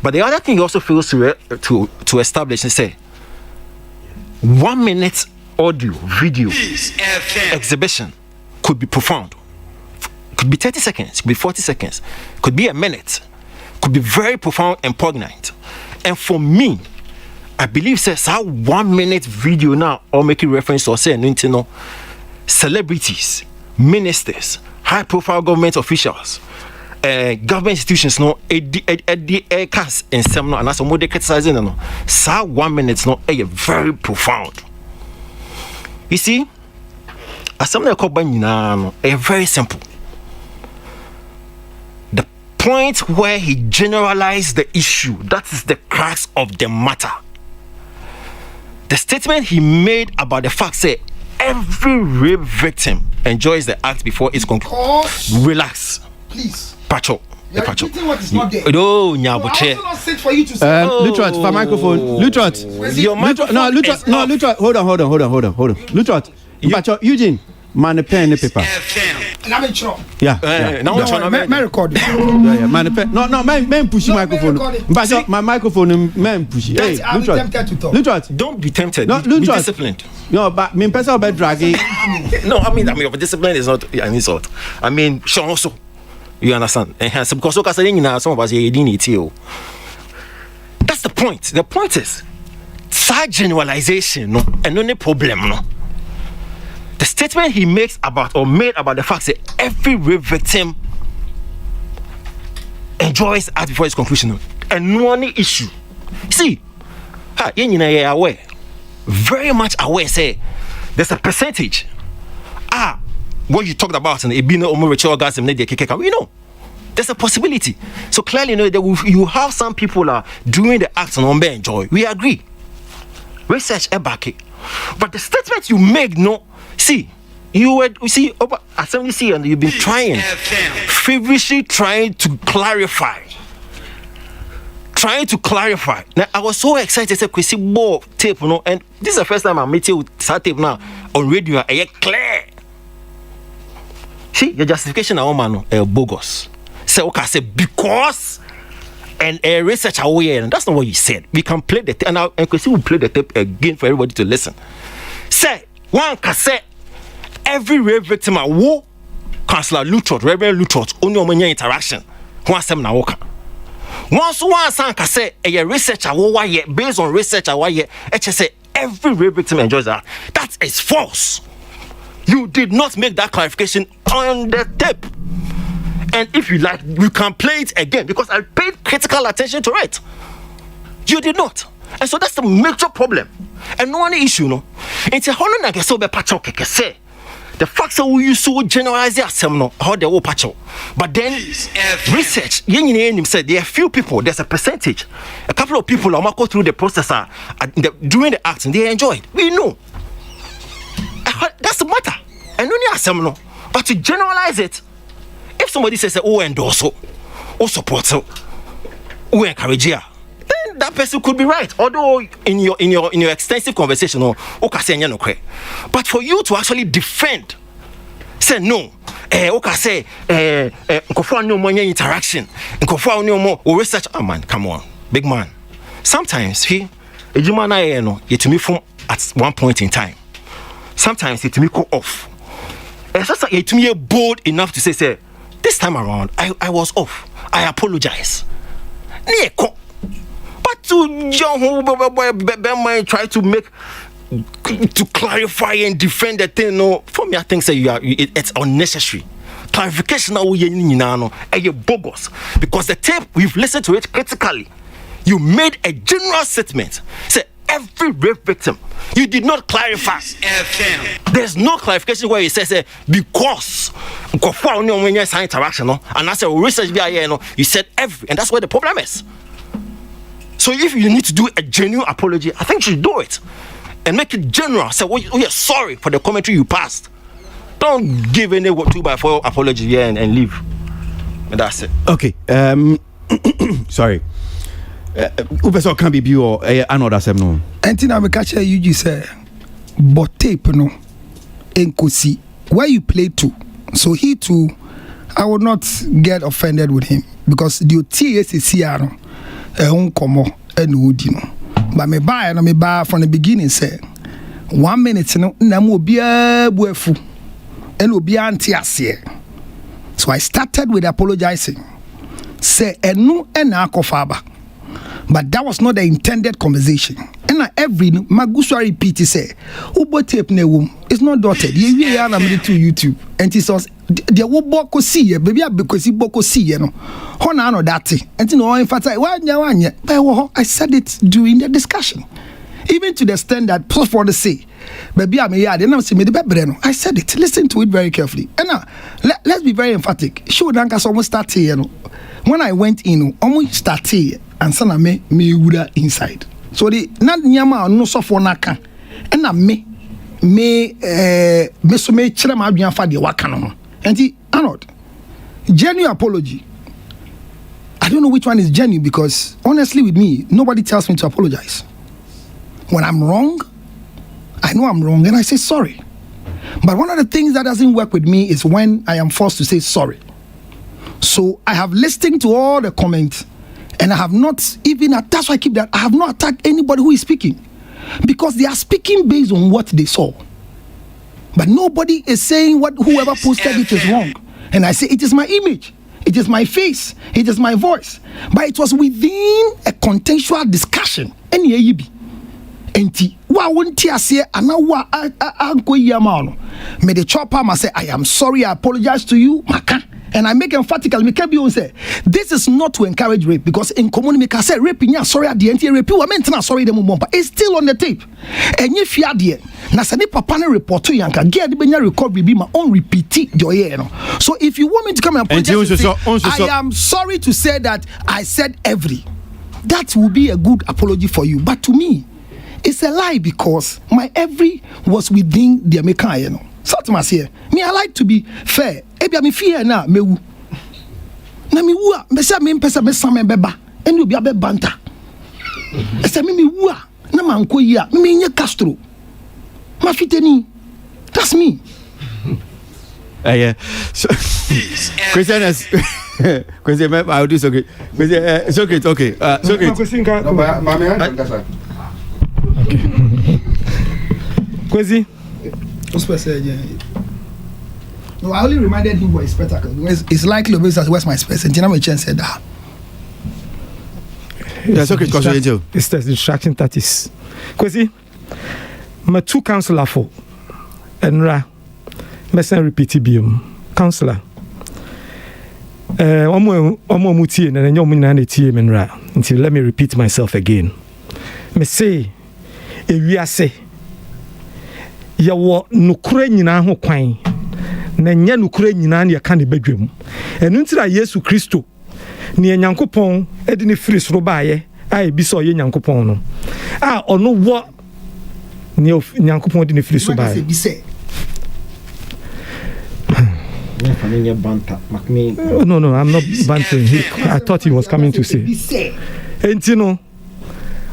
But the other thing also feels to establish and say 1 minute audio video exhibition could be profound, could be 30 seconds, could be 40 seconds, could be a minute, could be very profound and poignant. And for me, I believe says how 1 minute video now or making reference or saying you know celebrities, ministers, high profile government officials, government institutions no the cast in some and as a model criticizing no so 1 minute no very profound. You see, as something called a very simple. The point where he generalized the issue, that is the crux of the matter. The statement he made about the fact say every rape victim enjoys the act before it's concluded. Relax, please. Patch up. What is not there? Oh, not sit for you to say. Lutrot, for microphone. Lutrot. Your microphone. No, Lutrot. No, Lutrot. Hold on. Lutrot. Patch Eugene. Man, the pen, the paper. Yeah. Now, my recording. Yeah. Man, the pen. No, man, push microphone. But my microphone, man, push. Hey, Lutrot. Don't be tempted. No, be disciplined. No, but me person about dragging. No, I mean, your discipline is not an insult. I mean, Sean also. You understand? Because some of us here. That's the point. The point is, such generalization, no, and no problem, no. The statement he makes about or made about the fact that every rape victim enjoys act before its conclusion, and no issue. See, you are aware, very much aware. Say, there's a percentage. What you talked about and it be no ritual orgasm, you know, there's a possibility. So clearly, you know that you have some people are doing the acts and enjoy. We agree. Research back it, but the statement you make, no. See, you see, assembly see, and you've been trying, feverishly trying to clarify. Now, I was so excited to say, Kwasi more tape, you know, and this is the first time I met you with that tape now on radio. I clear. See, your justification, man, bogus. Say, okay, say because and a research away, and that's not what you said. We can play the tape, and Kwasi will play the tape again for everybody to listen. Say. One can say every rape victim at war, Councillor Lutrot, Reverend Lutrot, only on interaction. One sem na woka. Once one son can say a researcher based on research say every rape victim enjoys that. That is false. You did not make that clarification on the tape. And if you like, you can play it again because I paid critical attention to it. You did not. And so that's the major problem. And no one issue, no. It's a whole lot of say. The facts are we use to generalize the assembly how they will patch out. But then research, said there are few people, there's a percentage. A couple of people are go through the process during the act and they enjoy it. We know. That's the matter. And only assembly. But to generalize it, if somebody says, oh, endorse, oh, support, oh, encourage, then that person could be right. Although in your extensive conversation, but for you to actually defend, say no, say no more interaction, no more research. Oh man, come on, big man. Sometimes it me from at one point in time. Sometimes it me go off. It's just it me bold enough to say, this time around, I was off. I apologize. But to John try to make to clarify and defend the thing, no, for me I think it's unnecessary. Clarification are bogus because the tape we've listened to it critically. You made a general statement. Say every rape victim. You did not clarify. There's no clarification where it says because interaction, and I said research you said every, and that's where the problem is. So if you need to do a genuine apology, I think you should do it and make it general. Say, you're sorry for the commentary you passed. Don't give any 2x4 apology here and leave. And that's it. Okay. Sorry. Ubeso can be view or another sem no. Antina me catch you just say, but tape no, enkosi where you play to. So he too, I would not get offended with him because the TSCR no, komo udi no. But me buy from the beginning say 1 minute no na mo bia buefu and obi anti ase. So I started with apologizing. Say enu ena akofaba. But that was not the intended conversation. And every Magusa repeat say, Ubo tape ne wom. It's not dotted. You are to YouTube. And it says the Woboko see baby because he boko see no. Hona no that thing. And you know emphasize I said it during the discussion. Even to the extent that for the say, baby I may never see me the bebreno. I said it. Listen to it very carefully. And now let's be very emphatic. Show Dankas almost start here. When I went in, almost start here. And sana me woulda inside. So the not nyama no so for naka. And na me so me chere ma adwan fa de waka no. Enti Arnold, genuine apology. I don't know which one is genuine because honestly with me, nobody tells me to apologize. When I'm wrong, I know I'm wrong and I say sorry. But one of the things that doesn't work with me is when I am forced to say sorry. So I have listened to all the comments. And I have not even, that's why I keep that, I have not attacked anybody who is speaking. Because they are speaking based on what they saw. But nobody is saying what whoever posted it is wrong. And I say, it is my image. It is my face. It is my voice. But it was within a contextual discussion. And here you be. Enti, wa won't I say, and now wa anko yamano. May the chopper must say, I am sorry, I apologize to you, Maka. And I make emphatically, me can be say, this is not to encourage rape because in community, I say rape, sorry at the end, rape, I meant not sorry the moment, but it's still on the tape. And if you are there, Nasani Papa report to Yanka, get the Benya recovery be my own repeat your ear. So if you want me to come and apologize, I am sorry to say that I said every. That will be a good apology for you. But to me, it's a lie because my every was within the American, you know. Satmas here. Me, I like to be fair. Ebi me fear na me wu. Na me wu a me say me mpesa me sam beba. Eni obi abe banta. E say me wu a na manko yi a me nye Castro. Ma fiteni. That's me. Yeah. So, Christian is Christian, I'll do so good. It's okay, it's okay. It's okay. Okay. Kwasi. No, I only reminded him what his spectacle. It's likely because where's my space? And Jana Chen said that. That's okay, because it's the distraction tactics. Kwasi, my 2 counselor for Enra, Messen repeat bium counselor. Omo mutie na nyo mu na tie menra. Until let me repeat myself again. Me say ewiase ya wo nukure nyina ho kwan na nya nukure nyina na ka ne badwam. Enu ntira Yesu Kristo ne Nyankopɔn edi ne firi soro baaye a ebi so ye Nyankopɔn no. A ono wo ne Nyankopɔn edi ne firi soro baaye. No, I'm not bantering. I thought he was coming to say. Entino,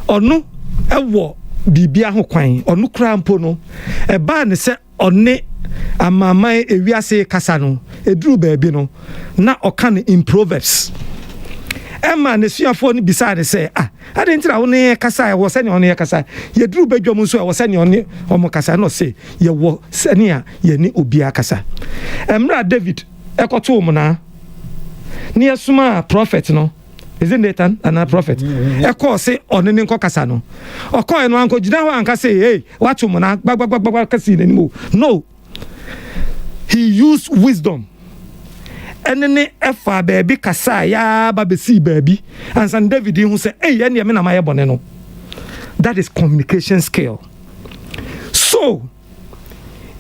onu ewo bibia ho kwan, onu kra mpo no. E ba ne se one amama ewiase kasa no, eduru baabi no, na oka ne in Proverbs. Emma ne suafo ni beside say, ade ntira wo ne kasa e wo se ne one kasa. Ye duru badwom nso e wo se ne one omo kasa no say, ye wo se ne a ye ni obia kasa. Emra David ekoto mo na ne asuma prophet no. Is it Nathan and a prophet? Eko say one ne nko kasa no. Oko eno anko gina ho anka say, hey, what mo na gbagbagbagba kasi ne mo. No. He used wisdom. Enene efa baby kasa ya babesi baby and San David who say hey ene me na maye bone no. That is communication skill. So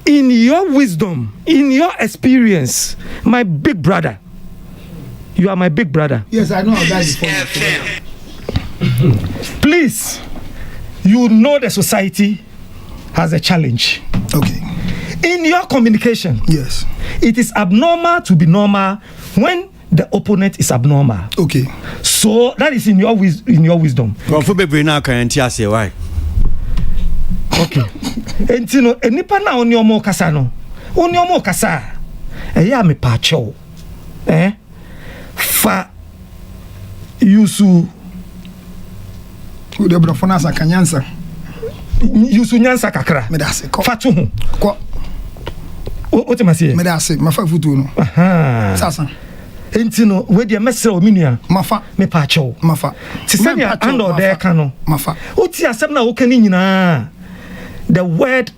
in your wisdom, in your experience, my big brother, you are my big brother. Yes, I know that before. Please, you know the society has a challenge. Okay. In your communication, yes, it is abnormal to be normal when the opponent is abnormal. Okay. So that is in your wisdom. Well, for baby now can say why? Okay. Entino enipa na oni omo kasa no. Oni omo kasa. Eya me pa cho. Fa yusu de brofona sa kanyansa. Yusu nyansa kakra. Me da se ko. Fa to ho. Ko. O te masie. Me da se ma fa futu no. Aha. Sasa. Entino we de mesra ominua. Mafa. Me pa cho. Mafa. Ti se dia ando de ka no. Mafa. O ti asem na wo ka ni nyina. The word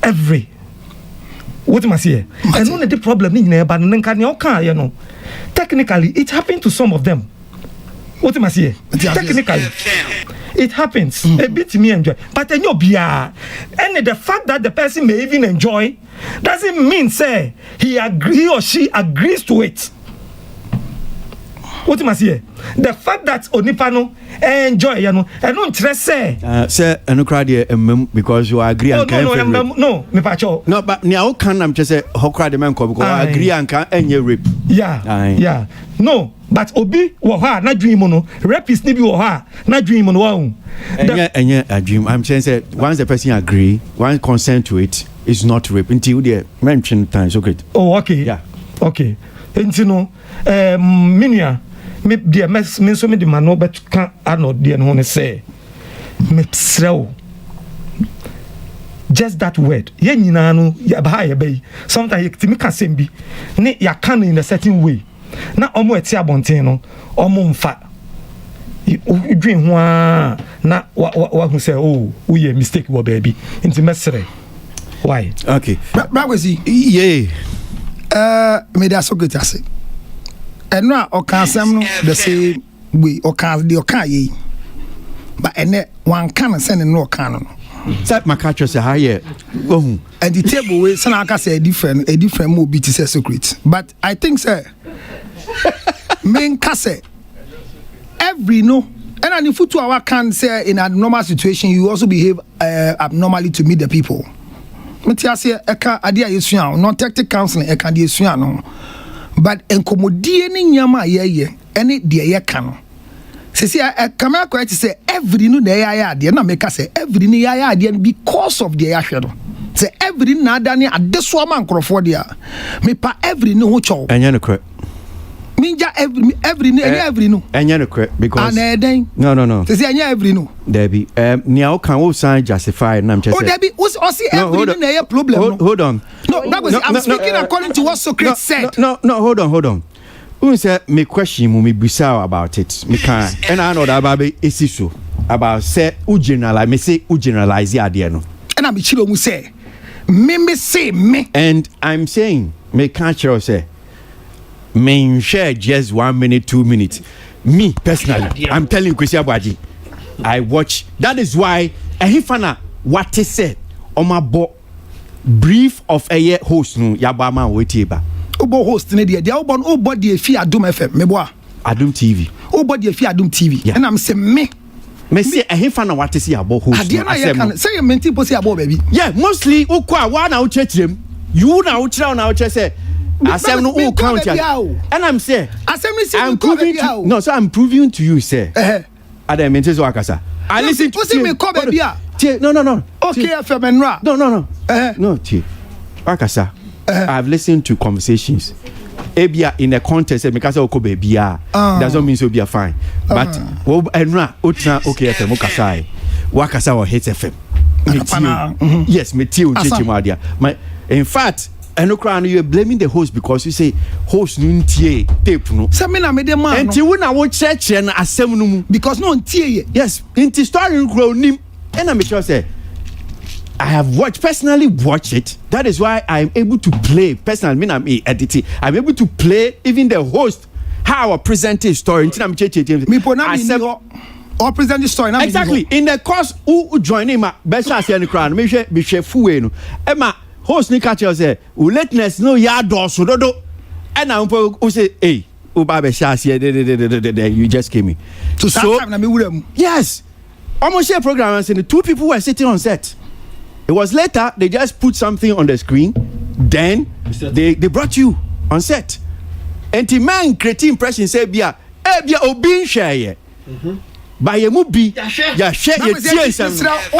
every. What must say? I know the problem in there, but you know. Technically, it happened to some of them. What must say? Technically, it happens. A bit me enjoy, but then you be and the fact that the person may even enjoy doesn't mean say he or she agrees to it. What must say? The fact that onipano enjoy, you know, I don't stress say. Say, and crowd because you agree and can't. No, me pacho. No, but now can I'm just say how crowd the man because I agree and can't any rape. Yeah. No, but obi wo ha na dream no. Rape is nibi wo ha na dream no wa. And a dream. I'm saying say once the person agree, one consent to it is not rape until they mention times. Okay. Oh, okay. Yeah. Okay. Entino minia me de mes me so me de mano bet kan ano de no ne say me srew just that word ye nyina no ya ba ya bay sometimes you timi ka sembi ne ya kan in a certain way na omo eti abonten no omo mfa udwen ho a na wa hu say oh we mistake wo baby nti mesre why okay Kwasi yeah me da so good ase eno a okansem no the same way okan ye but ene wan kan se ne no okan no that my catcher say higher and the table way sana aka say a different mo be to say secret but I think say men ka say every no and if you our can say in a normal situation you also behave abnormally to meet the people metia say eka ade a yesua non tactic counseling eka de yesua no but enkomodie ni nyama ye ene de ye ka no sesi kamera ko say every no na ya ade na make say every ni ya ade because of the ya hwe no say every na ada ni ade so ma nkrofo de a me pa every ni ho chow enya no kre minja every ni every no enya no kre because no sesi enya every no there be nia o kan wo sign justify na am say oh there be o see every no na ya problem hold on no that was I'm speaking according to what Socrates said no hold on Who said me question me bisa about it? Me can and I know that baby is so about say u generalize me say u generalize idea no. And I'm chilo mu say me say me. And I'm saying me can't say me share just 1 minute 2 minutes. Me personally, I'm telling you, Kwasi Aboagye, I watch. That is why ehifana what he said on my brief of a year host no yabama wetieba. Obo host ne dia obon obodi efi Adum FM me boa Adum TV obodi efi Adum TV yeah. And I'm say me say ehefa na what say abo host no asem say you menti po say abo baby yeah mostly ukwa wa na uchechrem you na uchra na uche say asem no u count and I'm say asem ni say I'm proving to, no so I'm proving to you say Adam menti so akasa I listen to me call baby no okay FM enra no no tie akasa I've listened to conversations. Ebia in a context, because of Kobebia doesn't mean so be a fine. But Enra, Utna, okay, FM, Okasai, Wakasa or Hate FM. Yes, Metio, Chichimadia. In fact, Enokran, you're blaming the host because you say host nuntie tape no. Samina made man. And you wouldn't want church and assembly because no tie. Yes, into starting grow nim. And I'm sure say. I have personally watched it. That is why I'm able to play. Personally, I'm editing. I'm able to play even the host how I present a story. Or present the story. Exactly. In the course, who join him? Best I say in the crown. Me share fuwe. Emma host ni catch say, "We letness no ya doso dodo." And I'm who say, "Hey, ubabe shasi." You just came in. So yes, almost share program and saying 2 people were sitting on set. It was later they just put something on the screen, then they brought you on set. And the man creating impression say bia obi share by a movie ya share ye tie some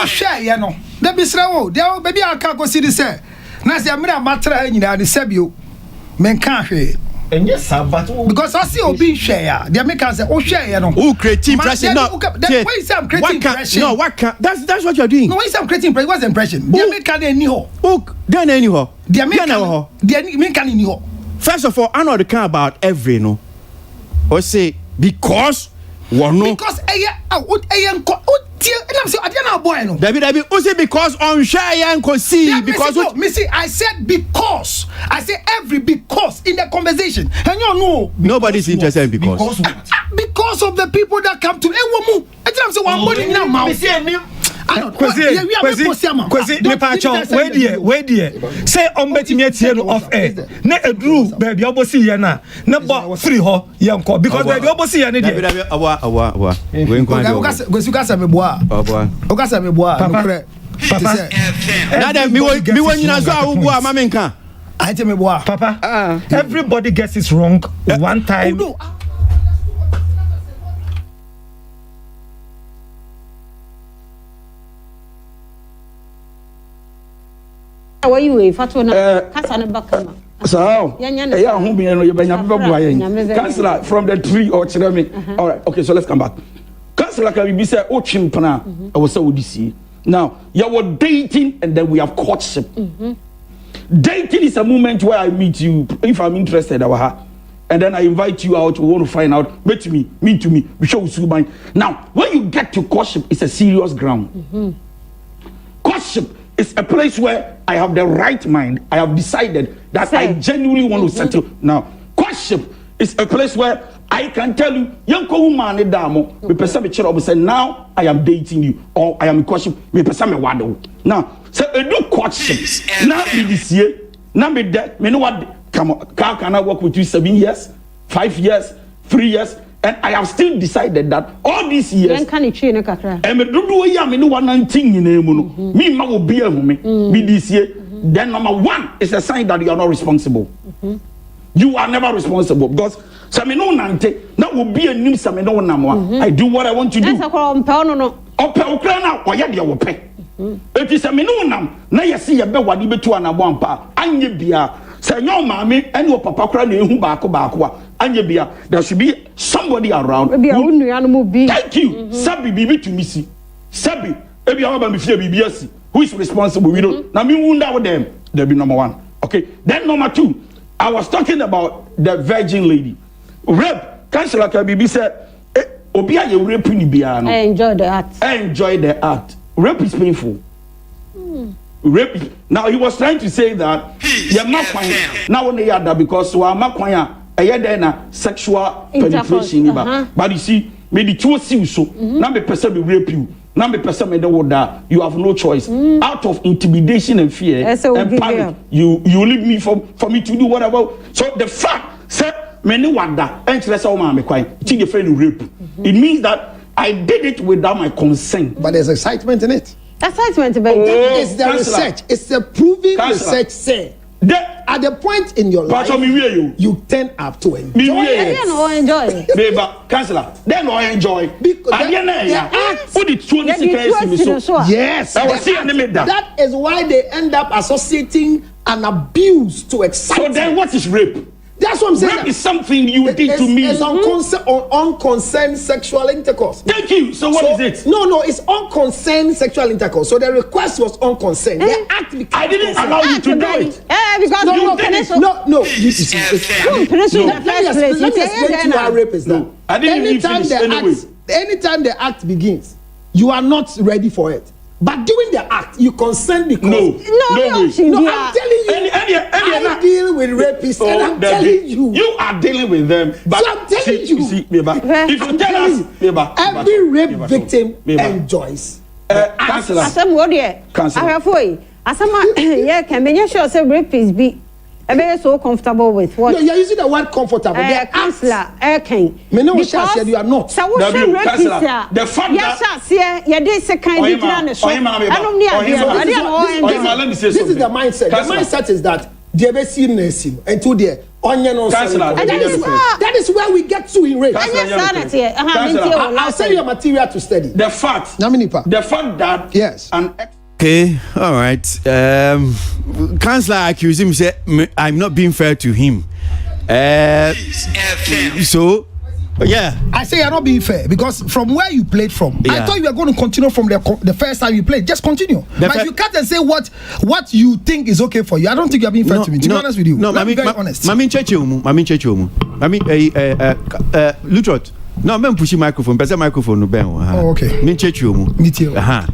share no da bisra wo there baby aka go see say na say amira matra nyina de sabio men kan hwe because I see obi share they make us say share no who creating impression no why is I'm creating impression no what can that's what you're doing no why is I'm creating impression what's the impression they make can any ho then any ho they make can any ho first of all I know the kind about every no or say because one no because David, because on share and see because I said because I say every because in the conversation and you know nobody's interested in because of the people that come to Ewomu. I tell them say one body in their mouth. Kwasi me pacho where there say on betimi atie no off air na edru baby obosi ye na bo free ho ye nko because baby obosi ye ne there awa we nko Kwasi kasa me boa okasa me boa no papa na me wanyina so awu boa ma me nka I tell me boa papa everybody gets it wrong one time. Why you wait? Kasa na bakama. So, yeah, home you know you Councillor from the tree or Chirami. All right, okay, so let's come back. Councillor can be said, oh chimpana, I was so DC. Now, you were dating and then we have courtship. Dating is a moment where I meet you if I'm interested and then I invite you out, we want to find out, meet to me, we show you mine. Now, when you get to courtship, it's a serious ground. Courtship is a place where I have the right mind. I have decided that I genuinely want to settle. Now, courtship is a place where I can tell you, now I am dating you, or I am in courtship. Now, so I do courtship. Now me this year, now me that, me know what? Come on, can I work with you 7 years, 5 years, 3 years? And I have still decided that all these years, and me do me no one thing in me ma will be a me this year. Then number 1 is a sign that you are not responsible. You are never responsible because some no nante that will be a name some no namwa. I do what I want to do. It is a minimum. Now you see a bed what you to an abampa. Anya bia. Say your mommy and your papa crying who back. Anya bia. There should be somebody around. Thank you. Sabi bibi to missy. Sabi. Ebi aba me fear BBS. Who is responsible? We don't. Now me wonder with them. There be number 1. Okay. Then number 2. I was talking about the virgin lady. rape councillor Kabibi say obi a you rape ni bia no enjoy the act. Enjoy the act. Rape is painful. Rape. Now he was trying to say that you're not fine. Now when they are that because we are not fine. Sexual penetration. But you see, maybe two so. Now the person will rape you. Now the person may die. You have no choice. Out of intimidation and fear and panic, you leave me for me to do whatever. So the fact that many wonder and rape. It means that I did it without my consent. But there's excitement in it. Excitement about it's the research. It's the proving research say. At the point in your life, you turn up to enjoy it. Then I enjoy. Baby, councillor, then I enjoy. Because yes, that is why they end up associating an abuse to excitement. So then what is rape? That's what I'm saying. Rape is something you did to me. It's unconcerned sexual intercourse. Thank you. So what is it? No, it's unconcerned sexual intercourse. So the request was unconcerned. The act became I didn't allow you to do it. Because no. Let me explain to you how rape is done. I didn't even finish anyway. Anytime the act begins, you are not ready for it. But during the act, you consent because no, I'm telling you, I deal with rapists, and I'm telling you are dealing with them. But so I'm telling you, if you tell us, every rape victim enjoys. Councillor, can be sure say rapists be. I'm so comfortable with what? No, you're using the word comfortable. Councillor, because you are not. So what should repeat the fact that you did second This is the mindset. The mindset is that they be seen until they onion on. That is where we get to in rape. I'll send you a material to study. The fact that yes. Okay, all right. Councillor accuse him say I'm not being fair to him. So yeah, I say you're not being fair because from where you played from, I thought you were going to continue from the first time you played. Just continue. But if you can't and say what you think is okay for you, I don't think you're being fair to me. To be honest with you, no, I'm very honest. Mami Lutrot. No, I'm pushing microphone. Better microphone no ben. Oh, okay. Me check you. Me too. One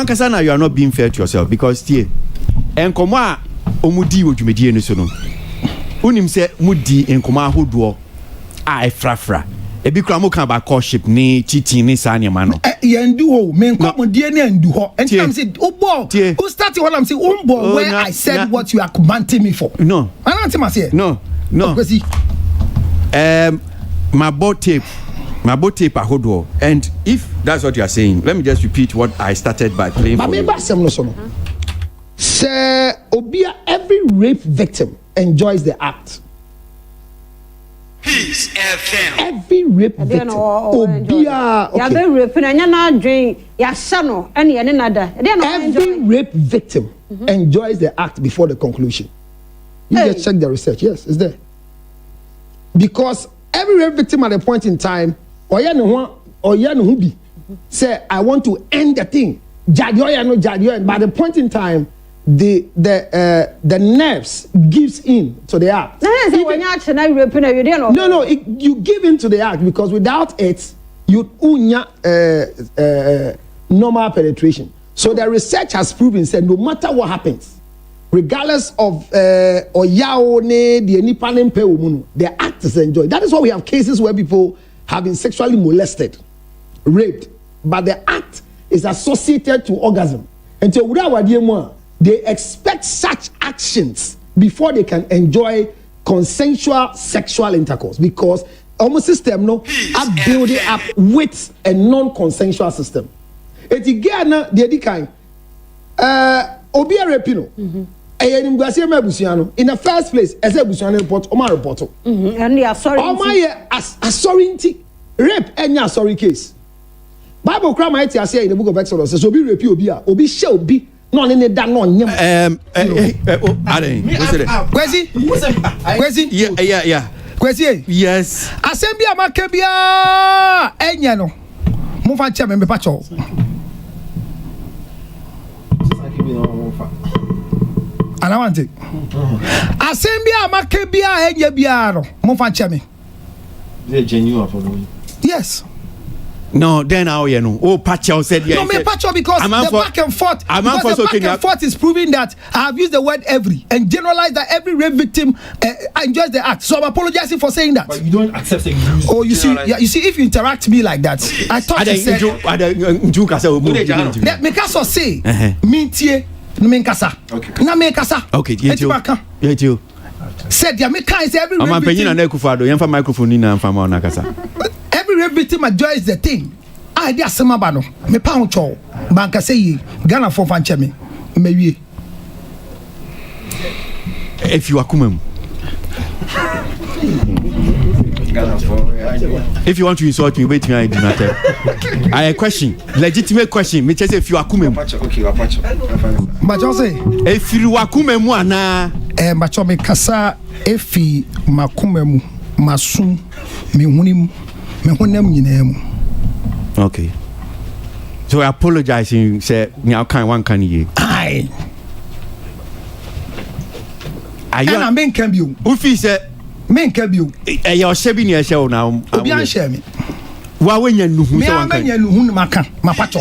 kasana you are not being fair to yourself because tie enkomo a omudi odwumedie no so no. Unim se mudi enkomo ahodo a efrafra. Ebi kura mo kan ba courtship ni cheating ni sa nyama no. Yendu ho me enkomodie ni endu ho. And I'm say obo. Who started when I'm saying umbo where I said what you are commanding me for. No. I don't think I say. No. Kwasi. My boat tape ahodo, and if that's what you are saying, let me just repeat what I started by playing for you. Sir, Obia, every rape victim enjoys the act. Peace FM. Every rape victim. Obia, every rape victim enjoys the act before the conclusion. You just check the research. Yes, it's there. Because every rape victim at a point in time, say, I want to end the thing. By the point in time, the nerves gives in to the act. No, you give in to the act because without it, you normal penetration. So the research has proven said no matter what happens, regardless of the act is enjoyed. That is why we have cases where people have been sexually molested, raped, but the act is associated to orgasm. And so they expect such actions before they can enjoy consensual sexual intercourse because our system are building up with a non-consensual system. And again, the Obia rapino. In the first place, as a Busiano report, Oma report. And they are sorry. Sorry, rape and sorry case. Bible crime I say in the book of Exodus says, Obi rape Obi shall be none in the dan on him. Kwasi? Yeah. Kwasi? Yes. Assembly Makabia Enyano. Move on, Chairman Pacho. And I want it. Asembia makebia enye biaro. Mo fan chemi. They genuine for me. Yes. No, then how you know? Oh, Pacho said yes. No, me Pacho because the back and forth. Because the back and forth is proving that I have used the word every and generalized that every rape victim enjoys the act. So I'm apologizing for saying that. But you don't accept it. Oh, you see, yeah, you see, if you interact me like that, I thought you said. Mekaso say, mintie, menkasa. Okay. Na menkasa. Okay, you. Said ya meka is every rape victim. Every rape victim enjoys the thing. I did asema ba no. Me pa ho cho. Banka say ye Ghana for fan cheme. Me wie. If you are kumem. If you want to insult me, wait me I do not. I have a question. Legitimate question. Me just say if you are kumem. Okay, Apache. But you say if you are kumem ana macho me kasa efi makumemu masum me hunim me honam nyinaa. Okay. So I apologizing say now can one can you. Aye. Are you and men can be you. Ufi say men can be you. Your shebi ni show now. Obi an share me. Wa wenya nuhu so one kan. Me nuhu maka mapacho.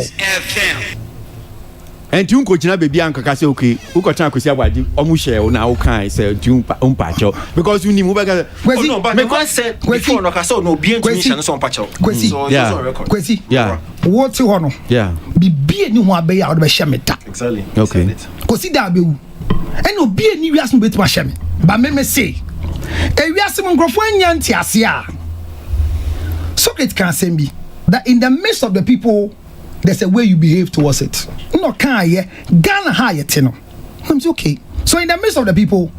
And you go to baby and kaka say okay, who got time to say Aboagye omu share na o kan say you pacho because you need move back. No, but because said before no kasa no be to mission so pacho. So yeah. Kwasi. Yeah. What you want? Yeah. Be ni ho abeya o be share me ta. Exactly. Okay. Kwasi da be wu. And obi ni wiase no betima share me. Ba me say. E wiase mo ngrofo anya ntiase a. Socrates can say me that in the midst of the people there's a way you behave towards it. No can ye Ghana ha ye tino. I'm okay. So in the midst of the people,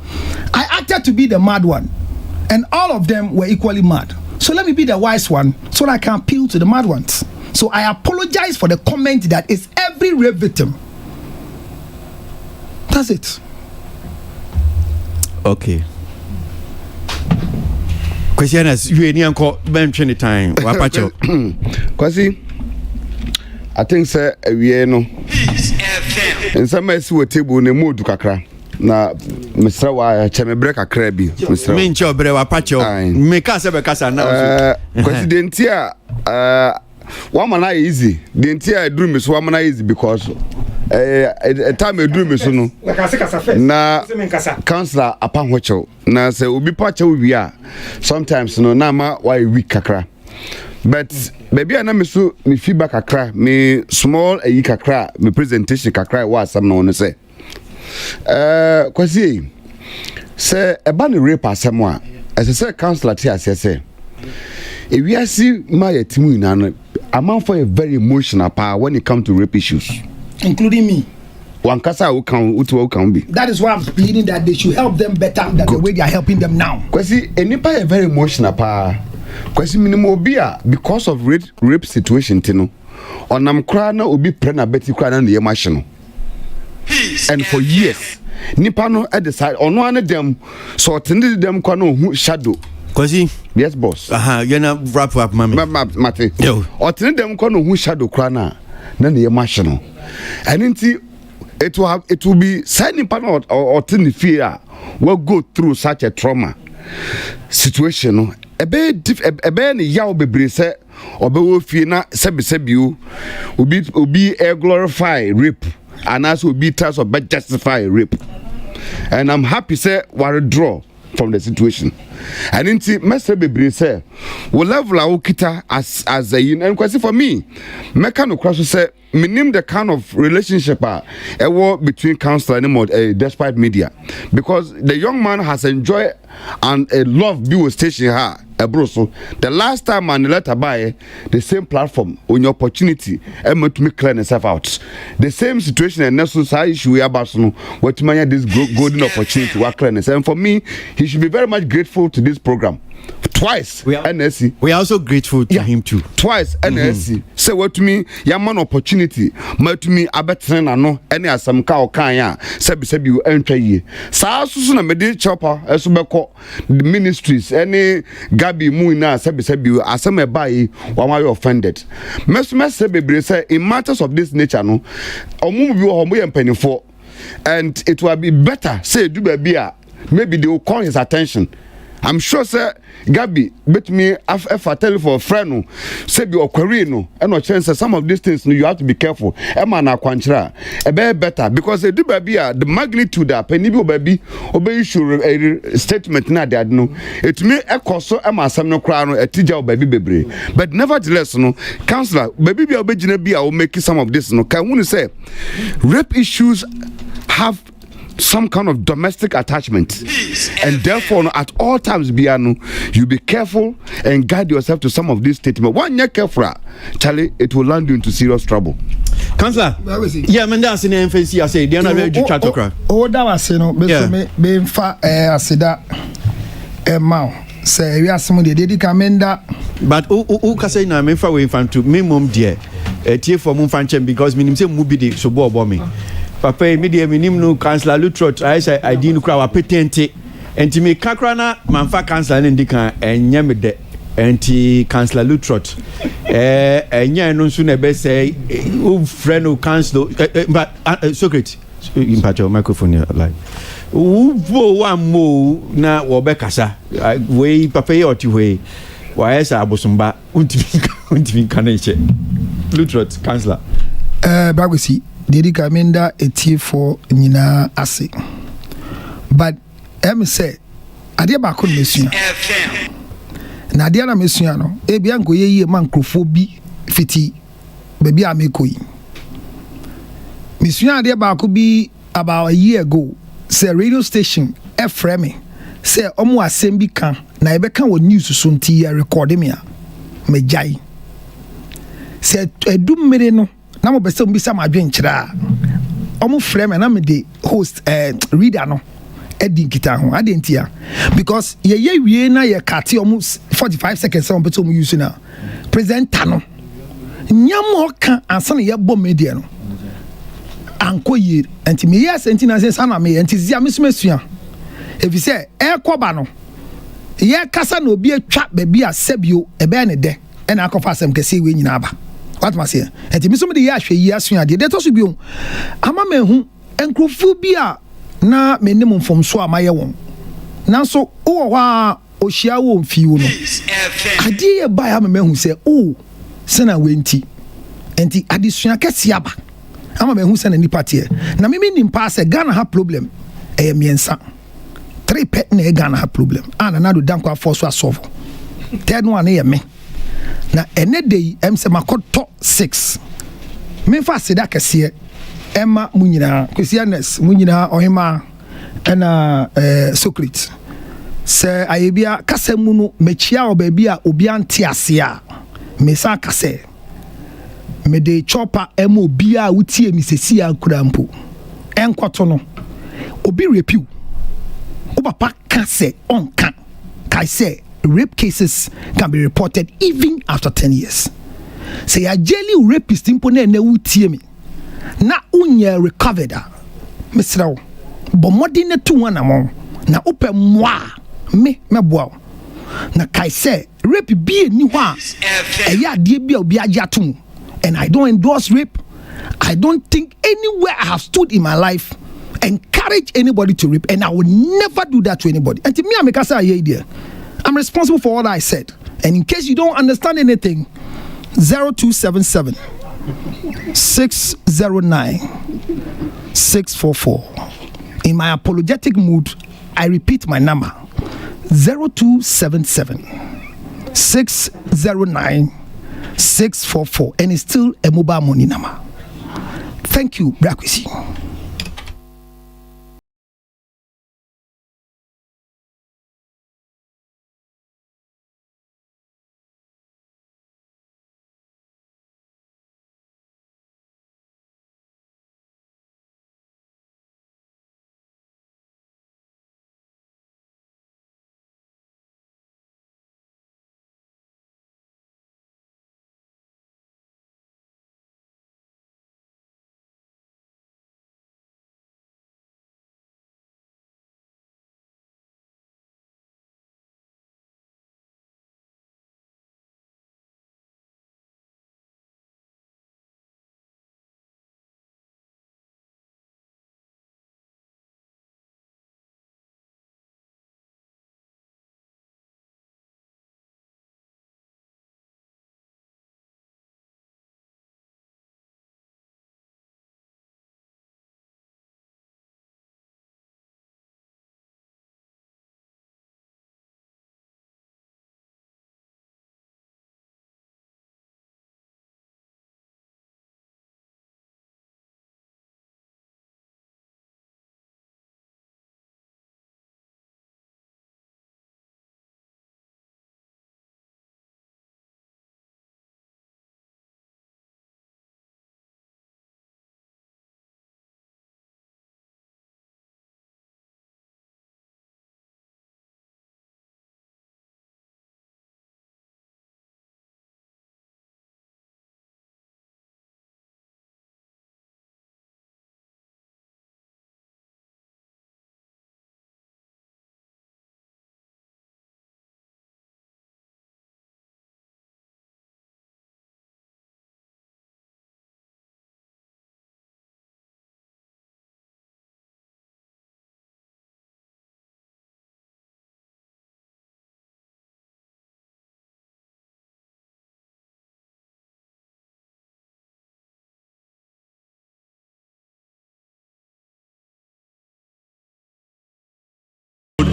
I acted to be the mad one, and all of them were equally mad. So let me be the wise one, so that I can appeal to the mad ones. So I apologize for the comment that is every rape victim. That's it. Okay. Questioners, you any uncle mention the time. Wapacho. Kwasi. I think say we no. In some mess we table ne mood kakra. Na Mr. Wa cheme break kakra bi. Mr. Me ncho bre Wapacho. Me ka se be kasa na. President here one man easy. The entire dream is one man easy because a time a dream is no. Na councillor upon hocho. Na say obi pacho we are. Sometimes no na ma why week kakra. But baby I me so me feedback kakra me small kakra me presentation kakra was some no say Kwasi say about the rape asem a as I say councillor tia say if we see my team na amount for a very emotional power when it comes to rape issues, including me. One kasa who can be. That is why I'm pleading that they should help them better than the way they are helping them now. Kwasi enipa a very emotional power. Kwasi minimum obia because of rape situation tino. Onam kra na obi pre na beti kra na ye machine. And for years nipa no at the side ono ane dem so tende dem kwa no hu shadow. Kwasi. Yes boss. You na wrap up mami. Mate. Yo. O tende dem kwa no hu shadow kra na ye machine. And inti it will be signing panel or tini fear will go through such a trauma situation. A bed ni yaw bebre se obewo fie na sebi will be a glorify rape and also will be task of justify rape. And I'm happy say we draw from the situation. And inti Mr. Bebre say we level our kita as a and Kwasi for me mekano crash say minim the kind of relationship a war between council and despite media because the young man has enjoyed and a love be with station her so the last time and letter by the same platform on your opportunity and to make clear yourself out the same situation and necessary issue about what to manage this golden opportunity work clearness and for me he should be very much grateful to this program twice NSC we are also grateful to him too twice NSC say what to me yaman opportunity ma to me abetre na no ene asam ka o kan ya sebi you entwa ye sa susu na mede chopper eso beko the ministries any gabi mu na sebi asam e bai wa offended mes bebre say in matters of this nature no omu bi wo mo ye mpanifo and it will be better say do baby maybe they will call his attention. I'm sure sir Gabi bet me if I tell you for a friend no say be okwari no and no chance some of these things no, you have to be careful Emma na kwanchira e be better because they do baby the magnitude that penny baby obey issue a statement na they no it me ekoso Emma asem no kra no etija baby bebre but nevertheless no counselor baby be obegina bi a will make some of this no can we say rape issues have some kind of domestic attachment, and therefore at all times Biano, you be careful and guide yourself to some of these statements. One year careful, Charlie, it will land you into serious trouble. Councillor, yeah, man, that's in the FNC. I say, they're not very chat to crack. Oh, that was no, be fa asida mouth. Say we are some of the dedicated. But who can say na me fa we fan to me mom dear. Tie for mum fan chem because me nim say mu bi de so bo obo me. Papa me dey me nim no councillor Lutrot I say I didn't cry wa petente enti me kakra na manfa councillor ne ndikan enye me de enti councillor Lutrot enye no nso na be say o friend o councillor but Socrates impact your microphone like wo wa mo na wo be kasa we papa ye oti we wa esa abosomba untimi kaneche Lutrot councillor bagwesi Didi Kamenda eti for nyina ase. But say ade ba ko mesua. Na ade na mesua no e bia nko ye man krofo bi fiti baby amekoyi. Mesua ade ba ko bi about a year ago say radio station me say omo asem bi kan na e be kan wo news so nti ya record me a me jai. Say edum mere no na mo bese mo bisa ma adwen kira omo frame na me de host reader no edi kita ho adentia because ye wie na ye kate omo 45 seconds on beto mo use na presenter no nyamo ka ansa na ye bom media no anko ye enti me yes enti na say sana me enti zia me sumesua efi say koba no ye kasa na obi atwa ba bia sebio ebe ne de e na akofa asem kese we nyina aba what must say enti me some de ye ahwe yi asua de to so bio ama me hu enkrofu bia na me nim mfomso amaye won nanso wo hwa ohia wo mfiwo no ade ye ba ya me hu say oh sena wenti enti adesua kese aba ama me hu sena nipa tie na me nim pa say Ghana ha problem miensa 3 pet na Ghana ha problem ana na do dankwa force wa solve third one na ye me na ene dey se makoto 6 me fa sida kese Emma munyina Christianes munyina ohima na Socrates se ayebia kasa mu no mechia obabi a obi ante ase a me sa kase me de chopa emo obi a wutie misesi akura mpo enkoto no obi repew obapa kase onka kai say rape cases can be reported even after 10 years. Say a jelly rapist impone na wutie me. Na unye recovered. Mr. Bomodi ne tu wana mo. Na upe mwa me boa. Na kai say rape bi ni hwa. Eya die bi obi agya to. And I don't endorse rape. I don't think anywhere I have stood in my life encourage anybody to rape, and I will never do that to anybody. And to me, I'm a I'm responsible for what I said. And in case you don't understand anything, 0277 609 644. In my apologetic mood, I repeat my number 0277 609 644. And it's still a mobile money number. Thank you, Kwasi.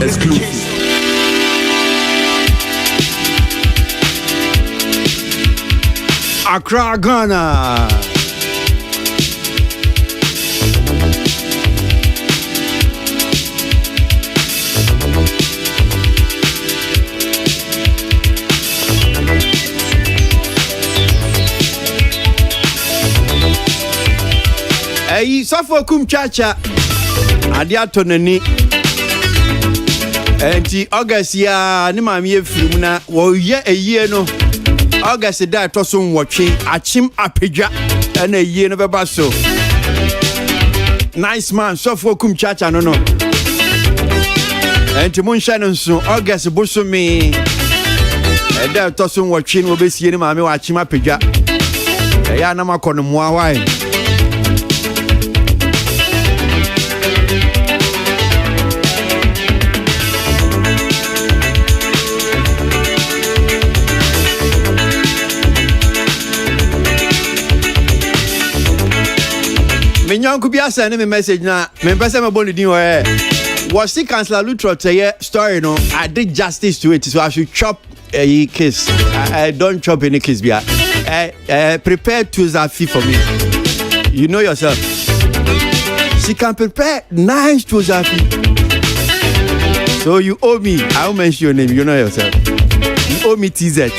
exclusive. Accra, Ghana. Hey, Safo Kum Chacha. Adiato nani. Enti August ya ni mami efiri na wo ye eyie no. August da to so nwotwe achim apedwa na eyie no beba so. Nice man, Safo Kum Chacha no. Enti mun hye no so August bosomi. Da to so nwotwe no obesie ni mami wa achim apedwa. Ya na makono moa wai. Menyanku bi asa ne me message na me pese me bonu din ho was the Councillor Lutro story no I did justice to it so I should chop a kiss. I don't chop any kiss bia. Prepare to Zafi for me. You know yourself. She can prepare nice to Zafi. So you owe me. I won't mention your name. You know yourself. You owe me TZ.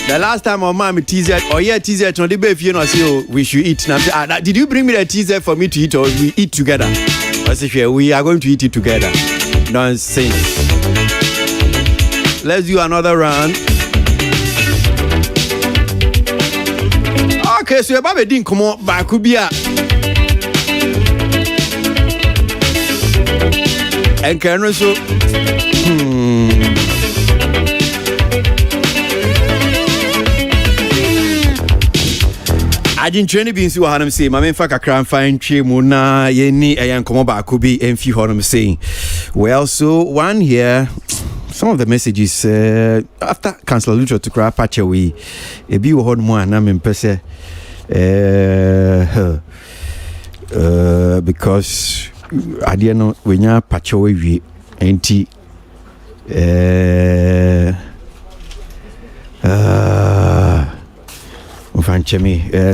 The last time my mom TZ TZ on the bay, you know, say we should eat. Now, did you bring me the TZ for me to eat or we eat together? I say we are going to eat it together. Nonsense. Let's do another round. Okay, so your baby didn't come on back. Could be a and can also. I didn't train be so hanum say my men fa kakra fine twe mu na ye ni eyan komo ba ko bi emfi honum saying. Well, so one here some of the messages after Councillor Lutro to cry patch away e bi wo honum ana me pese because I didn't know when you patch away we enti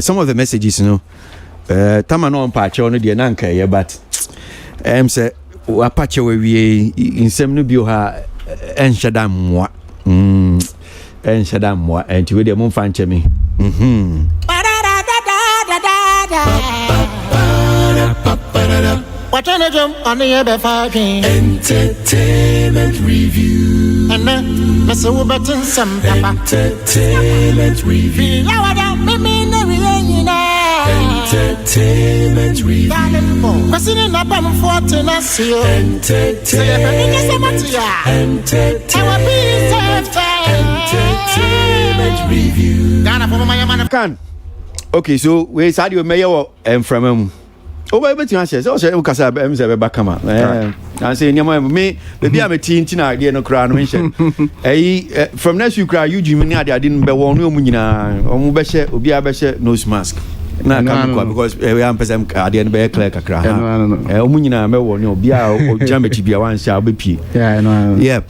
some of the messages, you know, Tamano on patch on the Nanka, but say, Apache we in some new ha and Shadam what and Shadam what and to the moon fanche me. What can jump on the entertainment review and then Mr. Wuberton some entertainment review. Entertainment review. Entertainment review. Okay, so we said you mayor and from him. Oh, but you answer. So, I was a back come out. I say, me, baby, I'm a teen, idea no crown mention. From next you cry, you Jimmy, I didn't be one woman, Obeshe, Obia Beshe, nose mask. No, because we are present, I didn't be a clerk a cry. Omunina, no, Bia or Jammy, be one shall be P. Yeah, I know. Yeah.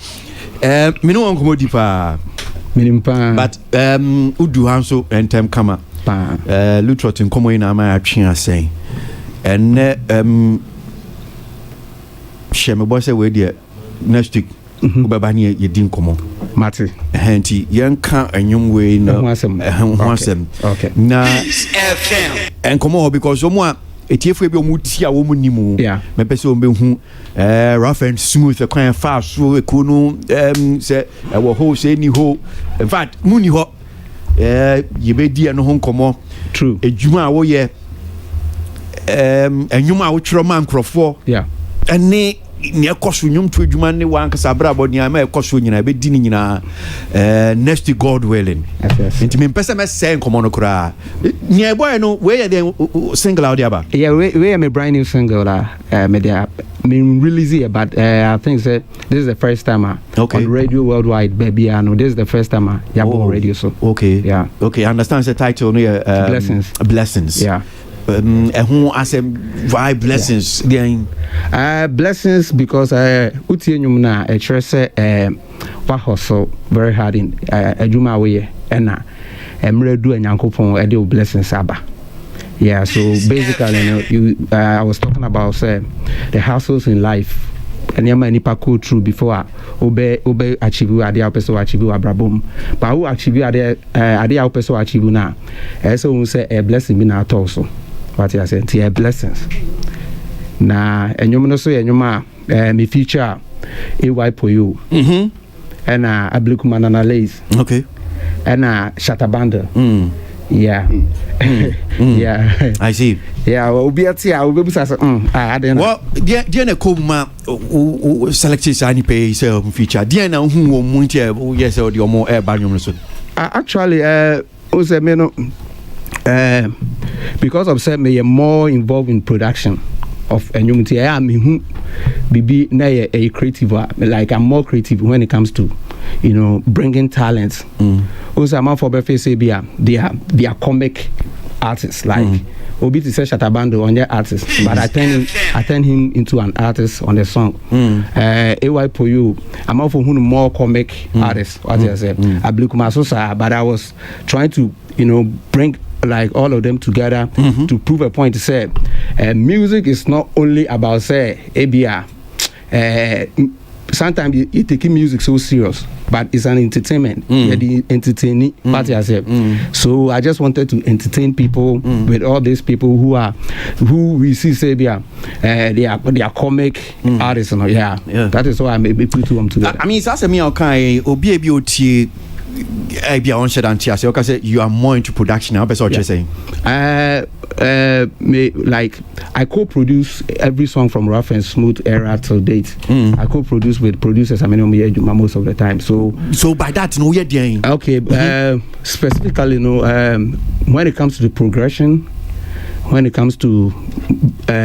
Mino on Comodipa, but Udu Hanso and Tem Kama, Lutrot in Como in Amaya saying. And Shema boy say we there next week ubabani ye din komo mate henti yenka anyum we no wasem okay na FM and komo because omo etiefu bi omo tia wo nimu me pese o be hu rough and smooth kwan fast so ekunu say e wo ho say ni ho in fact muni ho ye be di no ho komo true ejuma wo ye enyuma wo twro man krofo and ne ne ekoso nwum to adwuma ne wan kasa brabo ne ama ekoso nyina be di ni nyina next God willing nti me pese me say nkomo no kura ne boy no we the single out there ba yeah we am a brand new single media me release it but I think this is the first time on radio worldwide baby I know this is the first time on radio so okay yeah okay I understand the title no blessings yeah who as a why blessings blessings because utie nyum na e kire se wa hustle very hard in adwuma we na emredu anyankopon e de blessings aba. Yeah, so basically I was talking about the hustles in life and any go through before obey achieve ade person achieve abrabom but who achieve ade person achieve na so we say a blessing me na also what I say a blessings na enyom no so enyom me feature AY for you and Ablikuma Nana Lace okay and Shatabanda yeah yeah I see yeah obiati a obebusa I don't know well dia na koma selected sani pay say feature dia na hu wo mu ntia yes o de omo e ba nyom so actually o say me no because of say me more involved in production of a new I am who be a creative like I'm more creative when it comes to bringing talents also I'm for BFCBia they are comic artists like Obi to say Shatabando on their artist but I turn him into an artist on the song AY for you I'm for who more comic artists what I said Ablikuma Sosa but I was trying to bring like all of them together to prove a point to say music is not only about say ABR sometimes you taking music so serious but it's an entertainment the entertaining part I said so I just wanted to entertain people with all these people who we see say they are comic artists that is why I maybe put them together. I mean that's me okay obi oti you are more into production now that's what you're saying like I co-produce every song from Rough and Smooth era till date I co-produce with producers most of the time so by that no you're doing okay specifically when it comes to the progression when it comes to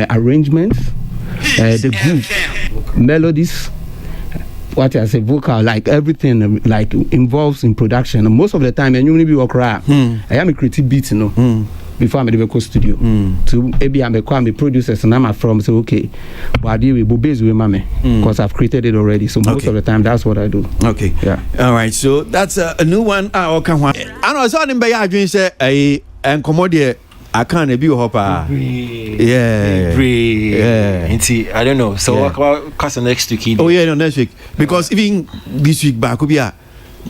arrangements the group melodies what I say vocal like everything like involves in production and most of the time and you need to work right I am a creative beat before I'm go studio to maybe I'm a producers and I'm from so okay but I deal with base with mommy because I've created it already so most of the time that's what I do. Okay, yeah, all right, so that's a new one. Okay, I know so be ya adwin say and commodity I can't be hopper. Yeah. I don't know. So what about cause next week? Oh yeah, no, next week. Because even this week back be my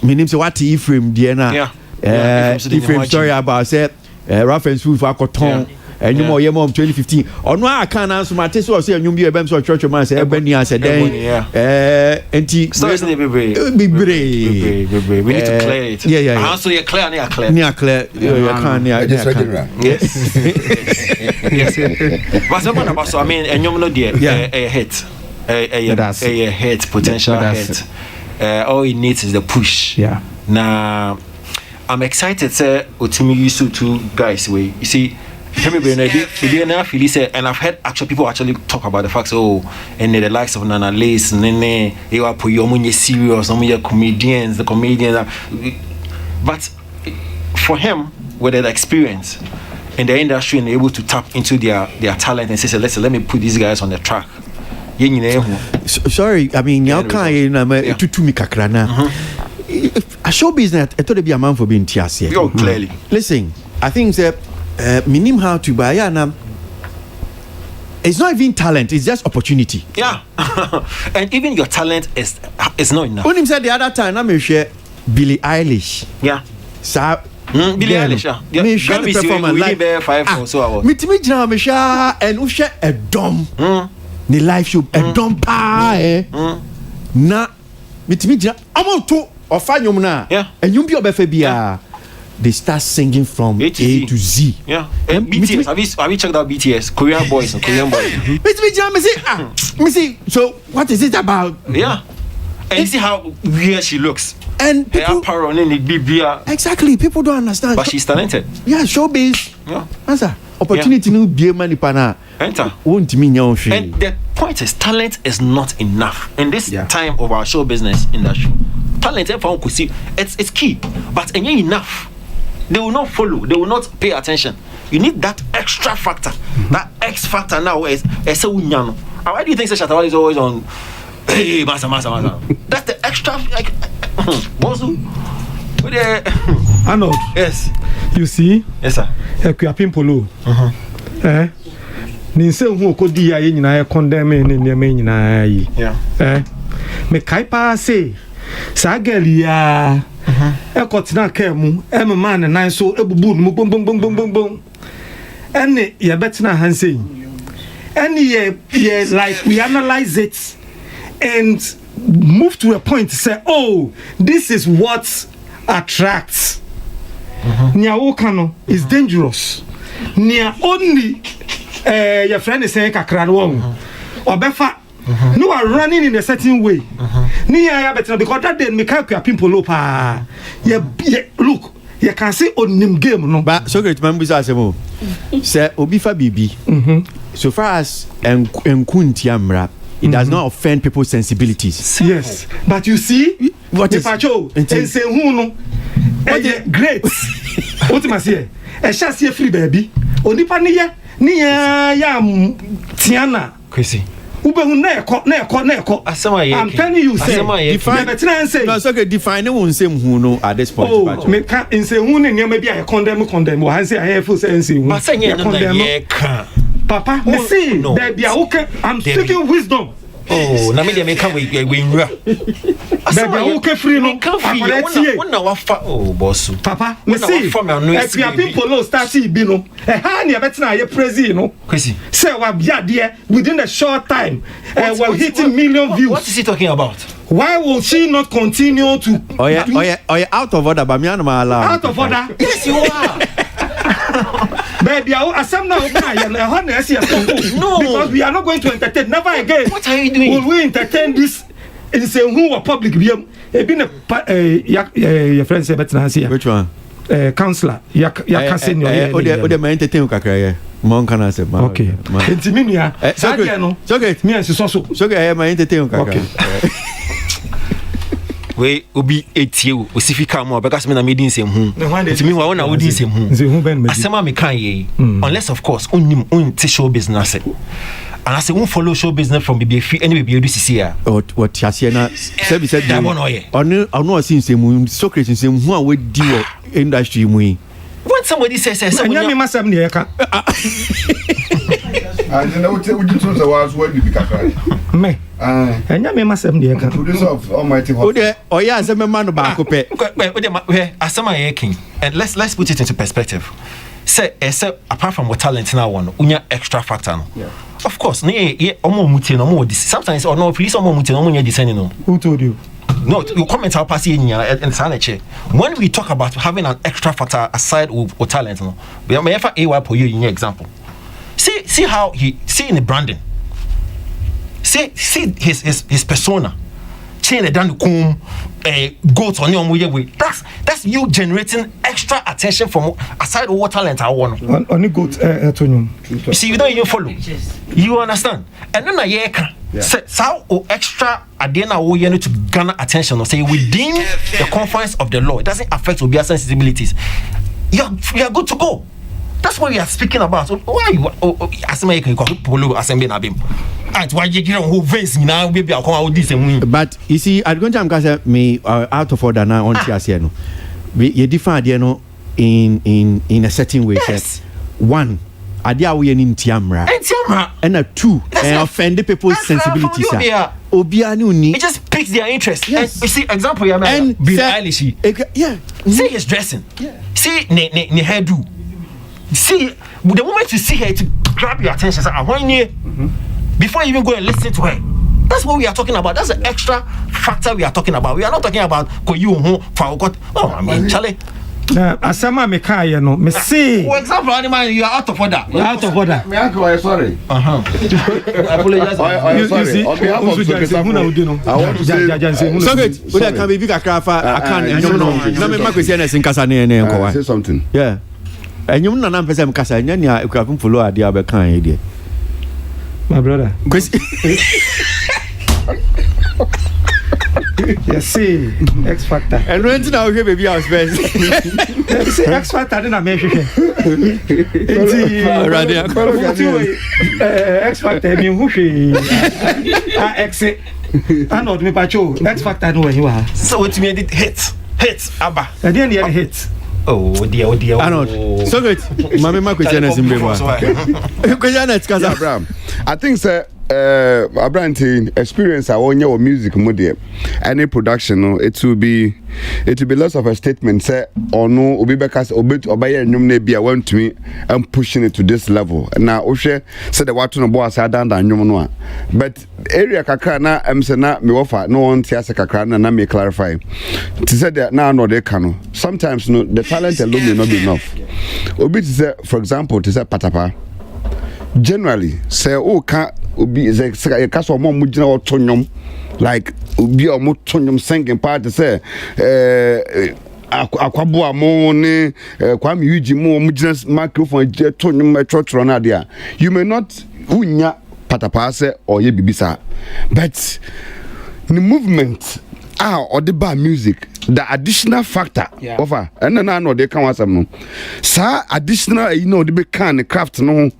name say what Ephraim Diana. Ephraim story about say reference food for Akoton. And you more 2015. Or no, I can't answer my test or say you be a bem so church man say Ebony and said stories be brave. We need to clear it. Yeah. Also you clear. You can yes. But someone about so I mean and you know a hit. A hit potential hit. All it needs is the push. Yeah. Now I'm excited say Otimi used to two guys way. You see and I've heard actually people actually talk about the fact and the likes of Nana Lace and then they were serious, comedians, but for him with the experience in the industry and able to tap into their talent and say let me put these guys on the track. Sorry, I mean you can't to me kakrana. A show business I thought it'd be a man for being TSC. Oh, clearly. Listen, I think that minim how to buy it's not even talent, it's just opportunity. Yeah. And even your talent is not enough. When him said the other time I'm share Billie Eilish. Yeah. So Billie Eilish. Yeah. Me share the performance like 5 or so hours. Me jina me share and u share a dom. Ni live show a dom pa na me jina amo to ofanyum na. Yeah. And you be obefa bia. they start singing from A to Z. Yeah. And BTS, have you checked out BTS? Korean boys and Korean boys. So what is it about? Yeah. And you see how weird she looks. And people, exactly, people don't understand. But she's talented. Yeah, showbiz. Yeah. Answer. Opportunity no be money pana. Enter. Won't mean your shit. And the point is, talent is not enough in this time of our show business industry. Talent, it's key, but it ain't enough. They will not follow. They will not pay attention. You need that extra factor, that X factor now. Is so unyano. Why do you think Shatawale is always on? Hey, massa. That's the extra. Like, Bosu. Arnold. Yes. You see? Yes, sir. Ekuapin polo. Ninse hu okodi ya nyina ya condemn ne neme nyina yi. Yeah. Me kai pa say sa girl ya ekotina kemu man ne nan so ebubu no bom ene ye betina hanse ene ye like we analyze it and move to a point to say, oh, this is what attracts. Nia Okano is dangerous. Nia only your friend is saying kakra wrong. Obefa no are running in a certain way. Nia ya better because that day me ka people lopa. Look, you can see on him game no. But so great man bisa asemo. Say obifa bibi. So far as enkunti amra, it does not offend people's sensibilities. Yes, but you see what is great. What must say? A chassis free baby. Onipa niya Tiana. Kwasi. I'm telling you, say define. No, it's okay. Define who same who know at this point. Oh, me can't say who maybe I condemn. I say I have to say but say Papa, me see there be okay. I'm speaking wisdom. Oh, na me dey make we nwura. Baby, okay free no. Oh, boss. Papa, me see. If you people start see bi no. Ha na better na ye praise no. Kwasi. Say we be there within a short time. We're hitting million views. What is he talking about? Why will she not continue to? Oh yeah, out of order, but me no allow. Out of order? Yes, you are. Baby, asam na no, because we are not going to entertain. Never again. What are you doing? Will we entertain this insane who are public? Your friend say better here. Which one? Counselor. My entertain kakra. Mon kana say. Okay. Intiminia. So good. Me and so. So good. My entertain kakra. Okay. We obi etie osifika mo because me na me din sem hu ntimi wa wona wodi sem hu asema me kan ye unless of course onnim onti show business and I say won follow show business from BBF any BBF do sisi ya what yase na say said ono sin sem hu Socrates sem hu a we di wo industry mu yi when somebody says anya me masam ne yeka and then we do so was what be kakra me anya me masam ne yeka producer of almighty o de oya asem man ba ko pe asema ye king and let's put it into perspective say apart from what talent now one unya extra factor no of course ne omo mutie no omo sometimes or no please omo mutie no omo nya discerning no who told you? No, you comment our passing and when we talk about having an extra factor aside with talent, no, we may have a for you in your example. See how he in the branding. See his persona. Change the down comb, goats on your way. That's you generating extra attention from aside what talent I want. Only goats you see, you don't even follow. You understand? And then how extra adena wo you need to garner attention or say within the confines of the law. It doesn't affect Obia's sensibilities. You are good to go. That's what we are speaking about. So why you asema you can polo assembly na bim. And why you who veins now maybe I'll come out this and but you see I'm going to say me out of order now on TSC no. You define there no in a certain way. Yes. One adia we in tiamra and a two offend people's sensibilities. Obia ni uni. It just piques their interest. Yes. And you see example here and Bill Eilish. Yeah. See his dressing. Yeah. See ne hairdo. See the moment you see her to grab your attention I want you before you even go and listen to her. That's what we are talking about. That's the extra factor we are talking about. We are not talking about you for God. Oh I mean Charlie. Asama me kai no me say. For example, animal, you are out of order. Out of order. Me uncle, I'm sorry. I apologize. I'm sorry. On behalf of I want to say. So good. We can be big akrafa. I can't. No, me make question is in kasa ne nko. Say something. Yeah. Enyum na na pese me kasa nya nya ekrafun follow ade abekan e de. My brother. Yes, see, X Factor. And when now we baby house first. See, X Factor didn't make sure. X Factor, me who she exit. I know me pacho. X Factor know where you are. So it made it hit, Abba. I didn't hear hit. Oh dear, oh dear. I know. So good. Mama, my question is in Bema. Question is because Abraham. I think sir. Abraham experience I want your music model any production no it will be less of a statement say or no obi bekas obi obey nyum na bia want me and pushing it to this level now ohwe say the what no boy say down nyum no but area kakra na say na me offer no one tia say kakra na me clarify to say that now no they can sometimes no the talent alone may not be enough obi to say for example to say patapa generally say oh can obi is a case of more mujina or tonyum like obi or more tonyum singing part to say akwabo amone kwam yuji mo mujina microphone tonyum metro na dia you may not unya patapa say or ye bibisa but the movement or the bar music the additional factor offer and then I know they can some sa additional you know the be can craft no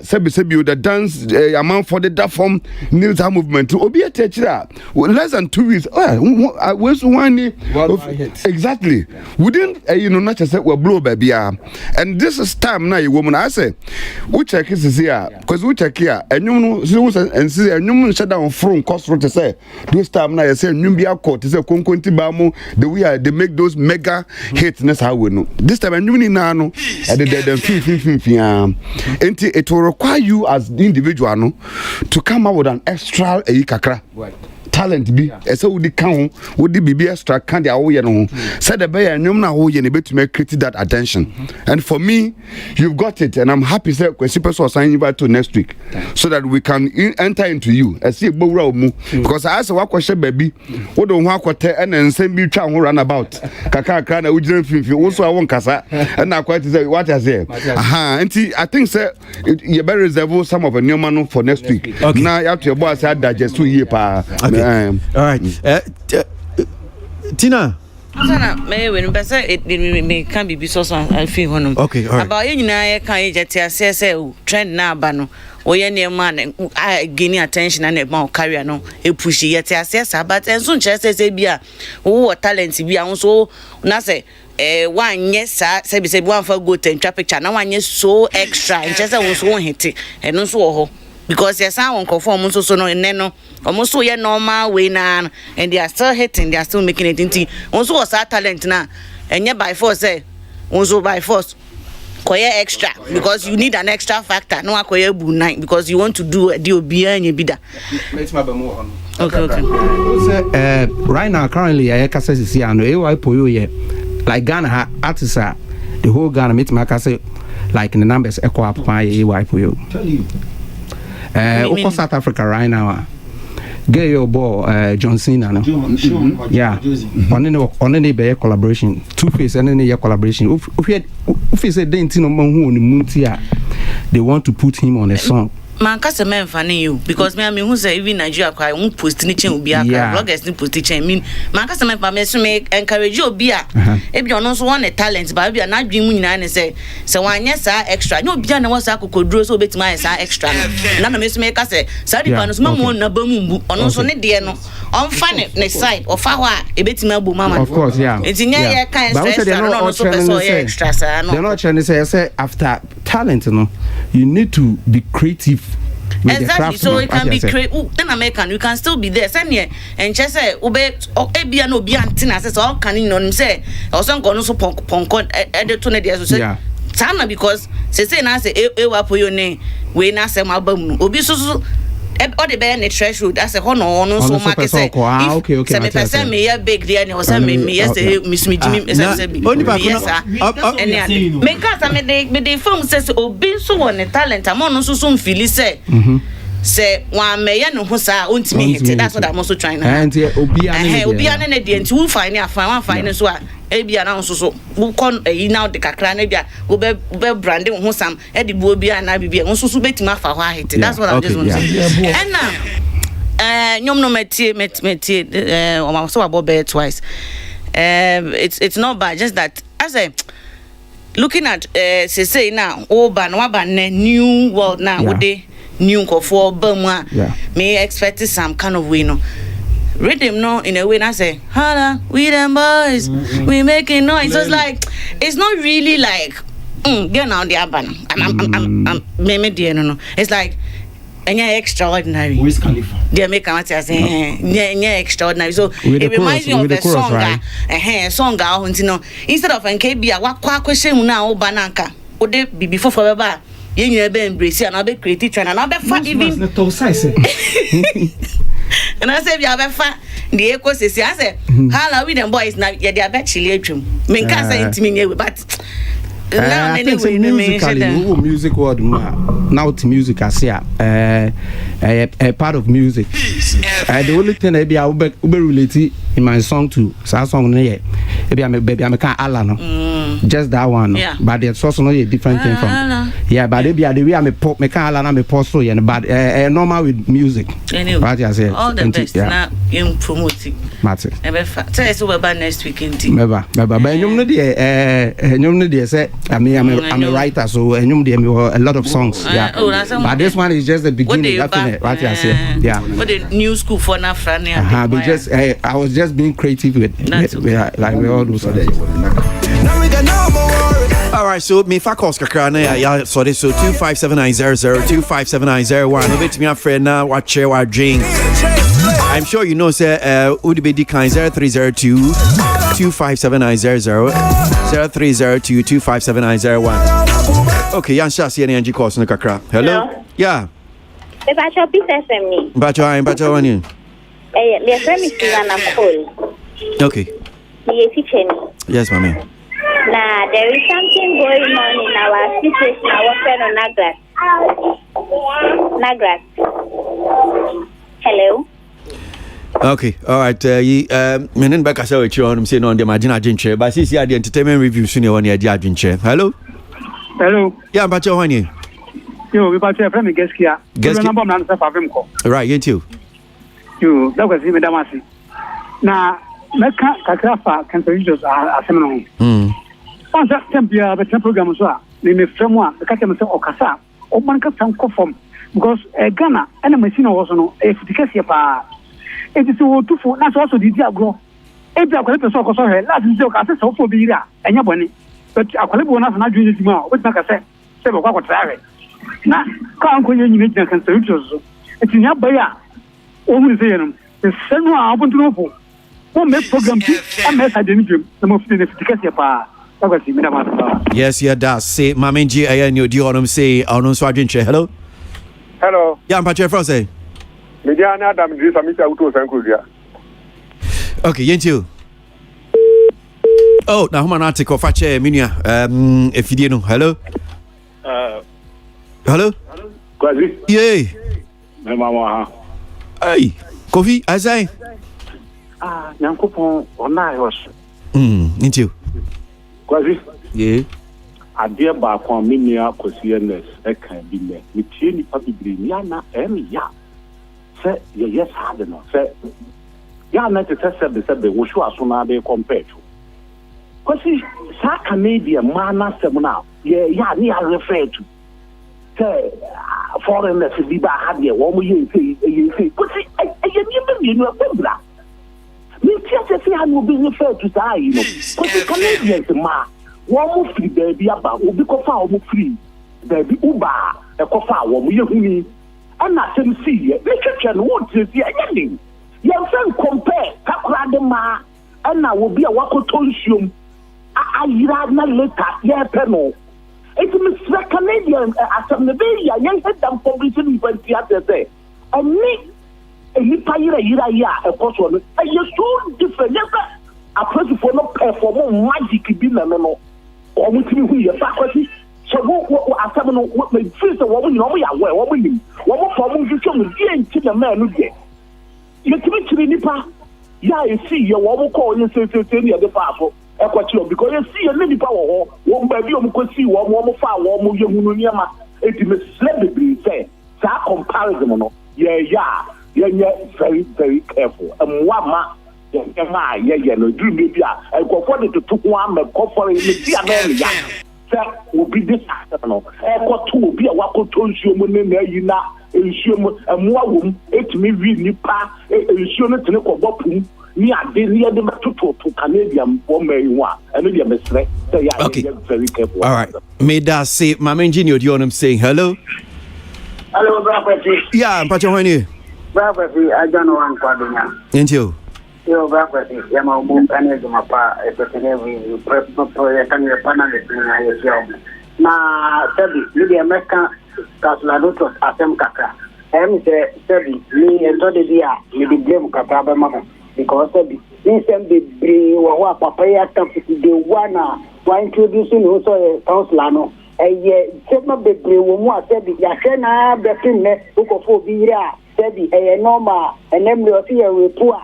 sebi the dance amount for the that form new time movement obi a teach that less than 2 weeks where's one exactly within you know not just say we blow baby and this is time now you woman I say we check is here because we check here and you know and see and you shut down from Castro to say this time now you say you be a court to say konkonti bamu the way they make those mega hits that's how we know this time and you now no and it will require you as the individual no to come up with an extra kakra talent be so would the count would the be extra can the away no said the bear and na wo ye ne betume create that attention and for me you've got it and I'm happy say Kwasi person sign you to next week so that we can enter into you I see gbowura mu because I say wakwhye baby wo do ho akote and nsem bi twa ho run about kakaka na ujire finfin wo so awon kasa and na quite say what I say I think say you better reserve some of a new man for next week now you have to your boss digest 2 year pa all right. Tina. Me can be so I feel honum. Okay, all right. About you na can just say trend na ba no. Oye ne man I gain attention and about career no. E push yet assess but and soon just say bia wo talent bia so na say one yes say be say one for go to picture na one yes so extra and just say so hit and no so because yes I won't conform so no no almost so yeah normal way na and they are still hitting they are still making it into also was our talent na and yeah by force say also by force koye extra because you need an extra factor no akoye bu 9 because you want to do a deal behind you bida okay right now currently I can say see ano e poyo ye like Ghana artists are the whole Ghana meet my say like in the numbers echo up my e poyo tell you South Africa right now get your boy John Cena no yeah on any be collaboration Two-Face and any collaboration if say dent no man who on the muntia they want to put him on a song man kase men fane you because me who say even Nigeria kwa won post ni chen obi aka bloggers ni post chen mean man kase men pa me so me encourage obi a e bi ono so one talent ba bi na adwin mu nyina ne say wanye sa extra no obi na wasa akokoduro so betima ya sa extra na me so me kase sa di pa no so mamu na ba mu mbu ono so ne de no on fane ne side of ho a e betima bu mama of course yeah etinya ye kan extra no so person extra sa no they're not trying to say after talent no you need to be creative. Exactly, so it can be creative. Then American, you can still be there. Send here and just say, "Obe, ebia no be antina." Says all can you know say, or some go no so ponkon the 20 days. So Sana because say na say e wa po yo ne we na say album. Obi so all the bear in the threshold. That's a honor no so market say. Okay. Say me person me a big there and say me yes miss me Jimmy say me. Yes. Me cause me the film says obi so won the talent am no so feel say. Say one me no ho sa ontimi hit. That's what I'm also trying to. And obi ane ne de nti wo fine afan wan fine so a ebia na nso so wo kon eyi na de kakra na bia wo be brand ho sam e de bo bia na bibia nso so betima afa ho hit. That's what I'm just want to say. And now nyom no metie o ma so about bear twice. It's not bad, just that as a looking at say now oba no aba na new world now wo dey new for Burma, may expect some kind of way, no. Rhythm, no, in a way, I say, holla, we them boys, we making noise. So it's like, it's not really like, get now the abana. I'm no. It's like, and you're extraordinary. Wiz Khalifa. They make a matter saying, yeah, extraordinary. So it reminds me of a song, a song, instead of NKB, what question now, bananka, would they be before forever? You be embrace and I be creative and I be fat even and I say you be fat the echo says I say how we them boys now they are bet chili dream me can say intimi but now anyway music world now to music I say a part of music the only thing I be relate in my song to so song no baby I'm can Allah just that one but it's also not a different thing from but maybe the way I'm a pop me can Allah me pop so but normal with music anyway right I say all the best now you promoting Martin tell us about next weekend but nyom no dey say I'm a writer so nyom dey a lot of songs but this one is just the beginning right I say what the new school for na friend I was just being creative with like we all do so. All right, so me fakos kakra na ya so this so 257900 257901 no bet me a friend now watch share what drink. I'm sure you know say udibedi kind 0302 257900 0302 257901. Okay, yan sha see any course no kakra. Hello? Yeah. If I shall be me. Bacho one you. Me friend is Susanna Cole. Okay. Me teaching. Yes, mommy. Now there is something going on in our situation. Our friend on Nagras. Hello. Okay, all right. Menen back as I you on saying on the Imagine chair, but see the entertainment review soon on the Adjin chair. Hello. Hello. Yeah, Bacho one you. Yo, we about to friend me guest here. Number man say for him call. Right, you too. You that was him damasi. Na meka kakrafa can produce asemno. Once that tempia the program so me from one the catch me say okasa o man ka tan kofom because Ghana and machine was no if the case pa it is so to for na so di agro e bi akwale person ko so he last say okasa so for bi ira enya boni but akwale bo na na dwene ti ma o ti na ka say be kwa kwatra na ka anko ye nyime tina kan produce so it nya ba ya o mu say no the same one abuntu no for o me program ti am me sa de ni dwem na mo fi the case pa. Yes, yeah, that's say Mamenji ayan you on say on so adwenche. Hello. Hello. Yeah, I'm Patrick from say. Media na Adam Idris amita auto sankudia. Okay, yentu. Oh, na homa na article fa che minia efidie no. Hello. Hello. Kwasi. Yeah. Me mama ha. Hey, Kofi, Azai. Nyankopon ona yos. Into. Kwasi. Yeah. Adeɛ baako a me nua Kwasi ns ɛka bi nɛ metie nipa bebree ni ana ya sɛ yɛyɛ saa de no sɛ ya na te sɛ sɛbe wohwe aso na de compare to Kwasi saa Canadian ma na sɛm na ya ne ya refer to sɛ foreigners bi ba ha deɛ wɔn yɛ nse Kwasi ɛyɛ nneɛma mmienu ɛkɔbra metie sɛ ha no bi refer to saa yi no Kwasi Canadians ma one free baby about obi kofa omo free baby uba e kofa omo yehuni ana sem see ye literature no what is ye anything ye fan compare kakra de ma ana obi a wakoto nsuom ayira na later ye pe no it is Canadian asem ne be ya yen head them publishing event theater say nipa yira ya ekoso no so different never approach for no perform magic bi na no o mutimi hu ye faculty so wo asem no me feel so wo no ya we wo ni wo form ju so mu die nti na ma no de ye timi tiri nipa ya e see ye wo ko ye se ni de paafo ekwachi because ye see ye nipa wo ba bi o mu ko see wo fa wo mu ye hunu niama eti me slebe bi say that comparison no yeah, very, very careful. And one man, no dream maybe I go for the to one, for it, will be this no. I got to be a wako to show you na ensure a more room, it may be nipa, ensure to look about me and near the to Canadian woman, and maybe a mistake. Okay, very careful. All right, may that say, my engineer, do you want him saying hello? Hello, brother. Yeah, I'm Pacho Honey. Brother, I don't know one quadrina. And you? Yo, brother, I'm a move and it's my pa, a person every prep for a kind of panel. Now, Sebi, you American Casladotos, Asem Kaka. I'm Sebi, me and Toddy Dia, you be blame Kaka, Mama, because Sebi, me send the bring or papaya company, the one introducing also a councilano. Sema bebre wo mu asebi ya hwe na betim ne ukofo bi ira sebi normal enemle ofi ya report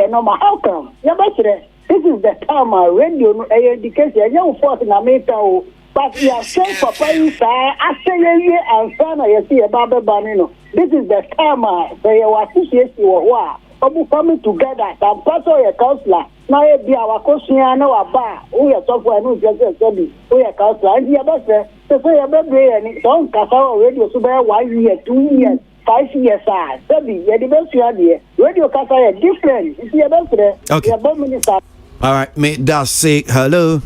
normal how come ya betre this is the time radio no education ya force na meta o but ya say papa isa aseye ansana ya see baba bani no this is the time they were association wo a obu coming together and pastor your counselor na e bi awakosia na wa ba o ya sofo enu je sebi o ya counselor and ya betre so ya bebre ni don kasa radio so be 1 year 2 years 5 years sebi ya di besu ade radio kasa ya different isi ya betre ya bo minister. All right, may that say hello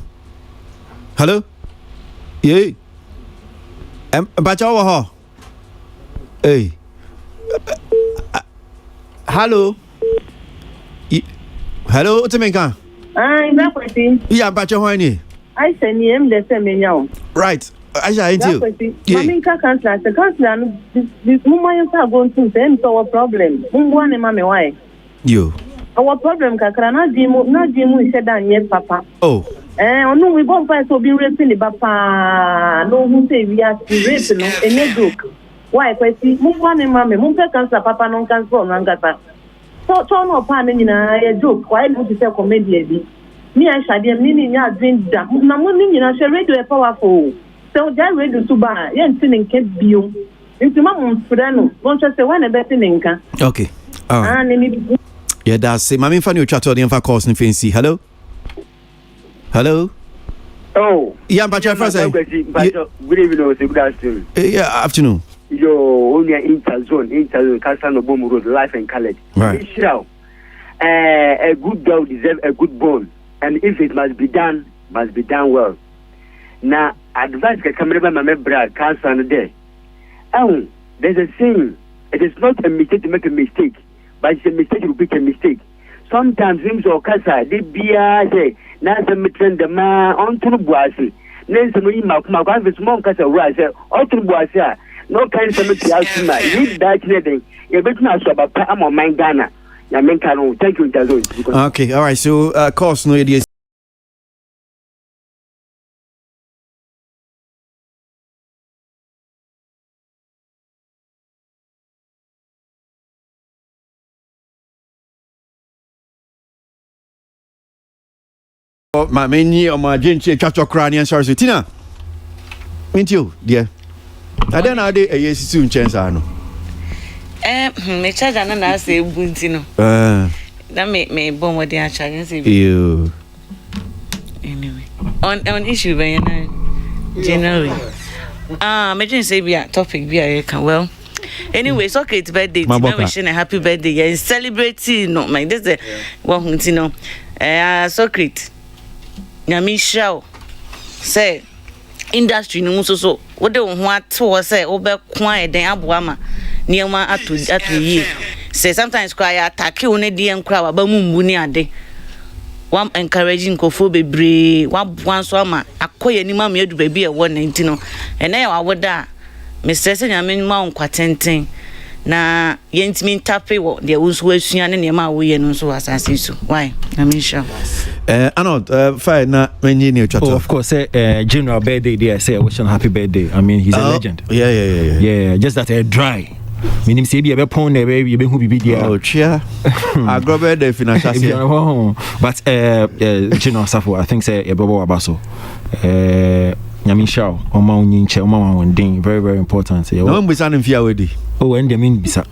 yeah bacha wa hey hello hello Utemenka. Kwasi. Yeah, bacha Honey. I send him the same. Right. Aisha, ain't you? Yeah. Maminka councillor, the councillor, this woman is going to send our problem. Mungwane mame why? You. Our problem, kakra na jimu is said that yes, papa. Oh. No, we won't find so be raping the papa. No, who say we are raping no, any joke. Why, Kwasi? Mungwane mame, Munka councillor, papa non councillor, nangata. So, turn up on a joke. Why would you say comedian? Me, I shall be a mini drink that. Namun, I shall radio powerful. So that radio to buy, yen singing Kate Bio. Into Mamma Fudano, won't just say one a better ninka. Okay. All right. Yeah, that's it. Mammy Fanny chat on the info course in Fancy. Hello? Hello? Oh. Yeah, but your first. Good evening, good afternoon. Yeah, afternoon. Yo, only interzone, Castro Boom Road, life and college. Right. A good dog deserves a good bone, and if it must be done well. Now, advice can come from my member, Castro on the day. Oh, there's a saying, it is not a mistake to make a mistake, but it's a mistake to repeat a mistake. Sometimes hymns or Casa, they be say, Nasa Mitran the man on to the Boise. Nancy Makuma, if small Casa was all to Boise. No kind of cemetery out in my leave that netting. You're better not about Pam or my Ghana. Thank you, okay, all right. So, course, no idea. My many or my gentle chacho cranian sorry, Tina. Ain't you, dear? I don't know a yes soon chance I know. Me charge and say buntino. That may bomb what they are charging you. Anyway. On issue by January. Imagine say be a topic be a can well. Anyway, it's okay, it's birthday. Wishing a happy birthday and celebrating no my this the one you know. Socrates. Nyami show say industry no so what they want to say obe kwan den aboama niema atu yi say sometimes cry attack you ne dey nkra wa ba mumbu ni ade wam encouraging kofo bebre wa boan so ama akoye ni ma me adu ba bi e wo 19 no ene ya wa woda me stress nyame ma nkwa tenten na yentimi ntape wo de wosu asua ne nema wo ye no so asase so why na me sure Arnold fine na engineer chat. Of course, general birthday there, say wish him happy birthday. I mean, he's a legend. Yeah, just that dry. Meaning say be a pon there be who be there. Oh chia. I go birthday financial. But general Safo, I think say e bobo abaso. Nyamisha oma unyinche oma wonding very very important. No mbisa nfia wedi. Oh, and they mean bisa.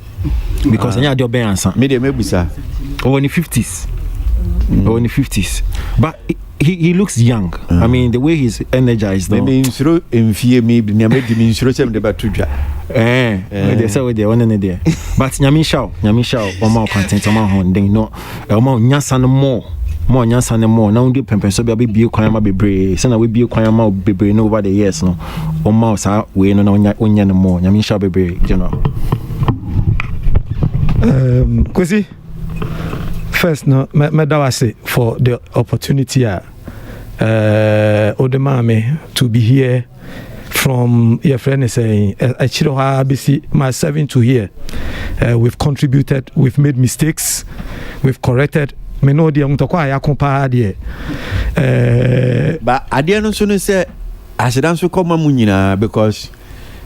Because anya do be answer. Me dey me bisa. Oh, in the 50s. Or in the 50s, but he looks young. I mean, the way he's energized. Maybe insuro mfie maybe nyame di insuro sem de batudwa. They say we dey one in there. But nyamisha oma content oma honding no oma nyasa no more nyasa no more. Now do pempen so be kwan ma bebre. Say na we be kwan ma bebre no over the years no. Oma sa we no na onya no more. Nyamisha bebre, you know. Kwasi, first, no, Medawase for the opportunity Odemame to be here from your friend is saying my 7 to here. We've contributed, we've made mistakes, we've corrected. But I didn't say I should answer come because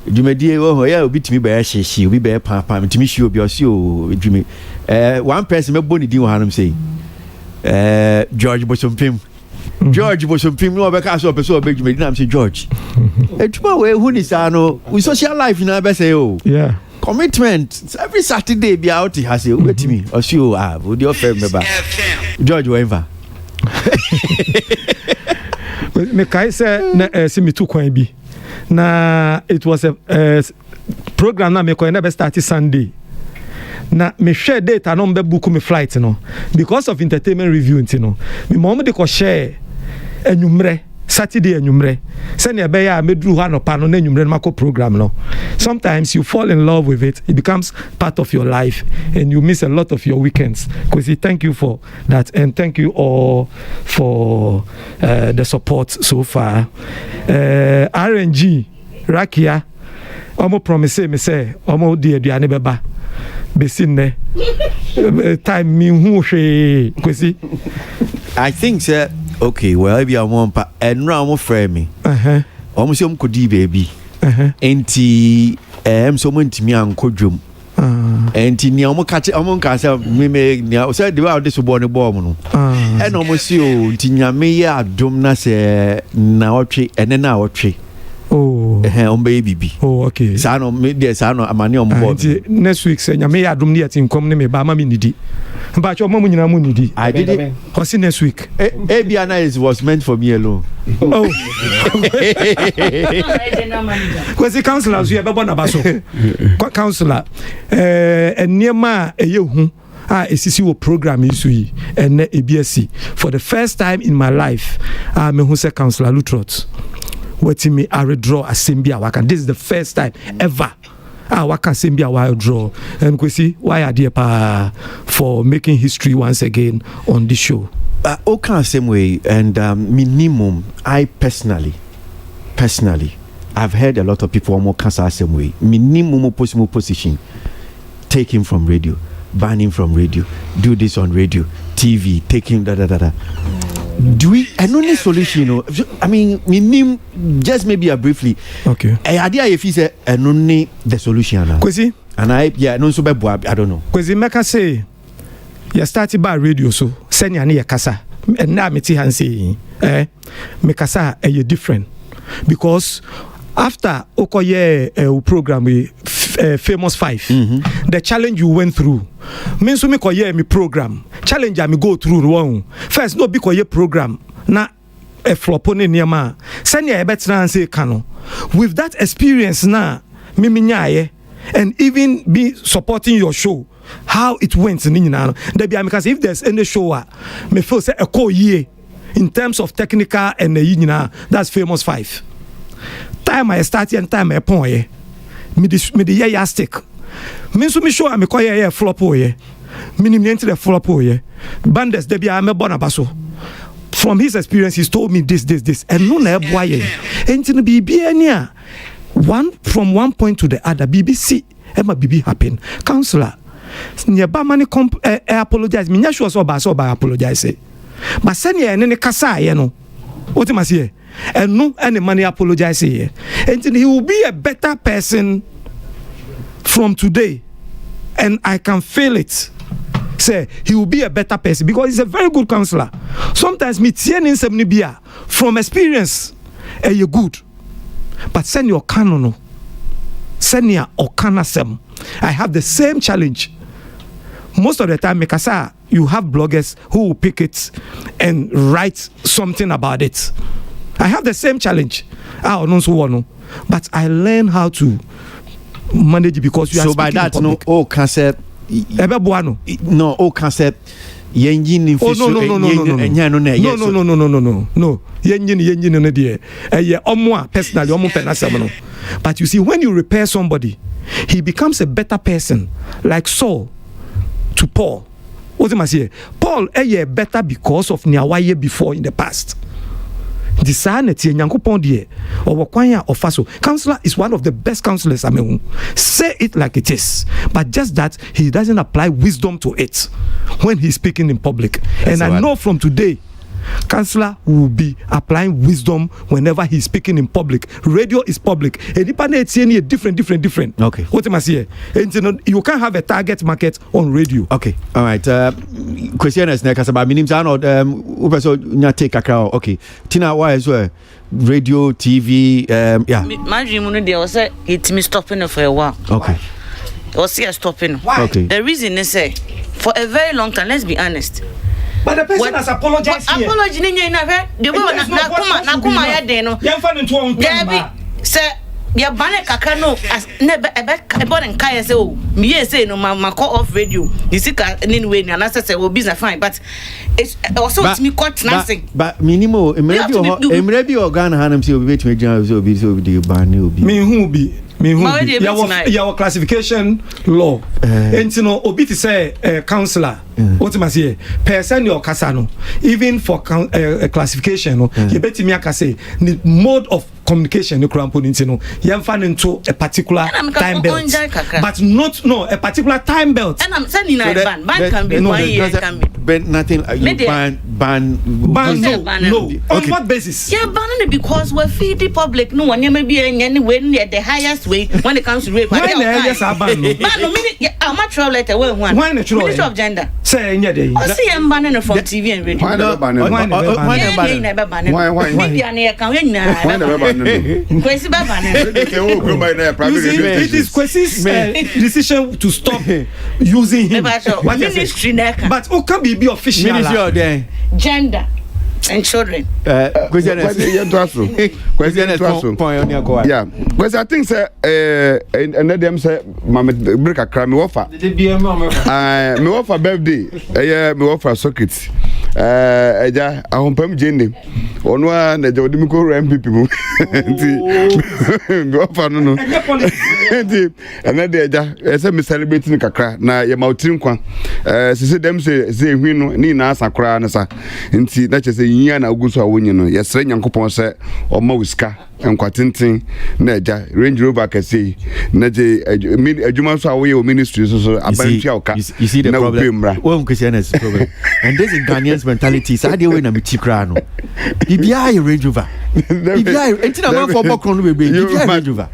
Jumedi obi timi be hyehyɛ obi be papa timi hye obi osi o dwumi one person me boni din hanum say George Bosompim no obeka so person obi dwumi na am say George etuma we hu ni sa no we social life na be say o yeah commitment every Saturday be out has say wetimi osi o we dey offer member George whenever me kai say na simi tu kwan bi na it was a program na me ko na be start Sunday na me share data no be book me flight no because of entertainment review no me mom de ko share enumre Saturday enumre say na be ya medru ha no pa no na enumre no mako program no. Sometimes you fall in love with it becomes part of your life and you miss a lot of your weekends. Because thank you for that and thank you all for the support so far. RNG Rakia omo promise me say omo di aduane beba besin ne time mi hu hwe Kwasi. I think sir okay well if you want pa enra omo frame me omo se omo kodi baby enti so mo ntimi ankodwom enti ni omo ka say me ni say the way this boy no ball no e no mo si o nti nyame ya adom na se na otwe ene na otwe on baby okay sa no me dey sa no amani on board next week say nyame ya adom ne yatin kom ne me ba ma me nidi ba cho mo nyina mo nidi I did it hosi next week Abiana was meant for me alone Kwasi councillor so ye be bona baso councillor eniema eyehu esisi wo program isu yi ene EBSC for the first time in my life me hu say councillor Lutrot waiting me I withdraw assembly waka. This is the first time ever waka assembly I withdraw and Kwasi why are there for making history once again on this show. Okay, same way and minimum I personally I've heard a lot of people more cancer same way minimum possible position taking from radio, banning from radio, do this on radio, TV, taking do we any solution I mean minimum just maybe a briefly okay idea if he say only the solution now Kwasi and I no so be I don't know Kwasi make say you started by radio so send ya kasa and na me ti han say me kasa different because after okoye program we famous 5 the challenge you went through means me koye me program challenge me go through one first no be koye program na flop on niama send ya better say kano with that experience na me nyaye and even be supporting your show how it went because if there's any show me feel say a call year in terms of technical and that's famous 5 time I start and time I point me the stick me so me show me call ye flop oye minimum the flop oye bandes de bia me bonabaso from his experience he's told me this and no na boy enti no bibia ni a one from one point to the other BBC Emma bibi happen. Councillor, nearby money apologize. Me sure so by apologize. But send ye any kasa, you know. What am I say? And no any money apologize here. And he will be a better person from today. And I can feel it. Say he will be a better person because he's a very good counselor. Sometimes me from experience, you good. But send your canon. Send your okanasem. I have the same challenge. Most of the time, Mikasa, you have bloggers who will pick it and write something about it. I have the same challenge. But I learn how to manage it because you are speaking by that, in public. No, concept. No, concept. No. Personally, but you see, when you repair somebody, he becomes a better person, like Saul to Paul. What am I saying? Paul better because of Nyawaye before in the past. The sanity and Yankupon or Wakwanya or Faso. Counselor is one of the best counselors. I mean, say it like it is, but just that he doesn't apply wisdom to it when he's speaking in public. That's and I know from today, Counselor will be applying wisdom whenever he's speaking in public. Radio is public. Different. Okay. What am I saying? You can't have a target market on radio. Okay. All right. Question is next about minimum take account. Okay. Tina, why is radio, TV? Yeah. My dream was it me stopping for a while. Okay. Or see stopping. Why? Okay. The reason is for a very long time. Let's be honest. But the person has apologized here. Apology the way nakuma ya den no. Say ya bane kaka no as never ebon kai say oh me say no ma call off radio. You see anyway na say we business fine but it's also it's me cut nothing. But minimum emrebi organ hanam say obi betime gian so obi dey ban obi. Me who be your classification law. And you know, obi to say counselor. What am I say? Person your casano. Even for classification, you bet me I say the mode of communication you can put into into a particular time belt, but not a particular time belt. And I'm saying ban can be 1 year can be. But nothing. Ban. No. On what basis? Yeah, banning it because we feed the public. No one may be anywhere near the highest way when it comes to rape. Why the highest are ban? I'm not trouble letter one. Why the Ministry of Gender. Say in your day. I see I'm banning from TV and radio. Why never ban? Why? It is Kwasi's decision to stop using him. Ministry but who can be official? Ministry of Gender and children. Question is yeah, because I think say and them say mama break a crime me offer me offer birthday me offer socket eja ahompam jende ono na eja odi mi ko MPP mu nti me offer no nti another eja say me celebrating kakra na ye mautiri kwa sisi dem say hwi no ni na asakra na sa nti na chese yia na oguso awonyi no yesre nyankopon se oma wiska enkwatenten na eja Range Rover kase na je adwuma so awoye o ministry so abantua oka you see the problem one question is problem and this is Ghanaians mentality so how dey we na me tikra no bibia Range Rover bibia entina man for bokron no bebe bibia Range Rover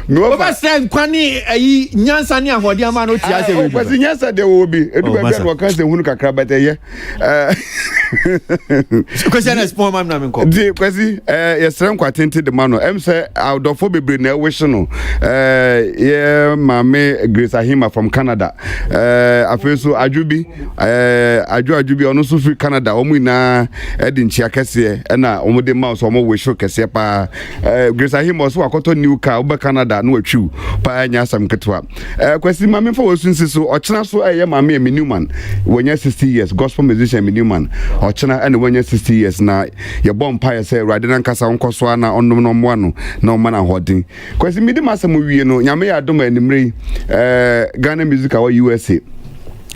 no over send kwani ayi nyansa ne ahode ama no tia se we kwasi nyansa de wo bi eduba bia no kan se hunu kakra beteye question is poor man na me ko di kwasi yesre nkwatente de mano em say outdofo bebre na wish no yeah mame Grace Ahima from Canada afeso ajubi ono so free Canada omu ina edin chia kese na omu de mouse omu wish kese pa Grace Ahima so akoto new car oba Canada no atwu pa nya sam ketwa kwasi mame for wosunsi so ochena so mame Newman when you 60 years gospel musician Newman ochena and when you 60 years na your bomb pie say radina nkasa onkoso na onnom no moano na o mana hodin kwasi midi masam wie no nyame ya dom animre Ghana music awa USA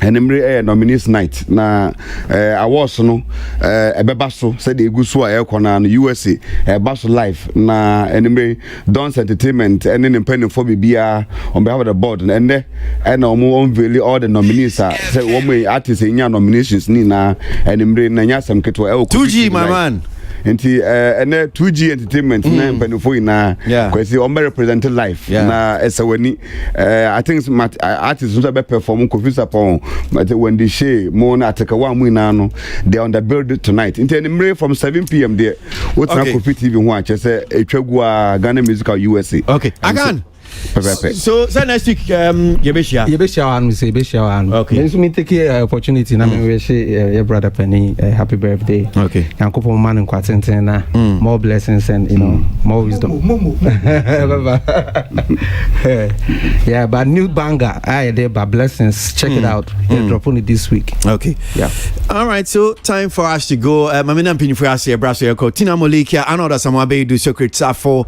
enemre nominees night na awards no ebeba so said the gusu a ekona no USA baso live na enemre Dons Entertainment and then for bibia on behalf of the board and omo unveil all the nominees say one artists in nominations ni na enemre na nyasam keto 2G my man nti ene 2G Entertainment na mpanifo ina kwesi on be represented live na esawani I think artists who be perform confuse upon but when they share mo na ateka wa mu ina no they on the build tonight nti ene from 7 p.m. there what na Kofi TV ho a chese etwagua Ghana Musical USA. Okay, again. So next week Yebesha and we say Besha. Okay. So me take opportunity na me wish your brother Penny happy birthday. Okay. Yankopo man in kwatentena more blessings and more wisdom. Yeah, but new banger I there but blessings. Check it out. They're dropping it this week. Okay. Yeah. All right, so time for us to go. Mamina mpini for us here braso yako. Tina Molikia another someone be do secret safo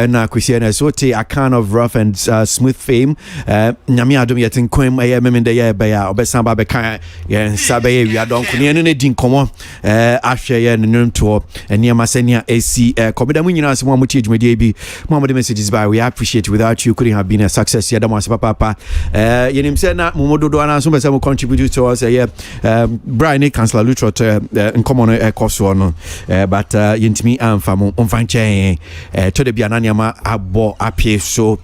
na Christiana so te a kind of rough and smooth fame. Nyami adom yetin kwem memende ye be ya obesamba be kan ye sabe wi adon ko ne ne din komo ahwe ye nenum to eniema senia AC komeda mu nyina asemo mu tie dwumade bi mo messages by we appreciate without you couldn't have been a success ye da mo papa yenim se na mo dodo ana so be se mo contribute to us ye Brian Councillor Lutrot nkomo no ekoso no but yentimi amfa mo onfanche to de bia na niama abo apie so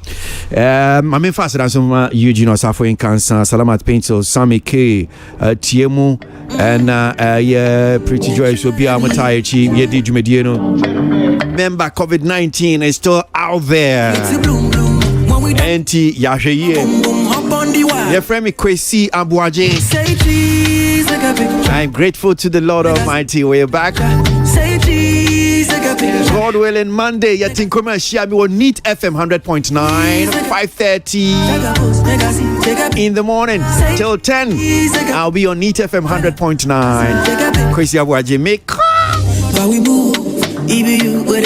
I'm fast and some Eugene Osafo in Kansan, Salamat Painter, Sammy K, Tiemu, and Pretty Joy, so be Amatai Chief, Yedi Jumediano. Remember, COVID-19 is still out there. Anti Yashaye, your friend Kwasi, Aboagye. I'm grateful to the Lord Almighty. We're back. God willing, Monday, you think come and share me on Neat FM 100.9, 5:30 in the morning till 10. I'll be on Neat FM 100.9. Kwasi Aboagye, make.